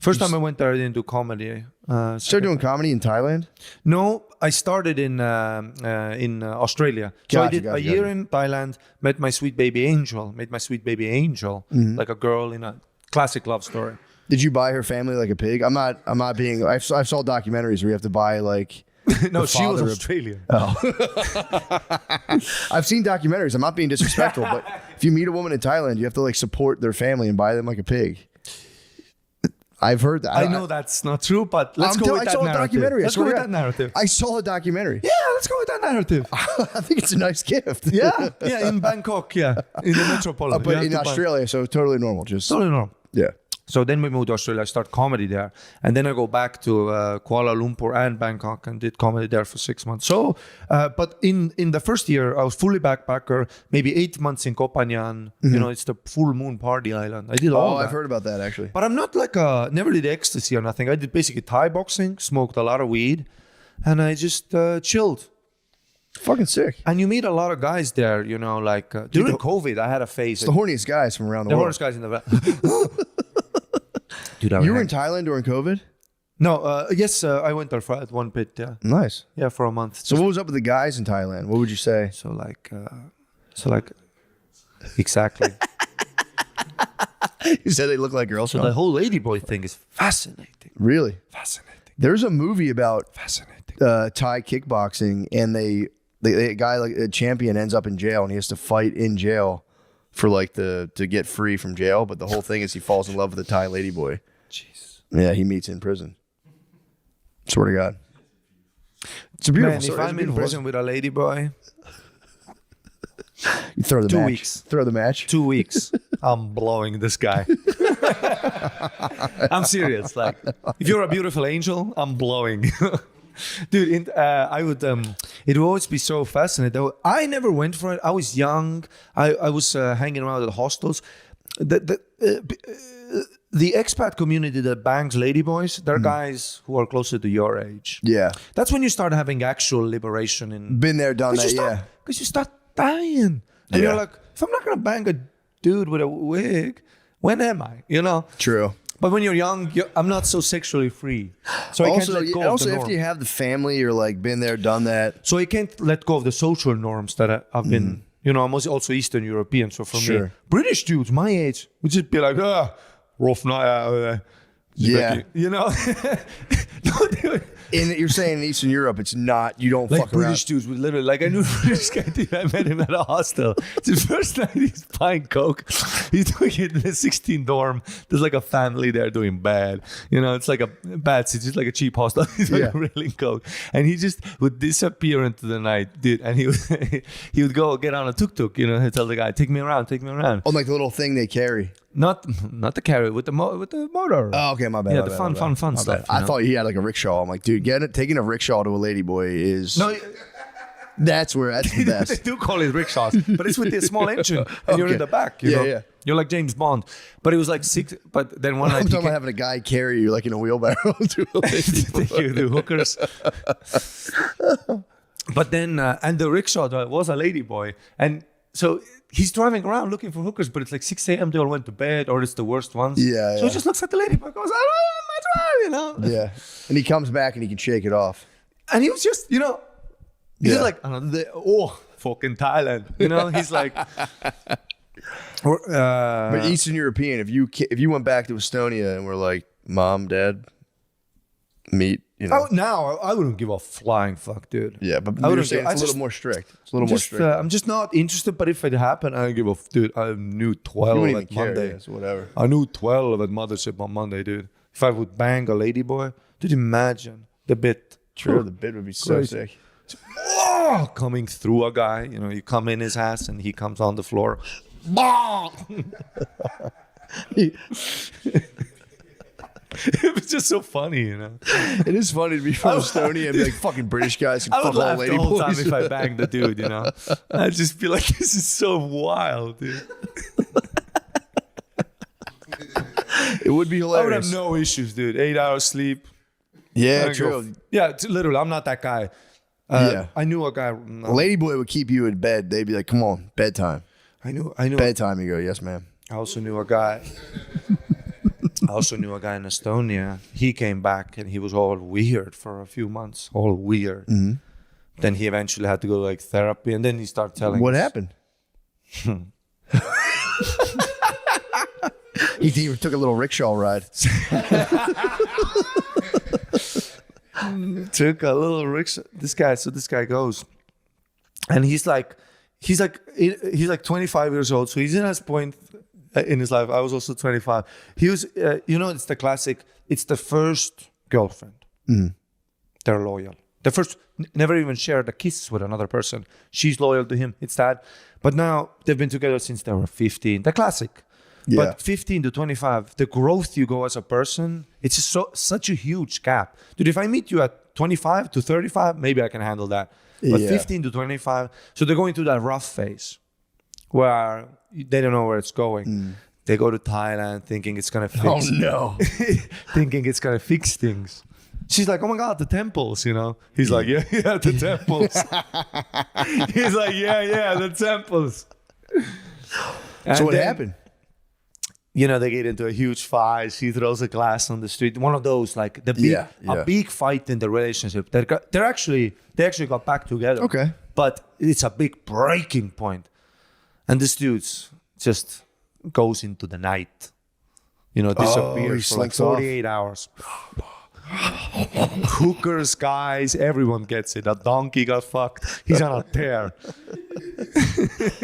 First time I went there, I didn't do comedy. Started doing comedy in Thailand? No, I started in Australia. So I did a year in Thailand, met my sweet baby Angel, like a girl in a classic love story. Did you buy her family like a pig? I'm not being. I saw documentaries where you have to buy like. No, the she was father of- Australian. I've seen documentaries. I'm not being disrespectful, but if you meet a woman in Thailand, you have to like support their family and buy them like a pig. I've heard that. I know that's not true, but let's go with that narrative. Let's go with that narrative. I saw a documentary. Yeah, let's go with that narrative. I think it's a nice gift. Yeah, in Bangkok, in the metropolitan. But in Australia, so totally normal. Just Totally normal. yeah. So then we moved to Australia. I started comedy there. And then I go back to Kuala Lumpur and Bangkok and did comedy there for 6 months. So, but in the first year, I was fully backpacker, maybe 8 months in Koh Phangan. You know, it's the full moon party island. I did all that. I've heard about that actually. But I'm not like never did ecstasy or nothing. I did basically Thai boxing, smoked a lot of weed, and I just chilled. Fucking sick. And you meet a lot of guys there, you know, like during COVID, I had a phase. It's the horniest guys from around the world. horniest guys in the Dude, You were in Thailand during COVID? No, yes, I went there at one pit, yeah. Nice. Yeah, for a month. So what was up with the guys in Thailand? What would you say? So exactly. You said they look like girls. So the whole ladyboy thing is fascinating. Really? Fascinating. There's a movie about Fascinating. Thai kickboxing, and a guy like a champion ends up in jail, and he has to fight in jail for like to get free from jail, but the whole thing is he falls in love with a Thai lady boy. Jeez. Yeah, he meets in prison. Swear to God. It's a beautiful Man, if story. It's a I'm in beautiful prison with a lady boy, You throw the 2 match. weeks. Throw the match. 2 weeks, I'm blowing this guy. I'm serious. Like, if you're a beautiful angel, I'm blowing. Dude, I would. It would always be so fascinating. Though I never went for it. I was young. I was hanging around at the hostels. The expat community that bangs ladyboys, they're guys who are closer to your age. Yeah. That's when you start having actual liberation in. Been there, done that, yeah. Because you start dying. And you're like, if I'm not going to bang a dude with a wig, when am I? You know? True. But when you're young, I'm not so sexually free. So I can't let go of the also norm. if you have the family, you're like, been there, done that. So I can't let go of the social norms that I've been, you know, I'm also Eastern European. So for me, Sure. British dudes my age would just be like, rough night. Yeah. You know? You're saying in Eastern Europe, it's not, you don't Like fuck around. British dudes would literally, like I knew a British guy, dude, I met him at a hostel. It's the first night he's buying coke. He's doing it in a 16 dorm. There's like a family there doing bad. You know, it's like a bad, it's just like a cheap hostel. He's like reeling coke. And he just would disappear into the night, dude. And he would go get on a tuk-tuk, you know, he'd tell the guy, take me around. Oh, like the little thing they carry. Not the carry, with the motor. Oh, okay, my bad. Yeah, my the bad, fun my bad. My stuff. bad. I thought he had like a rickshaw. I'm like, dude, taking a rickshaw to a ladyboy is No, that's the they best. do call it rickshaws, but it's with the small engine, and you're in Okay. the back. You Yeah, know? yeah. You're like James Bond, but it was like 6. But then one night I'm he talking about having a guy carry you like in a wheelbarrow to a ladyboy. the hookers. But then, and the rickshaw driver was a lady boy, and so he's driving around looking for hookers, but it's like 6 a.m. They all went to bed, or it's the worst ones. Yeah, So yeah. he just looks at the lady boy, goes, "I don't know, my drive," you know. Yeah. And he comes back and he can shake it off. And he was just, you know, he's Yeah. like, fucking Thailand, you know. He's like, But Eastern European, if you went back to Estonia and were like, Mom, Dad, meet, you know. now I wouldn't give a flying fuck, dude. Yeah, but I you're wouldn't saying give- it's I a just- little more strict. It's a little more strict. I'm just not interested. But if it happened, I don't give a dude. I knew You 12 wouldn't even at care. Monday. Yeah, so whatever. I knew 12 at Mothership on Monday, dude. If I would bang a lady boy, dude, imagine the bit. True, the bid would be so Crazy. sick. Coming through a guy, you know, you come in his ass and he comes on the floor. It was just so funny, you know. It is funny to be from Estonia and be like, fucking British guys who I would fuck all laugh lady the whole time boys. if I banged the dude, you know. I'd just be like, this is so wild, dude. It would be I would have hilarious. no issues, dude. 8 hours sleep. Yeah, I go- true. Yeah, literally, I'm not that guy. Yeah. I knew a guy. A ladyboy would keep you in bed. They'd be like, come on, bedtime. I knew. Bedtime. You go, yes, ma'am. I also knew a guy. I also knew a guy in Estonia. He came back and he was all weird for a few months. All weird. Mm-hmm. Then he eventually had to go to like therapy, and then he started telling What us- happened? He took a little rickshaw ride. Took a little rickshaw. This guy goes, and he's like 25 years old. So he's in his point in his life. I was also 25. He was, it's the classic. It's the first girlfriend. They're loyal. The first, never even shared a kiss with another person. She's loyal to him. It's that. But now they've been together since they were 15. The classic. Yeah. But 15 to 25, the growth you go as a person, it's just such a huge gap. Dude, if I meet you at 25 to 35, maybe I can handle that. But Yeah. 15 to 25, so they're going through that rough phase where they don't know where it's going. They go to Thailand thinking it's going to fix. Oh, no. Thinking it's going to fix things. She's like, oh my God, the temples, you know? He's like, yeah, the temples. He's like, yeah, the temples. So what happened? You know, they get into a huge fight. She throws a glass on the street. One of those, like the big, Yeah. a big fight in the relationship. They actually got back together. Okay. But it's a big breaking point. And this dude just goes into the night. You know, he disappears for like slinks off. 48 hours. Hookers, guys, everyone gets it. A donkey got fucked. He's on a tear.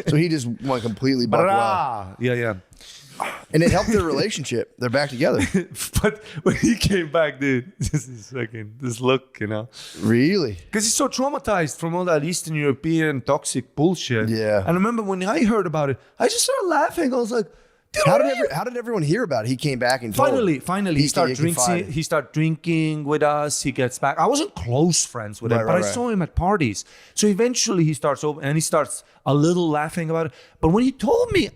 So he just went completely buck wild. Yeah. And it helped their relationship. They're back together. But when he came back, dude, this look, Really? because he's so traumatized from all that Eastern European toxic bullshit. Yeah. And I remember when I heard about it, I just started laughing. I was like, dude, How did everyone hear about it? He came back and told. Finally, he started drinking. confided. He started drinking with us. He gets back. I wasn't close friends with him, Right, but right, I right. saw him at parties. So eventually, he starts open and he starts a little laughing about it. But when he told me,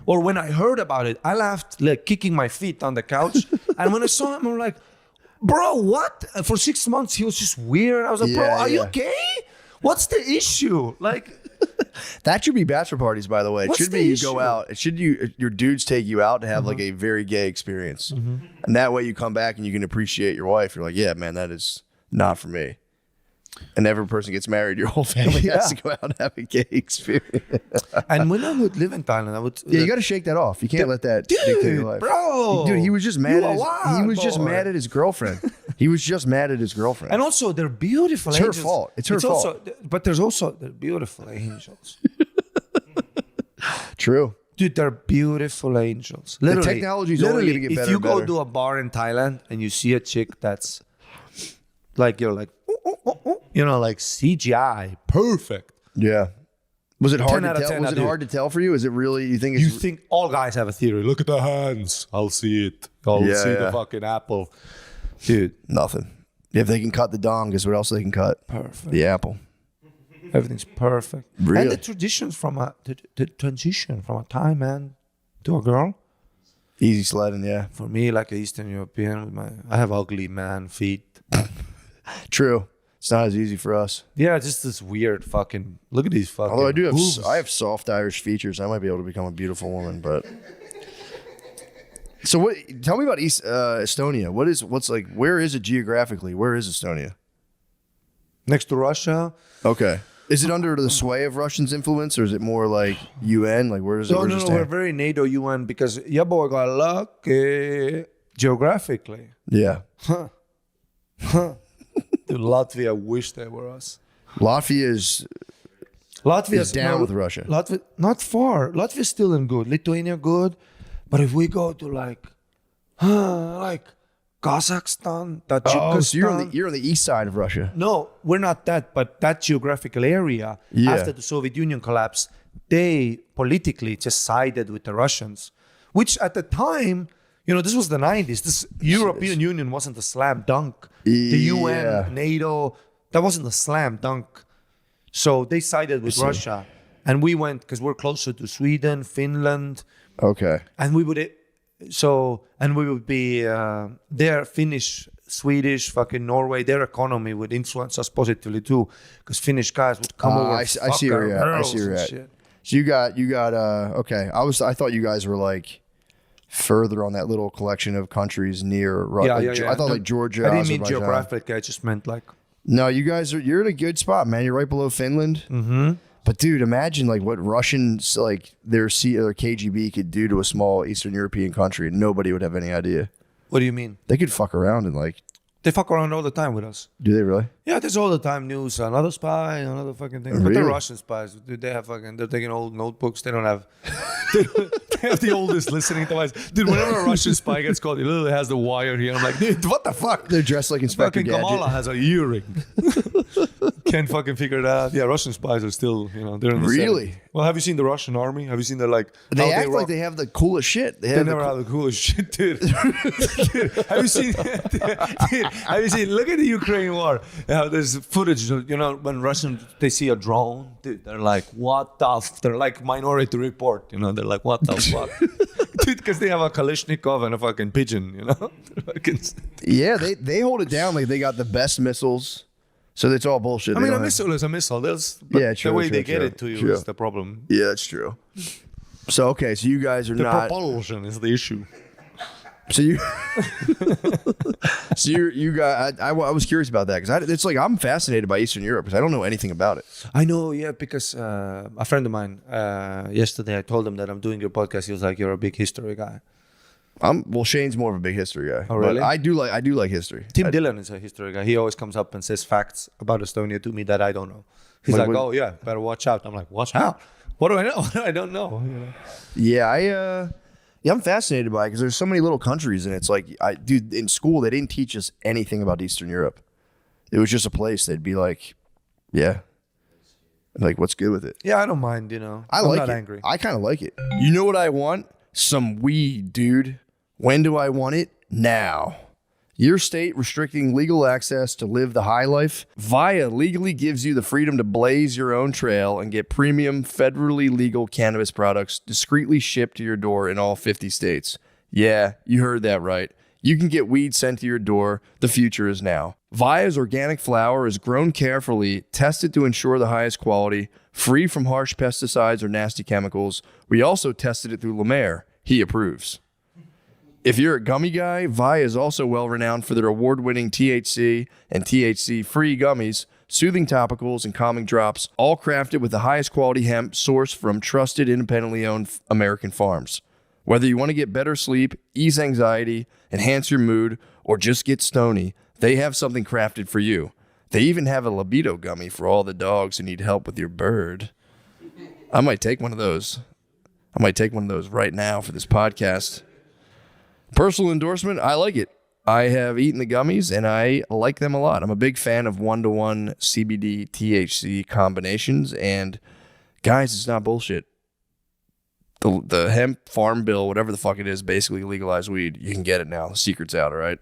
when I heard about it, I laughed like kicking my feet on the couch. And when I saw him, I'm like, bro, what? For 6 months, he was just weird. I was like, bro, Yeah, are you yeah. gay? What's the issue? Like. That should be bachelor parties, by the way. It What's should the be you issue? go out. It should your dudes take you out to have like a very gay experience, and that way you come back and you can appreciate your wife. You're like, yeah, man, that is not for me. And every person gets married, your whole family has to go out and have a gay experience. And when I would live in Thailand, I would. Yeah, you got to shake that off. You can't let that dictate your life. Bro. Dude, he was just mad. You At a his, wild he was just boy. mad at his girlfriend. He was just mad at his girlfriend. And also, they're beautiful It's her angels. fault. It's her also, but there's also they're beautiful angels. True. Dude, they're beautiful angels. Literally, technology's only gonna get if better you and go better. to a bar in Thailand and you see a chick that's like you're like, like CGI, perfect. Yeah. Was it hard 10 to out of tell? 10, Was I it do. hard to tell for you? Is it really? You think it's You think all guys have a theory? Look at the hands. I'll see it. I'll Yeah, see yeah. the fucking apple, dude. nothing? If they can cut the dong, guess what else they can cut? Perfect. The apple. Everything's perfect. Really? And the traditions from the transition from a Thai man to a girl. Easy sledding, yeah. For me, like an Eastern European, I have ugly man feet. True. It's not as easy for us. Yeah, just this weird fucking. Look at these fucking. Although I do have, hooves. I have soft Irish features. I might be able to become a beautiful woman, but. So what? Tell me about Estonia. What's like? Where is it geographically? Where is Estonia? Next to Russia. Okay. Is it under the sway of Russian's influence, or is it more like UN? Like where does it? No, where no, does no. it We're stand? very NATO UN because yeah, boy, got lucky geographically. Yeah. Dude, Latvia wish they were us. Latvia is Latvia's down with Russia. Latvia not far. Latvia's still in good. Lithuania good, but if we go to like Kazakhstan, Tajikistan. Oh, so you're on the east side of Russia. No, we're not that, but that geographical area, Yeah. after the Soviet Union collapsed, they politically just sided with the Russians, which at the time, this was the 90s. This European Union wasn't a slam dunk. The Yeah. UN, NATO, that wasn't a slam dunk. So they sided with Russia. And we went, because we're closer to Sweden, Finland, Okay. and we would be their Finnish, Swedish, fucking Norway. Their economy would influence us positively too, because Finnish guys would come over. I see where you're at. I see where you're at. So you got okay. I thought you guys were like further on that little collection of countries near Russia. I thought like Georgia. I didn't mean Azerbaijan. geographic. I just meant like. No, you're in a good spot, man. You're right below Finland. Mm-hmm. But dude, imagine like what Russians like their KGB could do to a small Eastern European country, and nobody would have any idea. What do you mean? They could fuck around and like. They fuck around all the time with us. Do they really? Yeah, there's all the time news. Another spy, another fucking thing. But they're Really? Russian spies. Dude, they have they're taking old notebooks. They don't have. They have the oldest listening device. Dude, whenever a Russian spy gets called, he literally has the wire here. I'm like, dude, what the fuck? They're dressed like Inspector Fucking Gadget. Kamala has a earring. Can't fucking figure it out. Yeah, Russian spies are still, they're in the Really? 70s. Well, have you seen the Russian army? Have you seen their They how act rock- like they have the coolest shit. They have the never have the coolest shit, dude. Dude, have you seen? Look at the Ukraine war. There's footage. When they see a drone, dude, they're like, "What the?" They're like Minority Report. They're like, "What the fuck?" Dude, because they have a Kalashnikov and a fucking pigeon. Yeah, they hold it down like they got the best missiles. So it's all bullshit. I They mean, a don't have- missile is a missile. Yeah, true, the way true, they get true, it to you true. is the problem. Yeah, that's true. So okay, so you guys are The not. propulsion is the issue. So you. So you got. I was curious about that because it's like I'm fascinated by Eastern Europe because I don't know anything about it. I know, yeah, because a friend of mine yesterday, I told him that I'm doing your podcast. He was like, "You're a big history guy." Well, Shane's more of a big history guy. Oh, really? But I do like history. Tim Dillon is a history guy. He always comes up and says facts about Estonia to me that I don't know. He's Like like, what- "Oh yeah, better watch out." I'm like, "Watch out." What do I know? I don't know. You know? Yeah, I'm fascinated by it because there's so many little countries, and it's like, dude, in school they didn't teach us anything about Eastern Europe. It was just a place they'd be like, yeah, like what's good with it? Yeah, I don't mind. You know, I'm not like it. angry. I kind of like it. You know what I want? Some weed, dude. When do I want it? Now. Your state restricting legal access to live the high life? VIA legally gives you the freedom to blaze your own trail and get premium, federally legal cannabis products discreetly shipped to your door in all 50 states. Yeah, you heard that right. You can get weed sent to your door. The future is now. VIA's organic flower is grown carefully, tested to ensure the highest quality, free from harsh pesticides or nasty chemicals. We also tested it through Lemaire. He approves. If you're a gummy guy, VIA is also well renowned for their award-winning THC and THC-free gummies, soothing topicals, and calming drops, all crafted with the highest quality hemp sourced from trusted, independently owned American farms. Whether you want to get better sleep, ease anxiety, enhance your mood, or just get stony, they have something crafted for you. They even have a libido gummy for all the dogs who need help with your bird. I might take one of those. Right now for this podcast. Personal endorsement, I like it. I have eaten the gummies, and I like them a lot. I'm a big fan of 1-to-1 CBD THC combinations, and guys, it's not bullshit. The hemp farm bill, whatever the fuck it is, basically legalized weed. You can get it now. The secret's out, all right?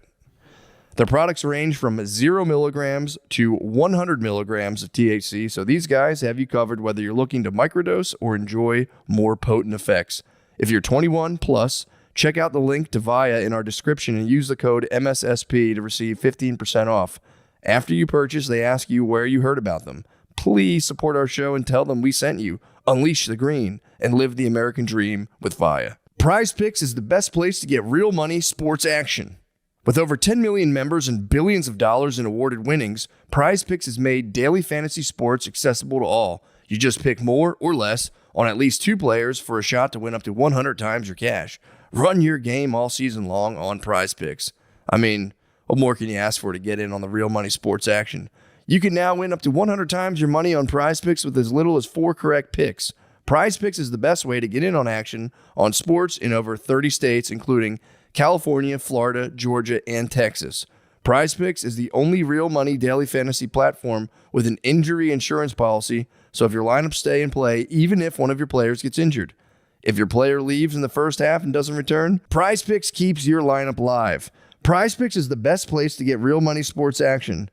Their products range from 0 milligrams to 100 milligrams of THC, so these guys have you covered whether you're looking to microdose or enjoy more potent effects. If you're 21 plus, check out the link to VIA in our description and use the code MSSP to receive 15% off. After you purchase, they ask you where you heard about them. Please support our show and tell them we sent you. Unleash the green and live the American dream with VIA. Prize Picks is the best place to get real money sports action. With over 10 million members and billions of dollars in awarded winnings, Prize Picks has made daily fantasy sports accessible to all. You just pick more or less on at least 2 players for a shot to win up to 100 times your cash. Run your game all season long on Prize Picks. I mean, what more can you ask for to get in on the real money sports action? You can now win up to 100 times your money on Prize Picks with as little as 4 correct picks. Prize Picks is the best way to get in on action on sports in over 30 states, including California, Florida, Georgia, and Texas. Prize Picks is the only real money daily fantasy platform with an injury insurance policy, so if your lineups stay in play, even if one of your players gets injured. If your player leaves in the first half and doesn't return, Prize Picks keeps your lineup live. Prize Picks is the best place to get real money sports action.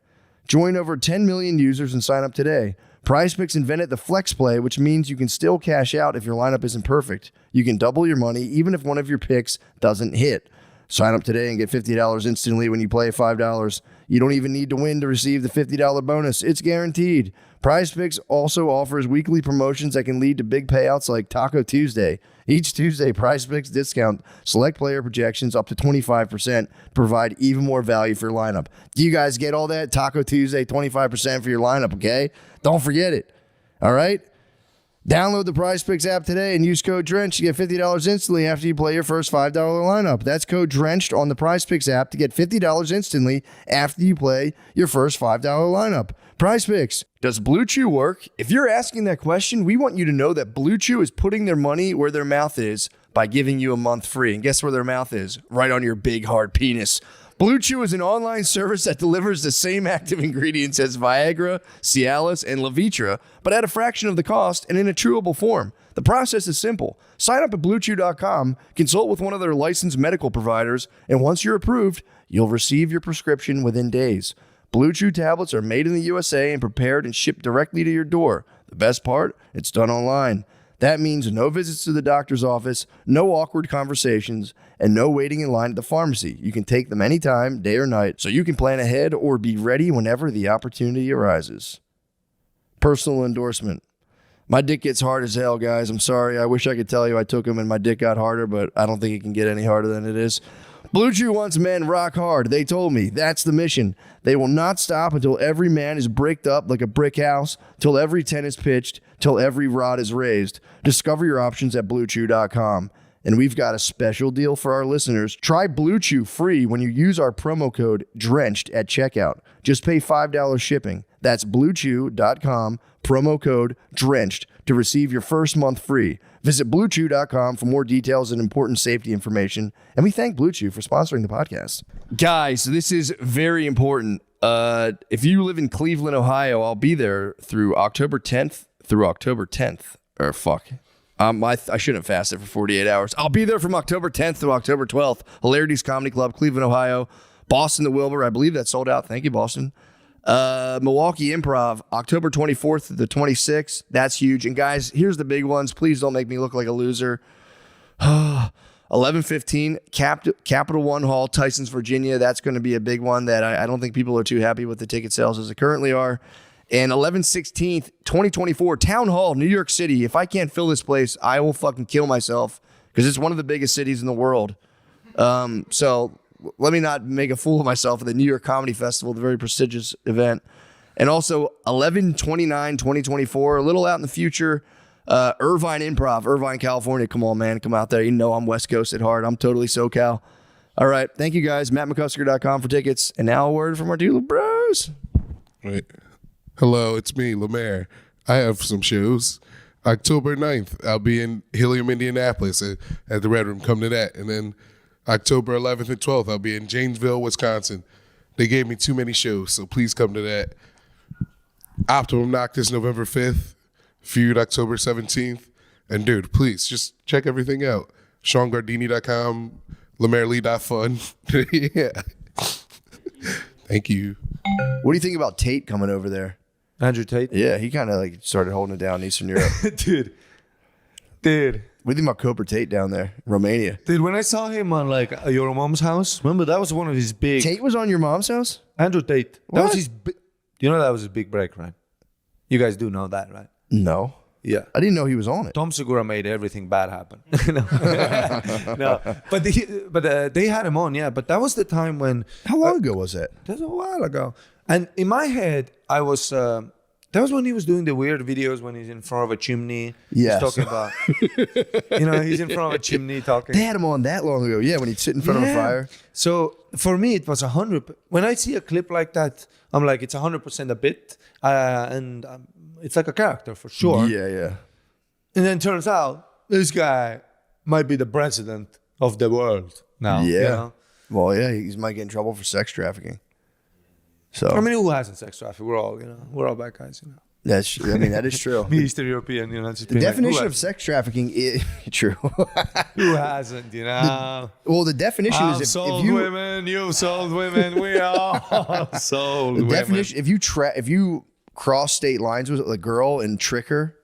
Join over 10 million users and sign up today. Prize Picks invented the flex play, which means you can still cash out if your lineup isn't perfect. You can double your money even if one of your picks doesn't hit. Sign up today and get $50 instantly when you play $5. You don't even need to win to receive the $50 bonus. It's guaranteed. Prize Picks also offers weekly promotions that can lead to big payouts like Taco Tuesday. Each Tuesday, Prize Picks discount select player projections up to 25% to provide even more value for your lineup. Do you guys get all that? Taco Tuesday, 25% for your lineup, okay? Don't forget it. All right? Download the Prize Picks app today and use code DRENCHED to get $50 instantly after you play your first $5 lineup. That's code DRENCHED on the Prize Picks app to get $50 instantly after you play your first $5 lineup. Prize Picks. Does Blue Chew work? If you're asking that question, we want you to know that Blue Chew is putting their money where their mouth is by giving you a month free. And guess where their mouth is? Right on your big hard penis. Blue Chew is an online service that delivers the same active ingredients as Viagra, Cialis, and Levitra, but at a fraction of the cost and in a chewable form. The process is simple. Sign up at BlueChew.com, consult with one of their licensed medical providers, and once you're approved, you'll receive your prescription within days. Blue Chew tablets are made in the USA and prepared and shipped directly to your door. The best part? It's done online. That means no visits to the doctor's office, no awkward conversations, and no waiting in line at the pharmacy. You can take them anytime, day or night, so you can plan ahead or be ready whenever the opportunity arises. Personal endorsement. My dick gets hard as hell, guys. I'm sorry. I wish I could tell you I took them and my dick got harder, but I don't think it can get any harder than it is. Blue Chew wants men rock hard. They told me that's the mission. They will not stop until every man is bricked up like a brick house, till every tent is pitched, till every rod is raised. Discover your options at BlueChew.com. And we've got a special deal for our listeners. Try Blue Chew free when you use our promo code DRENCHED at checkout. Just pay $5 shipping. That's BlueChew.com, promo code DRENCHED to receive your first month free. Visit BlueChew.com for more details and important safety information. And we thank Blue Chew for sponsoring the podcast. Guys, this is very important. If you live in Cleveland, Ohio, I'll be there through October 10th through October 10th. Or fuck. I shouldn't fast it for 48 hours. I'll be there from October 10th through October 12th. Hilarities Comedy Club, Cleveland, Ohio. Boston, the Wilbur. I believe that's sold out. Thank you, Boston. Milwaukee Improv, October 24th to the 26th. That's huge. And guys, here's the big ones. Please don't make me look like a loser. 11:15, Capital One Hall, Tysons, Virginia. That's going to be a big one that I don't think people are too happy with the ticket sales as they currently are. And 11/16, 2024, Town Hall, New York City. If I can't fill this place, I will fucking kill myself because it's one of the biggest cities in the world. So let me not make a fool of myself at the New York Comedy Festival, the very prestigious event. And also 11/29, 2024, a little out in the future, Irvine Improv, Irvine, California. Come on, man. Come out there. You know I'm West Coast at heart. I'm totally SoCal. All right. Thank you, guys. MattMcCusker.com for tickets. And now a word from our two bros. Right. Hello, it's me, Lemaire. I have some shows. October 9th, I'll be in Helium, Indianapolis at the Red Room. Come to that. And then October 11th and 12th, I'll be in Janesville, Wisconsin. They gave me too many shows, so please come to that. Optimum Noctis, November 5th. Feud, October 17th. And dude, please, just check everything out. SeanGardini.com, LemaireLee.fun. Yeah. Thank you. What do you think about Tate coming over there? Andrew Tate. Yeah, he kind of like started holding it down in Eastern Europe. Dude. What do you think about Cobra Tate down there, Romania? Dude, when I saw him on like your mom's house, remember that was one of his big. Tate was on your mom's house? Andrew Tate. That What? was his. You know that was his big break, right? You guys do know that, right? No. Yeah. I didn't know he was on it. Tom Segura made everything bad happen. No, but they had him on, yeah. But that was the time when. How long ago was that? That's a while ago. And in my head, I was. That was when he was doing the weird videos when he's in front of a chimney. Yes. He's talking about. He's in front of a chimney talking. They had him on that long ago. Yeah, when he'd sit in front of a fire. So for me, it was 100. When I see a clip like that, I'm like, it's 100% a bit, and it's like a character for sure. Yeah. And then turns out this guy might be the president of the world now. Yeah. You know? Well, yeah, he might get in trouble for sex trafficking. So I mean, who hasn't sex traffic? We're all bad guys. that is true. Me, Eastern European, just The being definition like, of sex trafficking is true. who hasn't, Well, the definition I've is if sold you women, you've sold women, we all sold the women. definition if you cross state lines with a girl and trick her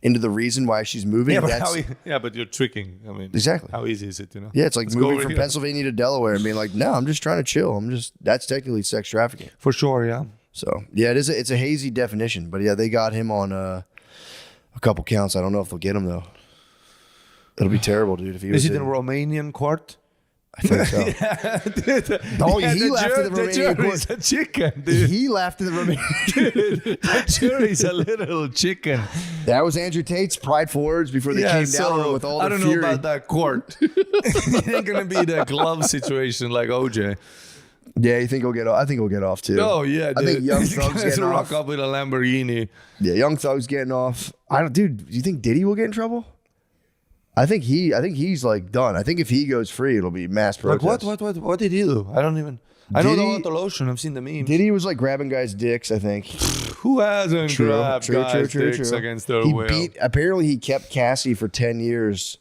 into the reason why she's moving, But you're tricking. I mean, Exactly. How easy is it, Yeah, it's like Let's go moving over from here. Pennsylvania to Delaware and being like, no, I'm just trying to chill. That's technically sex trafficking. For sure, yeah. So yeah, it's a hazy definition, but yeah, they got him on a couple counts. I don't know if they'll get him though. It'll be terrible, dude. If he was Is it in Romanian court? I think so. Oh, he laughed at the Romanian jury's court. a chicken, dude. He laughed at the Romanian. The jury's a little chicken. That was Andrew Tate's prideful words before they came down with all the I don't fury. know about that court. It ain't gonna be the glove situation like OJ. Yeah, you think he'll get off? I think he'll get off too. Oh yeah, dude. I think Young These Thug's guys getting rock off. up with a Lamborghini. Yeah, Young Thug's getting off. Dude. Do you think Diddy will get in trouble? I think he's like done. I think if he goes free, it'll be mass Like protest. what did he do? I don't even. I know Diddy- about the lotion. I've seen the memes. Diddy was like grabbing guys' dicks. I think. Who hasn't grabbed guys' dicks true. against their He will? apparently he kept Cassie for 10 years,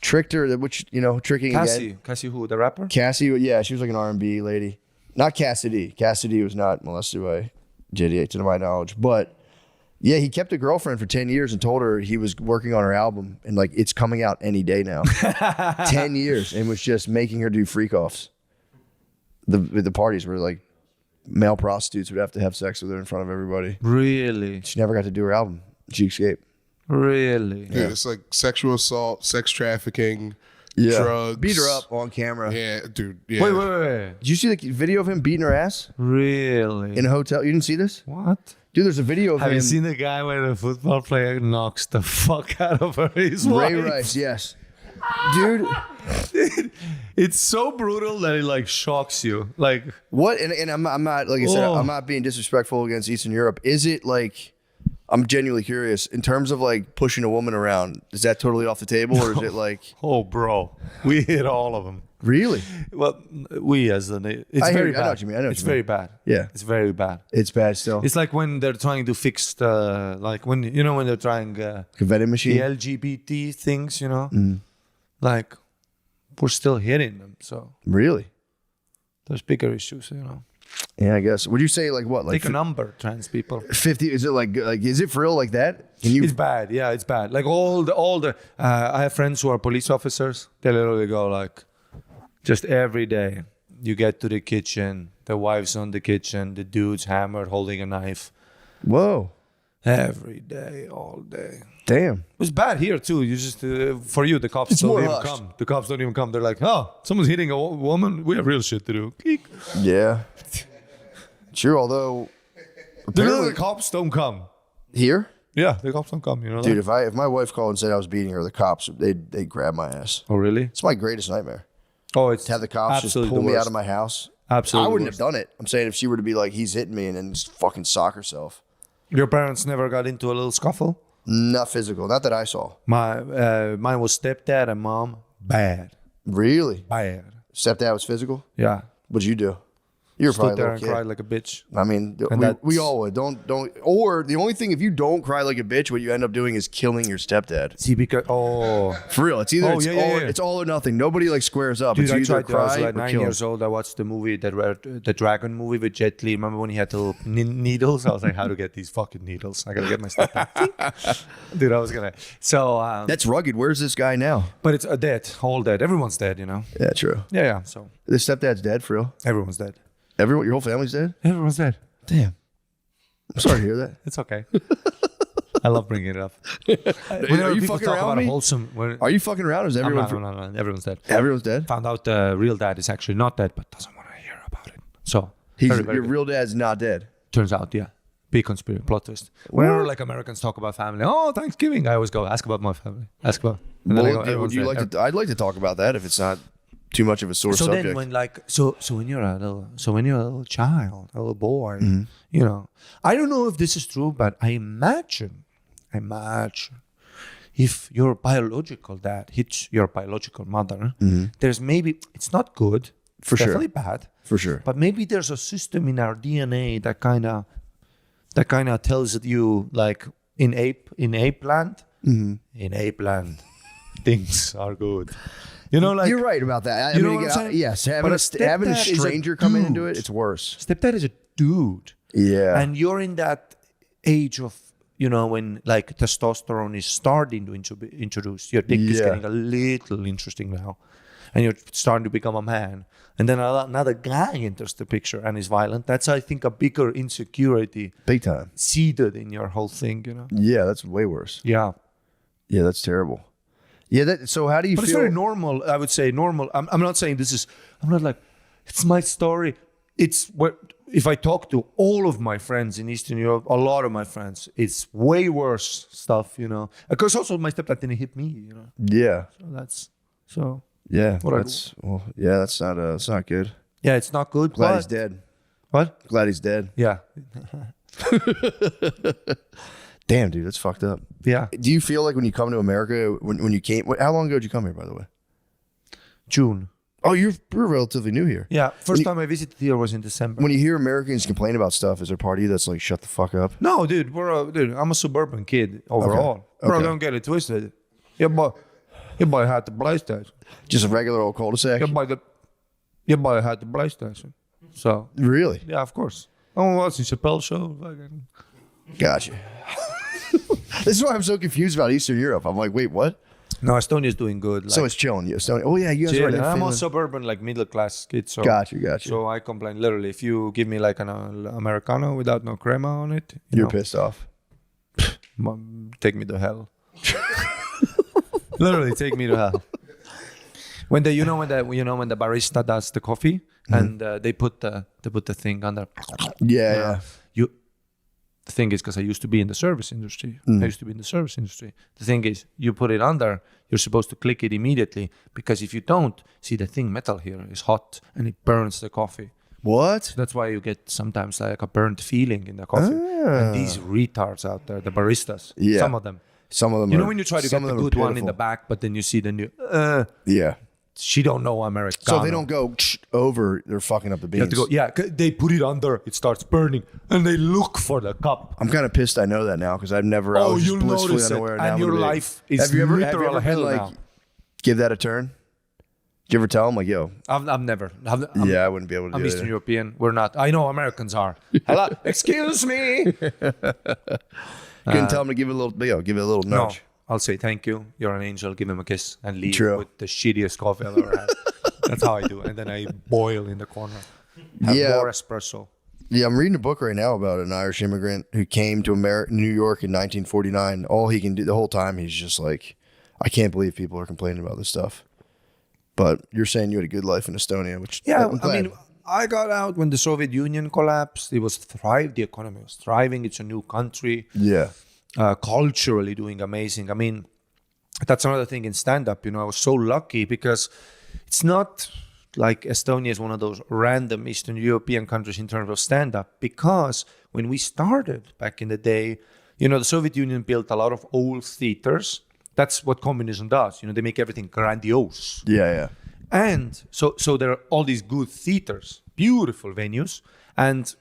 tricked her, which tricking again. Cassie who? The rapper? Cassie, yeah, she was like an R&B lady. Not Cassidy. Cassidy was not molested by JD, to my knowledge. But yeah, he kept a girlfriend for 10 years and told her he was working on her album and like it's coming out any day now. 10 years, and was just making her do freak offs. The parties were like male prostitutes would have to have sex with her in front of everybody. Really? She never got to do her album. She escaped. Really? Yeah, it's like sexual assault, sex trafficking, drugs. Beat her up on camera. Yeah, dude. Yeah. Wait. Did you see the video of him beating her ass Really? in a hotel? You didn't see this? What? Dude, there's a video of Have him. you seen the guy where the football player knocks the fuck out of her? His Ray wife? Rice, yes. dude. It's so brutal that it like shocks you. Like What? And I'm not like I said, Oh. I'm not being disrespectful against Eastern Europe. Is it like? I'm genuinely curious in terms of like pushing a woman around. Is that totally off the table, or is it like oh, bro, we hit all of them. really? Well, we as the it's I hear very you. I bad. know what you mean. I know what it's you mean. very bad. Yeah. It's very bad. It's bad still. It's like when they're trying to fix the like when when they're trying Like a vending the machine. LGBT things. Like we're still hitting them. So Really? there's bigger issues. Yeah, I guess. Would you say like what? Like Take a number, trans people. 50? Is it like is it for real like that? Can you? It's bad. Yeah, it's bad. Like all the. I have friends who are police officers. They literally go like, just every day, you get to the kitchen, the wife's on the kitchen, the dude's hammered, holding a knife. Whoa! Every day, all day. Damn. It's bad here too. You just for you, the cops don't more even hushed. come. The cops don't even come. They're like, oh, someone's hitting a woman. We have real shit to do. Click. Yeah. True. Although The cops don't come. here, Yeah, the cops don't come. You know, dude, that? if my wife called and said I was beating her, the cops they grab my ass. Oh really? It's my greatest nightmare. Oh, it's To have the cops just absolutely pull the me out worst. of my house. Absolutely I the wouldn't worst. have done it. I'm saying if she were to be like, he's hitting me and then just fucking sock herself. Your parents never got into a little scuffle? Not physical. Not that I saw. Mine was stepdad and mom. Bad. Really? Stepdad was physical? Yeah. What'd you do? You were Stood probably a there little and kid. cried like a bitch. I mean, And we that's- all would. Don't. Or the only thing, if you don't cry like a bitch, what you end up doing is killing your stepdad. See, because For real, it's either Oh, yeah. it's all or nothing. Nobody like squares up. dude, it's I either tried. I was cry like or 9 kill. years old. I watched the movie, the Dragon movie with Jet Li. Remember when he had the little needles? I was like, how to get these fucking needles? I gotta get my stepdad. Dude, I was gonna. So, That's rugged. Where's this guy now? but it's dead, all dead. Everyone's dead, you know. Yeah, true. Yeah. So The stepdad's dead for real. everyone's dead. Everyone, your whole family's dead. Everyone's dead. Damn. I'm sorry to hear that. It's okay. I love bringing it up. Are you people fucking talk around about me? a wholesome. Are you fucking around? Or is everyone? No. Everyone's dead. Everyone's dead. Found out the real dad is actually not dead, but doesn't want to hear about it. So He's very your good. real dad's not dead. Turns out, yeah. Big conspiracy plot twist. Whenever like Americans talk about family, oh Thanksgiving, I always go ask about my family. Ask about. And then I Well, go, would everyone's you dead. like to? I'd like to talk about that if it's not too much of a sore So subject. then when like so when you're a little child, a little boy, you know, I don't know if this is true, but I imagine if your biological dad hits your biological mother, there's maybe it's not good, For sure. definitely bad, For sure. but maybe there's a system in our DNA that kind of tells you like in ape land, in ape land, things are good. You know, like You're right about that. You know what I'm saying? Yes, But having a stepdad is a stranger come in and do it, dude. it's worse. stepdad is a dude. Yeah. And you're in that age of, when like testosterone is starting to be introduced. Your dick is Yeah. getting a little interesting now. And you're starting to become a man. And then another guy enters the picture and is violent. That's, I think, a bigger insecurity Big time. seeded in your whole thing, Yeah, that's way worse. Yeah. Yeah, that's terrible. Yeah, so how do you But it's feel? very normal, I would say. Normal. I'm not saying I'm not like, it's my story. It's what, if I talk to all of my friends in Eastern Europe, a lot of my friends, it's way worse stuff, Because also my stepdad didn't hit me, Yeah. So Yeah. What I- That's not good. yeah, it's not good. Glad but, he's dead. What? Glad he's dead. Yeah. Damn, dude, that's fucked up. Yeah. Do you feel like when you come to America, when you came, how long ago did you come here, by the way? June. Oh, you're relatively new here. Yeah. First you- time I visited here was in December. When you hear Americans complain about stuff, is there a part of you that's like, shut the fuck up? No, dude, I'm a suburban kid overall. Bro, Okay. don't get it twisted. Your boy had the PlayStation. Just a regular old cul-de-sac? Your boy had the PlayStation. So, Really? yeah, of course. I'm watching Chappelle show. Fucking. Gotcha. This is why I'm so confused about Eastern Europe. I'm like, wait, what? No, Estonia's doing good. So it's chilling. Estonia. Oh, yeah, you guys are in I'm a Finland. suburban, like middle class kid. So, Gotcha. So I complain literally. If you give me like an Americano without no crema on it, You're pissed off. take me to hell. Literally, take me to hell. When the when the barista does the coffee and they put the thing under. Yeah, yeah. The thing is, because I used to be in the service industry. The thing is, you put it under, you're supposed to click it immediately, because if you don't, see, the thing metal here is hot and it burns the coffee. What? That's why you get sometimes like a burnt feeling in the coffee. And these retards out there, the baristas, Yeah. some of them. Some of them. You are, know when you try to get some the of them are good one in the beautiful. back, but then you see the new, Yeah. she don't know Americano. So they don't go over. They're fucking up the beans. You have to go, yeah, they put it under, it starts burning, and they look for the cup. I'm kind of pissed. I know that now because I've never. I was just you'll blissfully notice it, unaware. and Now your I'm gonna be- life is have you ever literal been hell like, now. give that a turn? Did you ever tell them like, yo? I've never. Yeah, I wouldn't be able to I'm do Eastern it. European. We're not. I know Americans are. Hello, excuse me. Couldn't tell them to give it a little, give it a little No, nudge. I'll say thank you. You're an angel. Give him a kiss and leave True. with the shittiest coffee I've ever had. That's how I do. And then I boil in the corner. Have Yeah. more espresso. Yeah, I'm reading a book right now about an Irish immigrant who came to New York in 1949. All he can do the whole time, he's just like, I can't believe people are complaining about this stuff. But you're saying you had a good life in Estonia, which Yeah, I'm I glad. mean, I got out when the Soviet Union collapsed. It was the economy was thriving. It's a new country. yeah, Culturally doing amazing. I mean, that's another thing in stand-up. I was so lucky because it's not like Estonia is one of those random Eastern European countries in terms of stand-up, because when we started back in the day, the Soviet Union built a lot of old theaters. That's what communism does. They make everything grandiose. yeah. And so there are all these good theaters, beautiful venues, and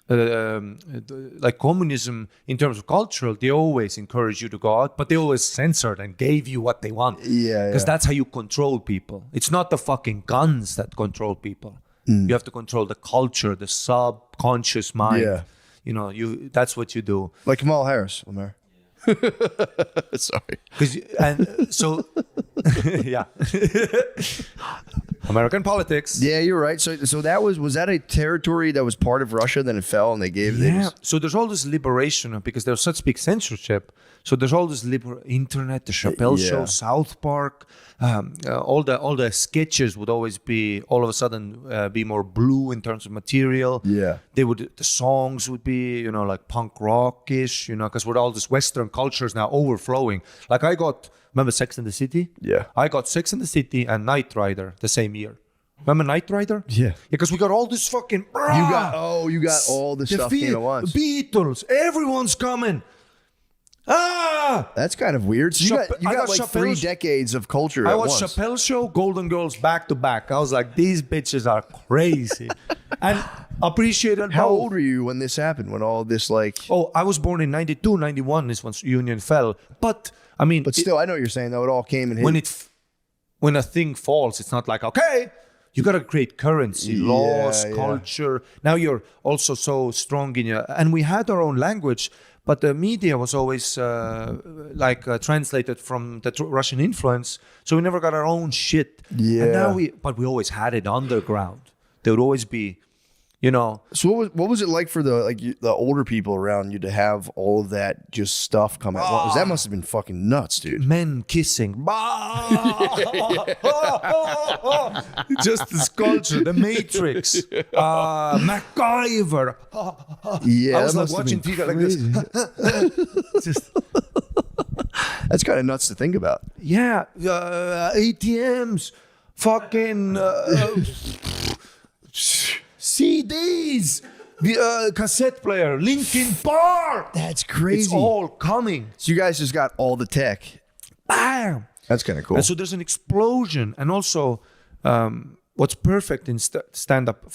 like communism in terms of cultural, they always encourage you to go out, but they always censored and gave you what they want. Yeah, Because yeah. that's how you control people. It's not the fucking guns that control people. You have to control the culture, the subconscious mind. Yeah. That's what you do. Like Kamala Harris, Lemare. Sorry. Yeah. American politics. Yeah, you're right. So that was that a territory that was part of Russia, then it fell and they gave it. Yeah. So there's all this liberation because there's such big censorship. So there's all this internet, the Chappelle Yeah. Show, South Park, all the sketches would always be all of a sudden be more blue in terms of material. Yeah. The songs would be like punk rockish, because with all this Western cultures now overflowing. Like remember Sex and the City? Yeah. I got Sex and the City and Knight Rider the same year. Remember Knight Rider? Yeah. Because we got all this fucking. You got all this stuff came at once. Beatles, everyone's coming. That's kind of weird. So you I got got like 3 Chappelle's- decades of culture I at watched once. Chappelle Show, Golden Girls back to back. I was like, these bitches are crazy. And appreciated How both. old were you when this happened? When all this like? Oh, I was born in 92, 91 is when Union fell. But, I mean, But still, I know what you're saying though. It all came and hit. when a thing falls, it's not like, okay, you got to create currency, laws, yeah. culture. Now you're also so strong in your, and we had our own language, but the media was always translated from the Russian influence. So we never got our own shit. Yeah. And now but we always had it underground. There would always be, So what was it like for the older people around you to have all of that just stuff come at once? That must have been fucking nuts, dude. men kissing. Just this culture, the Matrix, MacGyver. Yeah, I was that like must have watching been TV like this. Just, That's kind of nuts to think about. yeah, ATMs, fucking CDs, the cassette player, Linkin Park. That's crazy. It's all coming. So you guys just got all the tech. Bam. That's kind of cool. And so there's an explosion. And also, what's perfect in stand-up,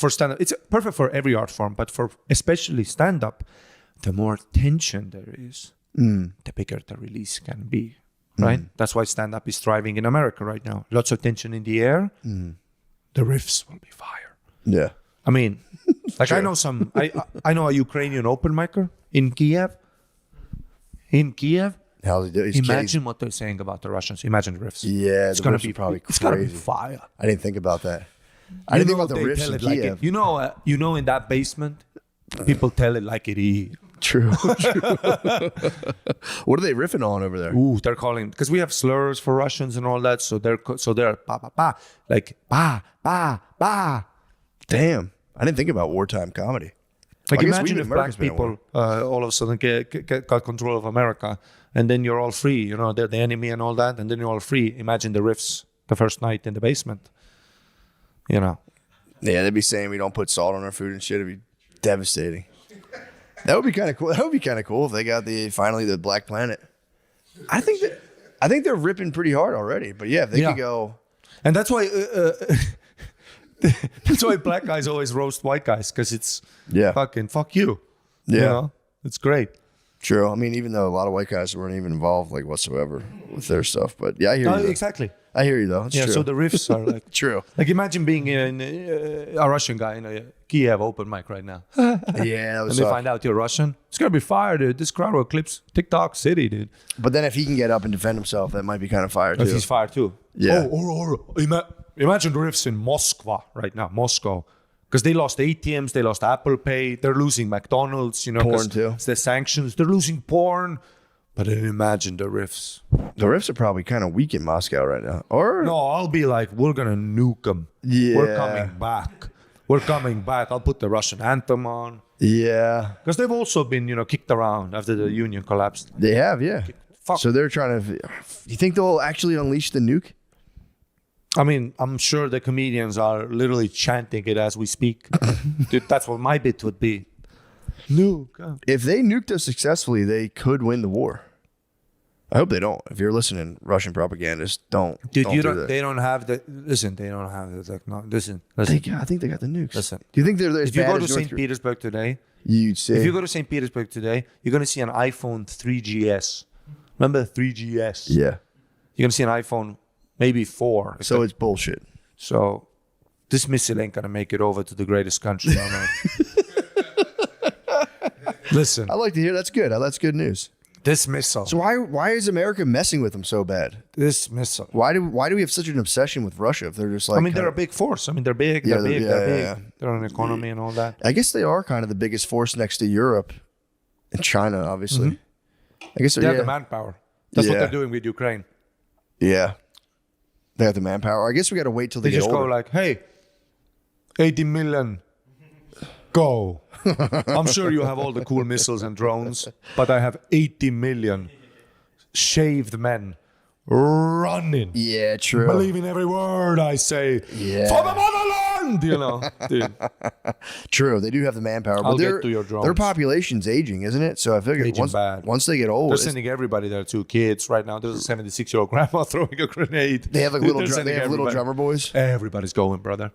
it's perfect for every art form, but for especially stand-up, the more tension there is, the bigger the release can be, right? That's why stand-up is thriving in America right now. Lots of tension in the air. The riffs will be fire. Yeah. I mean, like I know I know a Ukrainian open micer in Kiev. How's he do? He's Imagine what they're saying about the Russians. Imagine the riffs. Yeah, it's the gonna riffs be are probably It's gonna be crazy. fire. I didn't think about that. I didn't think about the They riffs tell in it like Kiev. it. You know, in that basement, people tell it like it is. True. What are they riffing on over there? Ooh, they're calling because we have slurs for Russians and all that. So they're ba ba ba, like ba ba ba. Damn. I didn't think about wartime comedy. Like I guess imagine we- if America's black been at war. people all of a sudden got control of America, and then you're all free. You know, they're the enemy and all that, and then you're all free. Imagine the riffs the first night in the basement. You know, Yeah, they'd be saying we don't put salt on our food and shit. It'd be devastating. That would be kind of cool. That would be kind of cool if they got finally the Black Planet. I think they're ripping pretty hard already. But yeah, if they could go. and that's why that's why black guys always roast white guys, because it's fucking fuck you. Yeah. You know? It's great. True. I mean, even though a lot of white guys weren't even involved like whatsoever with their stuff. But yeah, I hear you. though. Exactly. I hear you though. It's true. So the riffs are like True. like imagine being a Russian guy in a Kiev open mic right now. Yeah, that And was they tough. find out you're Russian. It's gonna be fire, dude. This crowd will clips TikTok city, dude. But then if he can get up and defend himself, that might be kind of fire too. If he's fired too. Yeah. Imagine the riffs in Moscow right now, Moscow. Because they lost ATMs, they lost Apple Pay, they're losing McDonald's, you know, Porn, 'cause too. it's the sanctions, they're losing porn. But then imagine the riffs. The riffs are probably kind of weak in Moscow right now. Or No, I'll be like, we're gonna nuke them. Yeah. We're coming back. We're coming back. I'll put the Russian anthem on. yeah, Because they've also been, you know, kicked around after the union collapsed. they have. Yeah. Fuck. So they're trying to. You think they'll actually unleash the nuke? I mean, I'm sure the comedians are literally chanting it as we speak. Dude, that's what my bit would be. Nuke. If they nuked us successfully, they could win the war. I hope they don't. If you're listening, Russian propagandists, don't. Dude, don't you do don't. that. They don't have the. Listen, they don't have the technology. Listen. I Listen. think they got the nukes. Listen. Do you think they're as If you bad go to as North St. Korea? Petersburg today, You'd say. if you go to St. Petersburg today, you're gonna see an iPhone 3GS. Remember 3GS? yeah. You're gonna see an iPhone, maybe 4. So it's bullshit. So this missile ain't gonna make it over to the greatest country on earth. Listen, I like to hear that's good. That's good news. this missile. So why is America messing with them so bad? This missile. Why do we have such an obsession with Russia if they're just like I mean, they're a big force. I mean, they're big. Yeah, They're big. yeah, They're big. yeah. They're an economy and all that. I guess they are kind of the biggest force next to Europe and China, obviously. I guess They they're have the manpower. That's what Yeah. they're doing with Ukraine. yeah. They have the manpower. I guess we got to wait till they, They get just older. go like, "Hey, 80 million, go." I'm sure you have all the cool missiles and drones, but I have 80 million shaved men running. yeah, true. Believe in every word I say. Yeah. For the motherland, you know, dude. True, they do have the manpower, but I'll get their to your drones. their population's aging, isn't it? So I figure Aging once bad. once they get old, They're it's- sending everybody there too. Kids right now. There's a 76-year-old grandma throwing a grenade. they have like Dude, little they're they sending have little everybody. drummer boys. Everybody's going, brother.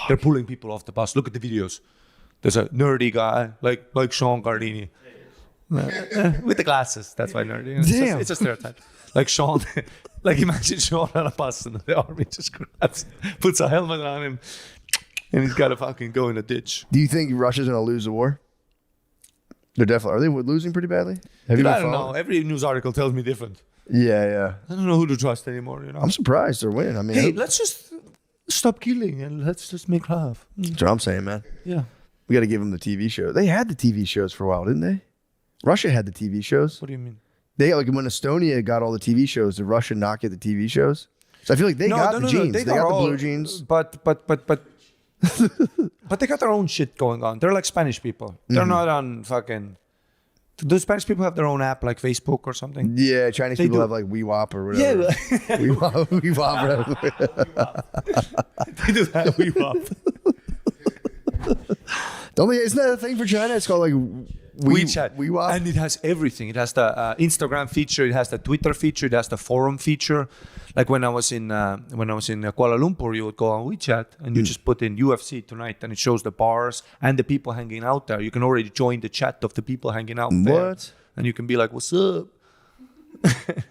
They're pulling people off the bus. Look at the videos. There's a nerdy guy like Sean Gardini with the glasses. That's why nerdy. Damn. It's a stereotype. Like Sean, like imagine Sean on a bus and the army just grabs, puts a helmet on him, and he's got to fucking go in a ditch. Do you think Russia's gonna lose the war? They're definitely. Are they losing pretty badly? Have Dude, been I don't know. following? Every news article tells me different. Yeah, yeah. I don't know who to trust anymore. You know. I'm surprised they're winning. I mean, Hey, let's just stop killing and let's just make love. that's what I'm saying, man. Yeah. We got to give them the TV show. They had the TV shows for a while, didn't they? Russia had the TV shows. What do you mean? They like when Estonia got all the TV shows. Did Russia not get the TV shows? So I feel like they got the jeans. They got the blue jeans. But but they got their own shit going on. They're like Spanish people. They're not on fucking. Do Spanish people have their own app like Facebook or something? Yeah, Chinese They people do. have like WeWop or whatever. Yeah, WeWop, whatever. they do that. We wop. Don't they? Isn't that a thing for China? It's called like WeChat. WeWop. And it has everything. It has the Instagram feature. It has the Twitter feature. It has the forum feature. Like when I was in Kuala Lumpur, you would go on WeChat and you just put in UFC tonight, and it shows the bars and the people hanging out there. You can already join the chat of the people hanging out there, What? and you can be like, "What's up?" I didn't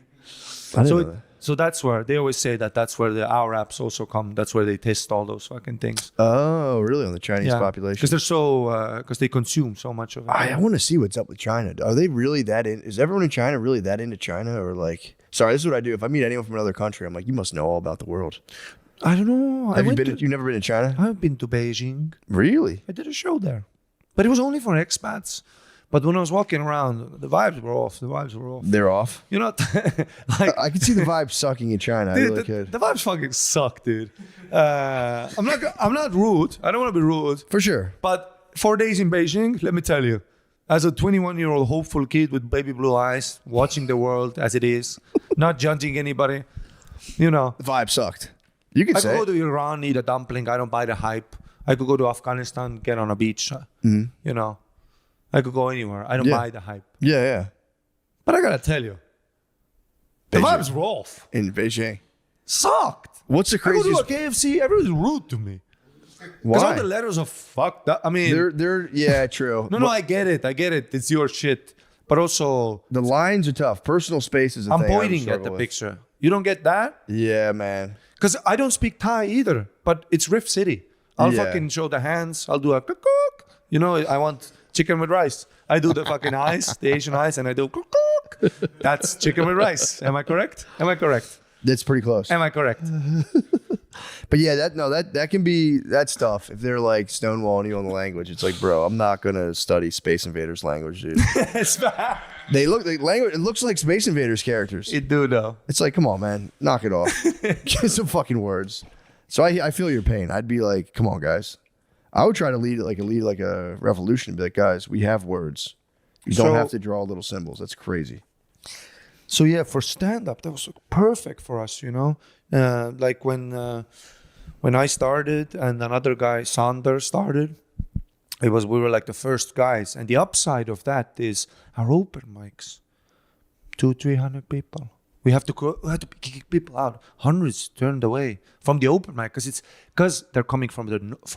So, know it, that. so that's where they always say that's where our apps also come. That's where they test all those fucking things. Oh, really? On the Chinese population? because they're so because they consume so much of it. I want to see what's up with China. Are they really that in? Is everyone in China really that into China, or like? Sorry, this is what I do. If I meet anyone from another country, I'm like, you must know all about the world. I don't know. Have you been? You've never been to China? I've been to Beijing. Really? I did a show there, but it was only for expats. But when I was walking around, the vibes were off. The vibes were off. They're off. You know, like I can see the vibe sucking in China. I dude, really the, could. the vibes fucking suck, dude. I'm not rude. I don't want to be rude, For sure. but 4 days in Beijing, let me tell you, as a 21-year-old hopeful kid with baby blue eyes, watching the world as it is, not judging anybody, you know. The vibe sucked. You could I say could go to Iran, eat a dumpling. I don't buy the hype. I could go to Afghanistan, get on a beach. You know, I could go anywhere. I don't Yeah. buy the hype. yeah. But I gotta tell you, the Beijing. vibes were off. In Beijing. Sucked. What's the I go to craziest? a KFC, everyone's rude to me. Because all the letters are fucked up. I mean, They're yeah, true. no, I get it. It's your shit. But also, The lines are tough. Personal space is a I'm thing I would pointing at struggle the with. picture. You don't get that? Yeah, man. Because I don't speak Thai either, but it's Rift City. I'll Yeah. fucking show the hands. I'll do a cook. You know, I want chicken with rice. I do the fucking eyes, the Asian eyes, and I do cook. That's chicken with rice. Am I correct? That's pretty close. Am I correct? But yeah, that can be that's tough. If they're like stonewalling you on the language, it's like, bro, I'm not gonna study Space Invaders language, dude. It's bad. They look like language. It looks like Space Invaders characters. It do though. It's like, come on, man, knock it off. Get some fucking words. So I feel your pain. I'd be like, come on, guys. I would try to lead like a revolution. Be like, guys, we have words. You don't So- have to draw little symbols. That's crazy. So yeah, for stand-up, that was perfect for us, you know. Like when I started and another guy, Sander, started, we were like the first guys. And the upside of that is our open mics, 200-300 people. We have to kick people out. Hundreds turned away from the open mic because they're coming for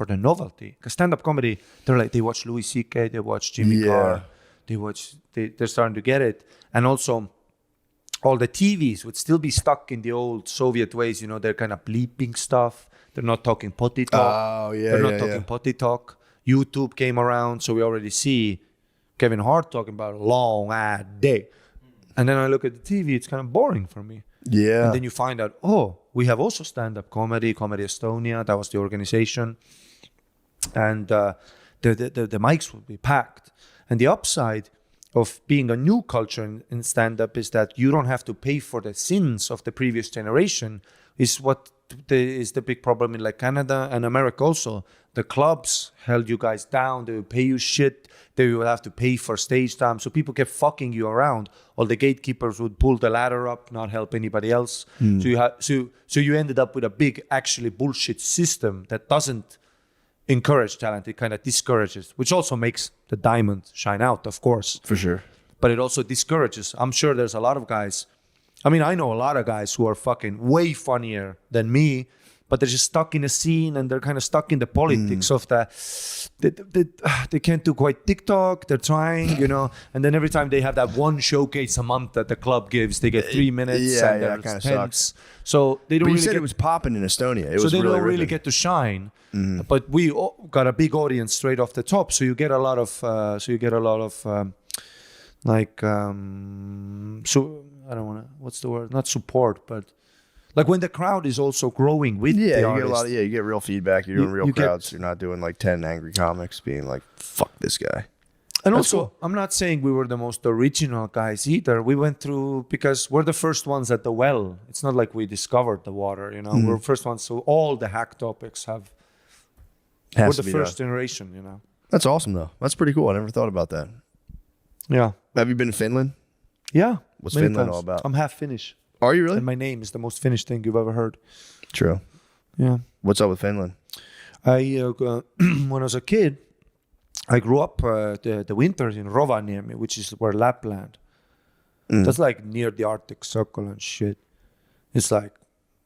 the novelty. Because stand-up comedy, they watch Louis C.K., they watch Jimmy Yeah. Carr, they're starting to get it, and also. All the TVs would still be stuck in the old Soviet ways, you know, they're kind of bleeping stuff. They're not talking potty talk. Oh, yeah, They're not yeah, talking yeah. potty talk. YouTube came around, so we already see Kevin Hart talking about a long day. And then I look at the TV, it's kind of boring for me. Yeah. And then you find out, we have also stand-up comedy, Comedy Estonia, that was the organization. And the mics would be packed. And the upside of being a new culture in stand-up is that you don't have to pay for the sins of the previous generation, is what is the big problem in like Canada and America also. The clubs held you guys down, they would pay you shit, they would have to pay for stage time, so people kept fucking you around. All the gatekeepers would pull the ladder up, not help anybody else. So you ended up with a big, actually bullshit system that doesn't encourage talent, it kind of discourages, which also makes the diamond shine out, of course. For sure. But it also discourages. I'm sure there's a lot of guys. I mean, I know a lot of guys who are fucking way funnier than me, but they're just stuck in a scene and they're kind of stuck in the politics of they can't do quite TikTok. They're trying, you know, and then every time they have that one showcase a month that the club gives, they get 3 minutes. Yeah, and that they're kinda tense. sucks. So they don't But you really said get, it was popping in Estonia. It so was they really don't really ripping. get to shine. But we got a big audience straight off the top, so you get a lot of so I don't want to, what's the word, not support, but like when the crowd is also growing with Yeah, the you artist. get a lot of you get real feedback. You're doing real you get- crowds. You're not doing like 10 angry comics being like, fuck this guy. And That's also, I'm not saying we were the most original guys either. We went through, because we're the first ones at the well. It's not like we discovered the water, you know. We're first ones, so all the hack topics we're Has the to be first done. generation, you know. That's awesome though. That's pretty cool. I never thought about that. Yeah. Have you been to Finland? Yeah. What's many Finland times. all about? I'm half Finnish. Are you really? And my name is the most Finnish thing you've ever heard. True. Yeah. What's up with Finland? When I was a kid, I grew up the winters in Rovaniemi, which is where Lapland. That's like near the Arctic Circle and shit. It's like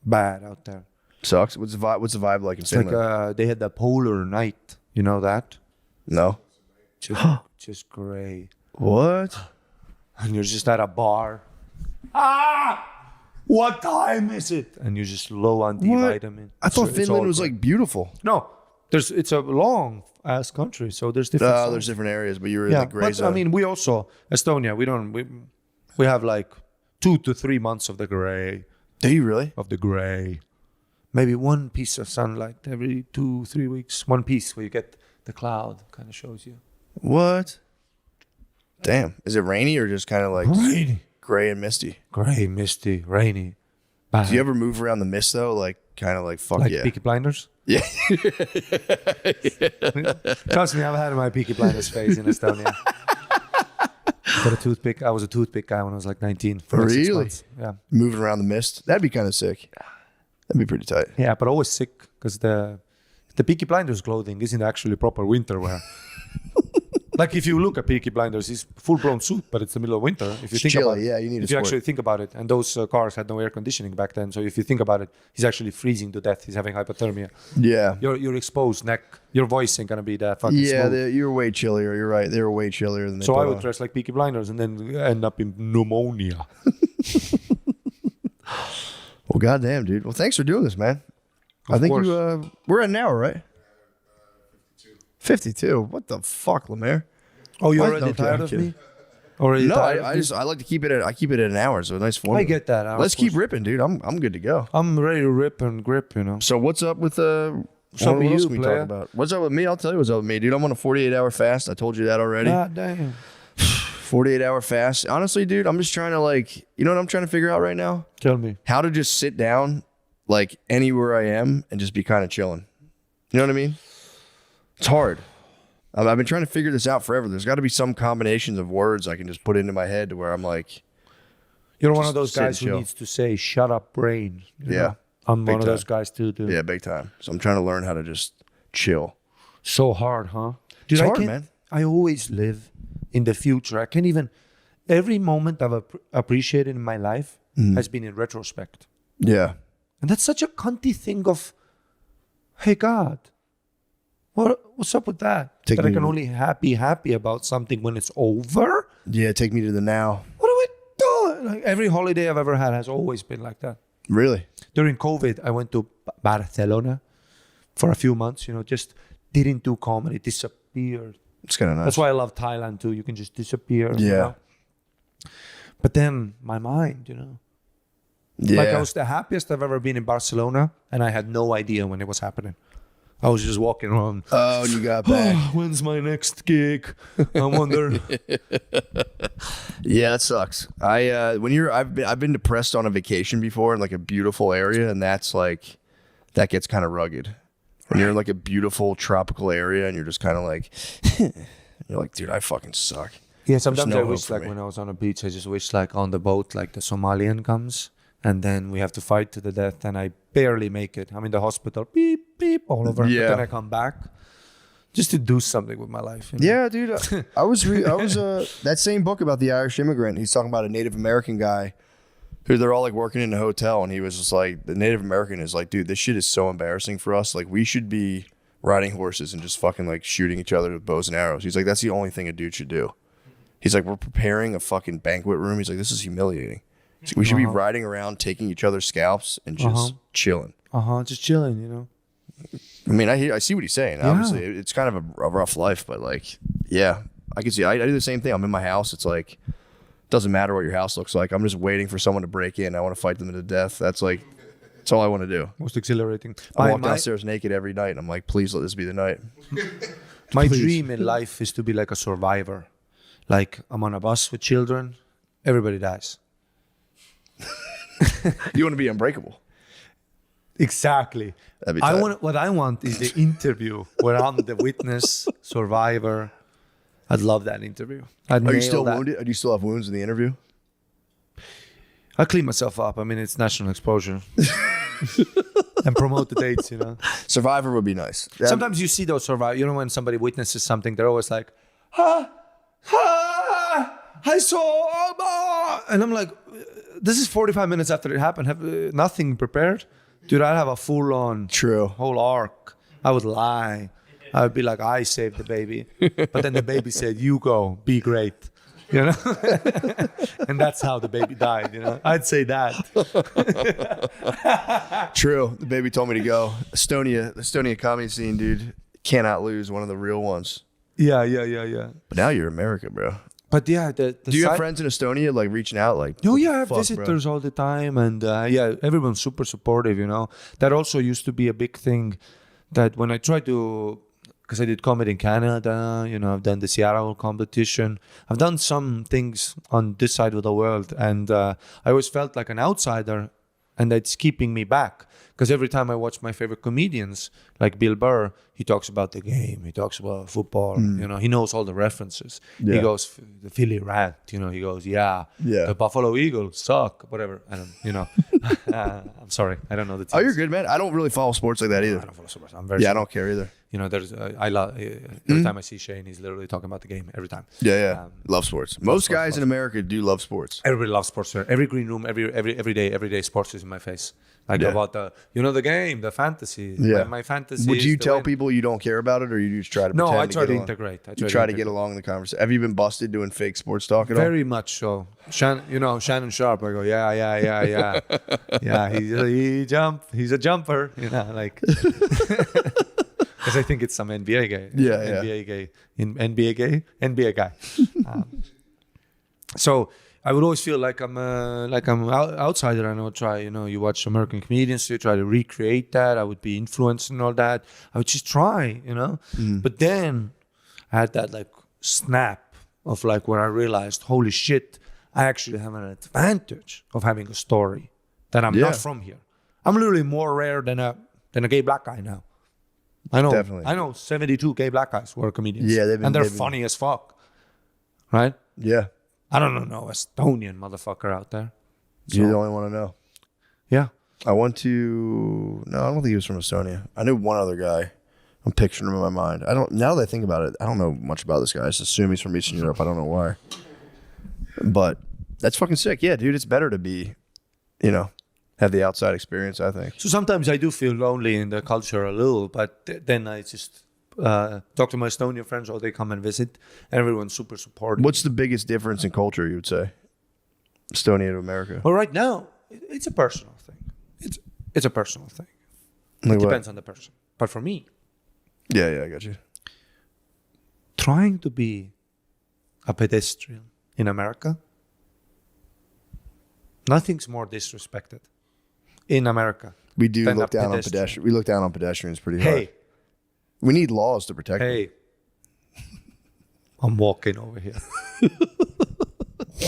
bad out there. Sucks. What's the vibe like in It's Finland? like they had the polar night. You know that? No. Just gray. What? And you're just at a bar. What time is it? And you're just low on D vitamin. I thought It's Finland all was gray. like beautiful. No, it's a long ass country, so there's different. Oh, zones. there's different areas, but you were in the gray but zone. I mean, we also Estonia. We have like 2 to 3 months of the gray. do you really? Maybe one piece of sunlight every 2-3 weeks. One piece where you get the cloud kind of shows you. What? Damn. Is it rainy or just kind of like Rainy, gray and misty? gray, misty, rainy. Bad. Do you ever move around the mist though? Like kind of like fuck like yeah. Peaky Blinders? Yeah. Trust me, I've had my Peaky Blinders phase in Estonia. Got a toothpick. I was a toothpick guy when I was like 19. For like 6 Really? months. Yeah. Moving around the mist. That'd be kind of sick. That'd be pretty tight. Yeah, but always sick because the Peaky Blinders clothing isn't actually proper winter wear. Like if you look at Peaky Blinders, it's full-blown suit, but it's the middle of winter. If you It's think chilly, about it, yeah, you need a if you sport. actually think about it, and those cars had no air conditioning back then, so if you think about it, he's actually freezing to death. He's having hypothermia. Yeah. Your exposed neck, your voice ain't gonna be that fucking Yeah, smooth. you're way chillier. You're right. They were way chillier than they So put I would on. dress like Peaky Blinders and then end up in pneumonia. Well, goddamn, dude. Well, thanks for doing this, man. I Of think course. we're at an hour, right? 52. What the fuck, Lemaire? Oh, you're What? already No, tired I'm of kidding. me? Already No, tired of I me? just I like to keep it at an hour, so a nice formula. I get that. Let's keep ripping, dude. I'm good to go. I'm ready to rip and grip, you know. So what's up with What's up what with else you, can we player? talk about? What's up with me? I'll tell you what's up with me, dude. I'm on a 48-hour fast. I told you that already. God damn. 48-hour fast. Honestly, dude, I'm just trying to you know what I'm trying to figure out right now? Tell me. How to just sit down like anywhere I am and just be kind of chilling. You know what I mean? It's hard. I've been trying to figure this out forever. There's got to be some combinations of words I can just put into my head to where I'm like, You're one Just of those sit and guys who chill. needs to say, shut up, brain. you Yeah. know? I'm Big one of time. those guys too, dude. yeah, big time. So I'm trying to learn how to just chill. So hard, huh? Dude, It's hard, can't- man. I always live in the future. I can't even. Every moment I've appreciated in my life Mm-hmm. has been in retrospect. Yeah. And that's such a cunty thing of, hey, God, what's up with that? Take that I me can to- only be happy about something when it's over? Yeah, take me to the now. What are we doing? Like, every holiday I've ever had has always been like that. Really? During COVID, I went to Barcelona for a few months, you know, just didn't do comedy, disappeared. It's kind of nice. That's why I love Thailand too. You can just disappear. you Yeah. know? But then my mind, you know, Yeah. like I was the happiest I've ever been in Barcelona, and I had no idea when it was happening. I was just walking around. Oh, and you got back. When's my next gig? I wonder. Yeah, that sucks. I've been depressed on a vacation before in like a beautiful area, and that's like that gets kind of rugged. When you're in like a beautiful tropical area and you're just kind of like, you're like, dude, I fucking suck. Yeah, sometimes no I hope wish for like me. when I was on a beach, I just wish like on the boat, like the Somalian comes and then we have to fight to the death and I barely make it. I'm in the hospital, beep, beep, all over. Yeah. But then I come back just to do something with my life. you know? Yeah, dude. I was that same book about the Irish immigrant. He's talking about a Native American guy who they're all like working in a hotel, and he was just like, the Native American is like, dude, this shit is so embarrassing for us. Like, we should be riding horses and just fucking like shooting each other with bows and arrows. He's like, that's the only thing a dude should do. He's like, we're preparing a fucking banquet room. He's like, this is humiliating. He's like, we should be riding around, taking each other's scalps, and just chilling. Just chilling, you know. I mean, I see what he's saying. Obviously, it's kind of a rough life, but like, yeah, I can see. I do the same thing. I'm in my house. It's like, doesn't matter what your house looks like. I'm just waiting for someone to break in. I want to fight them to death. That's all I want to do. Most exhilarating. I walk downstairs naked every night, and I'm like, please let this be the night. My dream in life is to be like a survivor. Like I'm on a bus with children, everybody dies. You want to be unbreakable. Exactly. That'd be tight. What I want is the interview where I'm the witness, survivor. I'd love that interview. I'd Are you nail still that. wounded? Do you still have wounds in the interview? I clean myself up. I mean, it's national exposure. And promote the dates, you know. Survivor would be nice. Sometimes you see those survivors. You know, when somebody witnesses something, they're always like, I saw, and I'm like, this is 45 minutes after it happened. Have nothing prepared, dude. I'd have a full-on True. whole arc. I would lie. I would be like, I saved the baby, but then the baby said, "You go, be great," you know. And that's how the baby died. You know, I'd say that. True. The baby told me to go. The Estonia comedy scene, dude, cannot lose. One of the real ones. Yeah. But now you're America, bro. But yeah, the Do you have side- friends in Estonia like reaching out? Like, Oh what yeah, the I have fuck, visitors all the time, and yeah, everyone's super supportive. You know, that also used to be a big thing. That when I tried to, because I did comedy in Canada, you know, I've done the Seattle competition, I've done some things on this side of the world, and I always felt like an outsider, and that's keeping me back. Because every time I watch my favorite comedians, like Bill Burr, he talks about the game, he talks about football, you know, he knows all the references. He Yeah. goes, the Philly Rat, you know, he goes, the Buffalo Eagles suck, whatever. I don't, you know, I'm sorry, I don't know the teams. Oh, you're good, man. I don't really follow sports like that either. I don't follow sports. I'm very Yeah, I sorry. don't care either. You know, there's I love every time I see Shane, he's literally talking about the game every time. Yeah. Love sports. Most guys in America do love sports. Everybody loves sports. Sir. Every green room, every day, sports is in my face. Like about the the game, the fantasy. Yeah. My fantasy. Would is you to tell win. people you don't care about it, or you just try to? No, pretend I try to get along? integrate. You try to get along in the conversation. Have you been busted doing fake sports talk at all? Very much so. Shannon Sharp. I go, yeah. He's a jumper. You know, like. Because I think it's some NBA guy. NBA guy. So I would always feel like I'm outsider, and I would try. You know, you watch American comedians, you try to recreate that. I would be influenced and all that. I would just try, you know. But then I had that like snap of like where I realized, holy shit, I actually have an advantage of having a story that I'm not from here. I'm literally more rare than a gay black guy now. I know. Definitely. I know 72 gay black guys who are comedians. Yeah, and they're funny as fuck, right? Yeah, I don't know no Estonian motherfucker out there. you're the only one to know. Yeah. I went to. No, I don't think he was from Estonia. I knew one other guy. I'm picturing him in my mind. I don't. Now that I think about it, I don't know much about this guy. I just assume he's from Eastern Europe. I don't know why. But that's fucking sick. Yeah, dude, it's better to be, have the outside experience, I think. So sometimes I do feel lonely in the culture a little, but then I just talk to my Estonian friends, or they come and visit. Everyone's super supportive. What's the biggest difference in culture, you would say? Estonia to America. Well, right now, it's a personal thing. It's a personal thing. Like It what? depends on the person. But for me, Yeah, I got you. trying to be a pedestrian in America, nothing's more disrespected in America. We do than look a down on pedestrian. pedestrians. We look down on pedestrians pretty hard. Hey, We need laws to protect them. hey, I'm walking over here.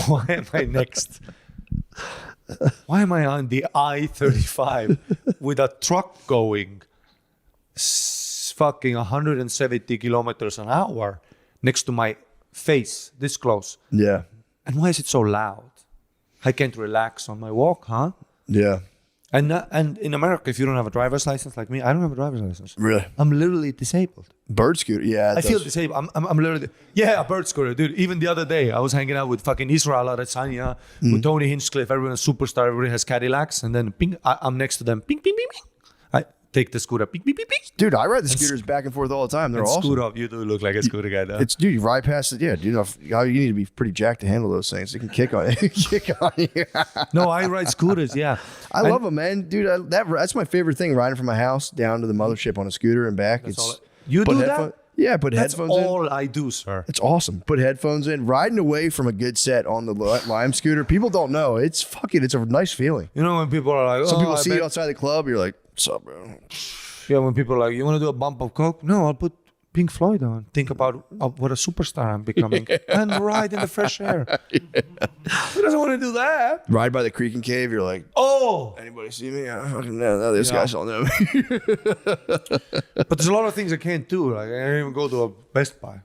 Why am I next? Why am I on the I-35 with a truck going fucking 170 kilometers an hour next to my face, this close? Yeah, And why is it so loud? I can't relax on my walk, huh? yeah. And in America, if you don't have a driver's license like me, I don't have a driver's license. Really? I'm literally disabled. Bird scooter. Yeah, it I feel does. disabled. I'm literally, a bird scooter, dude. Even the other day, I was hanging out with fucking Israel Adesanya, with Tony Hinchcliffe. Everyone's a superstar. Everybody has Cadillacs, and then ping, I'm next to them. Ping, ping, ping, ping. I take the scooter. Ping, ping, ping, ping. Dude, I ride the scooters back and forth all the time. They're And awesome. scoot up. You do look like a scooter guy, though. It's dude, you ride past it. Yeah, dude, you need to be pretty jacked to handle those things. They can kick on you. No, I ride scooters. Yeah, I love them, man, dude. That's my favorite thing. Riding from my house down to the mothership on a scooter and back. You put do headphone- that? Yeah, put That's headphones in. all I do, sir. It's awesome. Put headphones in. Riding away from a good set on the Lime scooter. People don't know. It's a nice feeling. You know when people are like, Some people I see you bet- outside the club. You're like, what's up, bro? Yeah, when people are like, you want to do a bump of coke? No, I'll put Pink Floyd on. Think about what a superstar I'm becoming, and ride in the fresh air. Who doesn't want to do that? Ride by the creek and cave. You're like, Oh, anybody see me? I fucking know. No, this guys don't know me. but there's a lot of things I can't do. Like I can't even go to a Best Buy.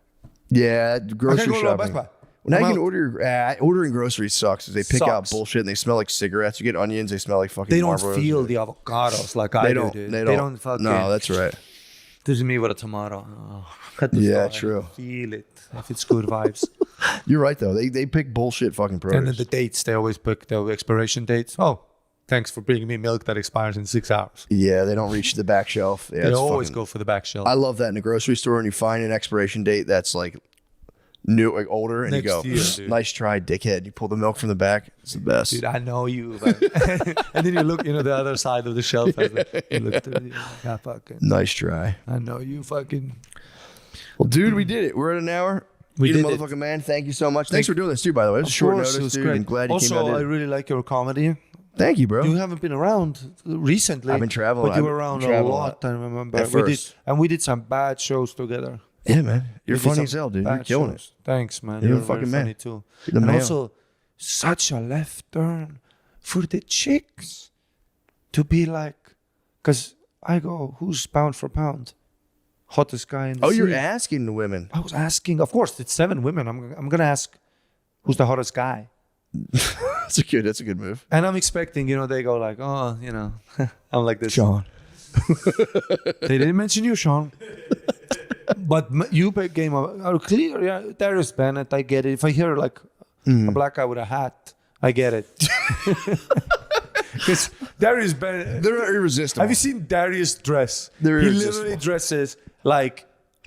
Yeah, I grocery can't go to a shopping. Best Buy. Now I'm you can out. ordering groceries sucks. Is they pick out Sucks. bullshit and they smell like cigarettes. You get onions, they smell like fucking. They don't Marlboros. feel the avocados like I They do, don't. dude. They They don't. don't fucking. No, that's right. This is me with a tomato. Oh, cut this Yeah, off. I true. Feel it if it's good vibes. You're right though. They pick bullshit fucking produce. And then the dates, they always pick the expiration dates. Oh, thanks for bringing me milk that expires in 6 hours. Yeah, they don't reach the back shelf. Yeah, They it's always fucking- go for the back shelf. I love that in a grocery store, and you find an expiration date that's like new, like older, and Next you go, year, dude. "Nice try, dickhead." You pull the milk from the back. It's the best. Dude, I know you. But and then you look, the other side of the shelf. You look to the, yeah, fucking. Nice try. I know you fucking. Well, dude, we did it. We're at an hour. We You did it. motherfucking man. Thank you so much. Thanks for doing this too, by the way. It was short notice, dude. And glad you also, came out. I really like your comedy. Thank you, bro. You haven't been around recently. I've been traveling. but you I've were been around a traveling a lot. I remember. At We did, first. and we did some bad shows together. Yeah, man. You're We did funny some as hell, dude. You're bad killing shows. Thanks, man. You're a You're fucking very man. funny too. You're the And man. also, such a left turn for the chicks. to be like, because I go, who's pound for pound? Hottest guy in the Oh, you're city. asking the women. I was asking, of course, it's 7 women. I'm going to ask, who's the hottest guy? That's a good move. And I'm expecting, they go like, oh, I'm like this. Sean. They didn't mention you, Sean. But you came out clear. Yeah, Darius Bennett, I get it. If I hear like a black guy with a hat, I get it. Because Darius Bennett, They're irresistible. have you seen Darius dress? They're He irresistible. literally dresses like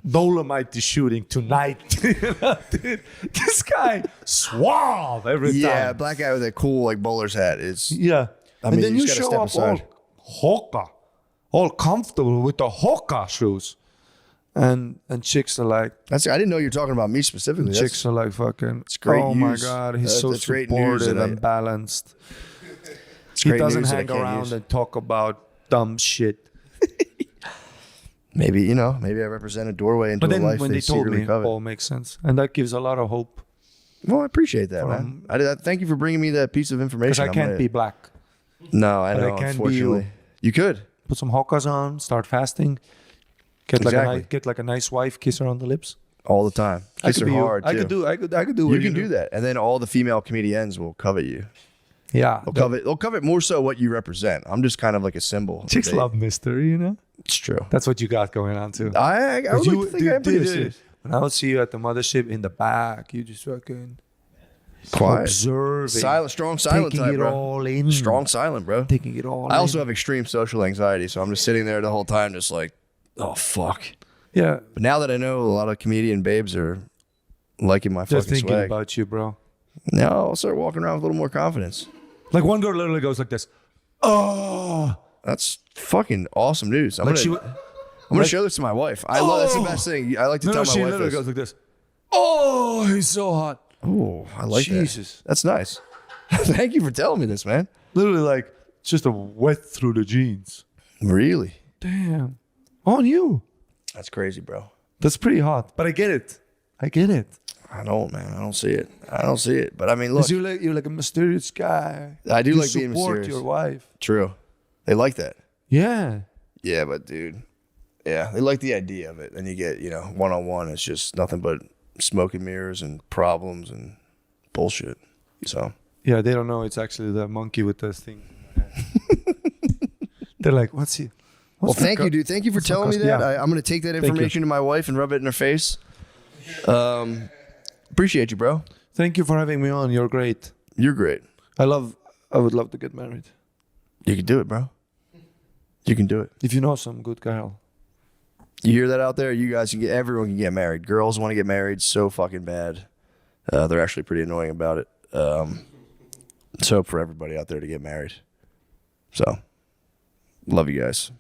Dolomite is shooting tonight. Dude, this guy suave every Yeah, time. black guy with a cool like bowler's hat is. Yeah. I mean, and then you you just gotta show step up aside. all Hoka, all comfortable with the Hoka shoes. And chicks are like, I didn't know you were talking about me specifically. chicks are like fucking, great oh my news. God, he's so That's great news, supportive and and balanced. It's He great doesn't news that I hang can't around use. and talk about dumb shit. Maybe maybe I represent a doorway into But a then life when they they told secretly me, covet. all makes sense. And that gives a lot of hope. Well, I appreciate that, man. I thank you for bringing me that piece of Because information. I can't be black. No, I but I know. can be Unfortunately, you could. Put some Hokas on, start fasting. Get like a nice wife, kiss her on the lips. All the time. Kiss her be you. hard I too. could do. I could do. You what can do that, and then all the female comedians will covet you. Yeah. They'll covet more so what you represent. I'm just kind of like a symbol. Chicks love mystery, It's true. That's what you got going on too. I would like to think I am pretty serious. When I would see you at the mothership in the back, you just fucking Quiet. observing, Silent, strong silent taking type, it bro. all in, Strong silent, bro. taking it all. I also in. have extreme social anxiety, so I'm just sitting there the whole time, just like, oh fuck. Yeah, But now that I know a lot of comedian babes are liking my just fucking thinking swag, about you, bro. now I'll start walking around with a little more confidence. Like one girl literally goes like this. Oh, That's fucking awesome news. I'm like gonna show this to my wife. I love that's the best thing. I like to no, tell no, my she wife literally this. goes like this. Oh, he's so hot. Oh, I like Jesus. that. That's nice. Thank you for telling me this, man. Literally like just a wet through the jeans. Really? Damn, on you. That's crazy, bro. That's pretty hot. But I get it. I get it. I don't, man. I don't see it. I don't see it. But I mean, look, 'Cause you're like a mysterious guy. I do you like being support mysterious. your wife. True. They like that. Yeah. Yeah, but dude, yeah, they like the idea of it. Then you get, one on one. It's just nothing but smoke and mirrors and problems and bullshit. So Yeah, they don't know it's actually the monkey with the thing. They're like, what's he? well, thank you, dude. Thank you for telling me that. Yeah. I'm going to take that you. information to my wife and rub it in her face. Appreciate you, bro. Thank you for having me on. You're great. You're great. I would love to get married. You can do it, bro. You can do it. If you know some good girl. You hear that out there? You guys can everyone can get married. Girls want to get married so fucking bad. They're actually pretty annoying about it. So for everybody out there to get married. So, love you guys.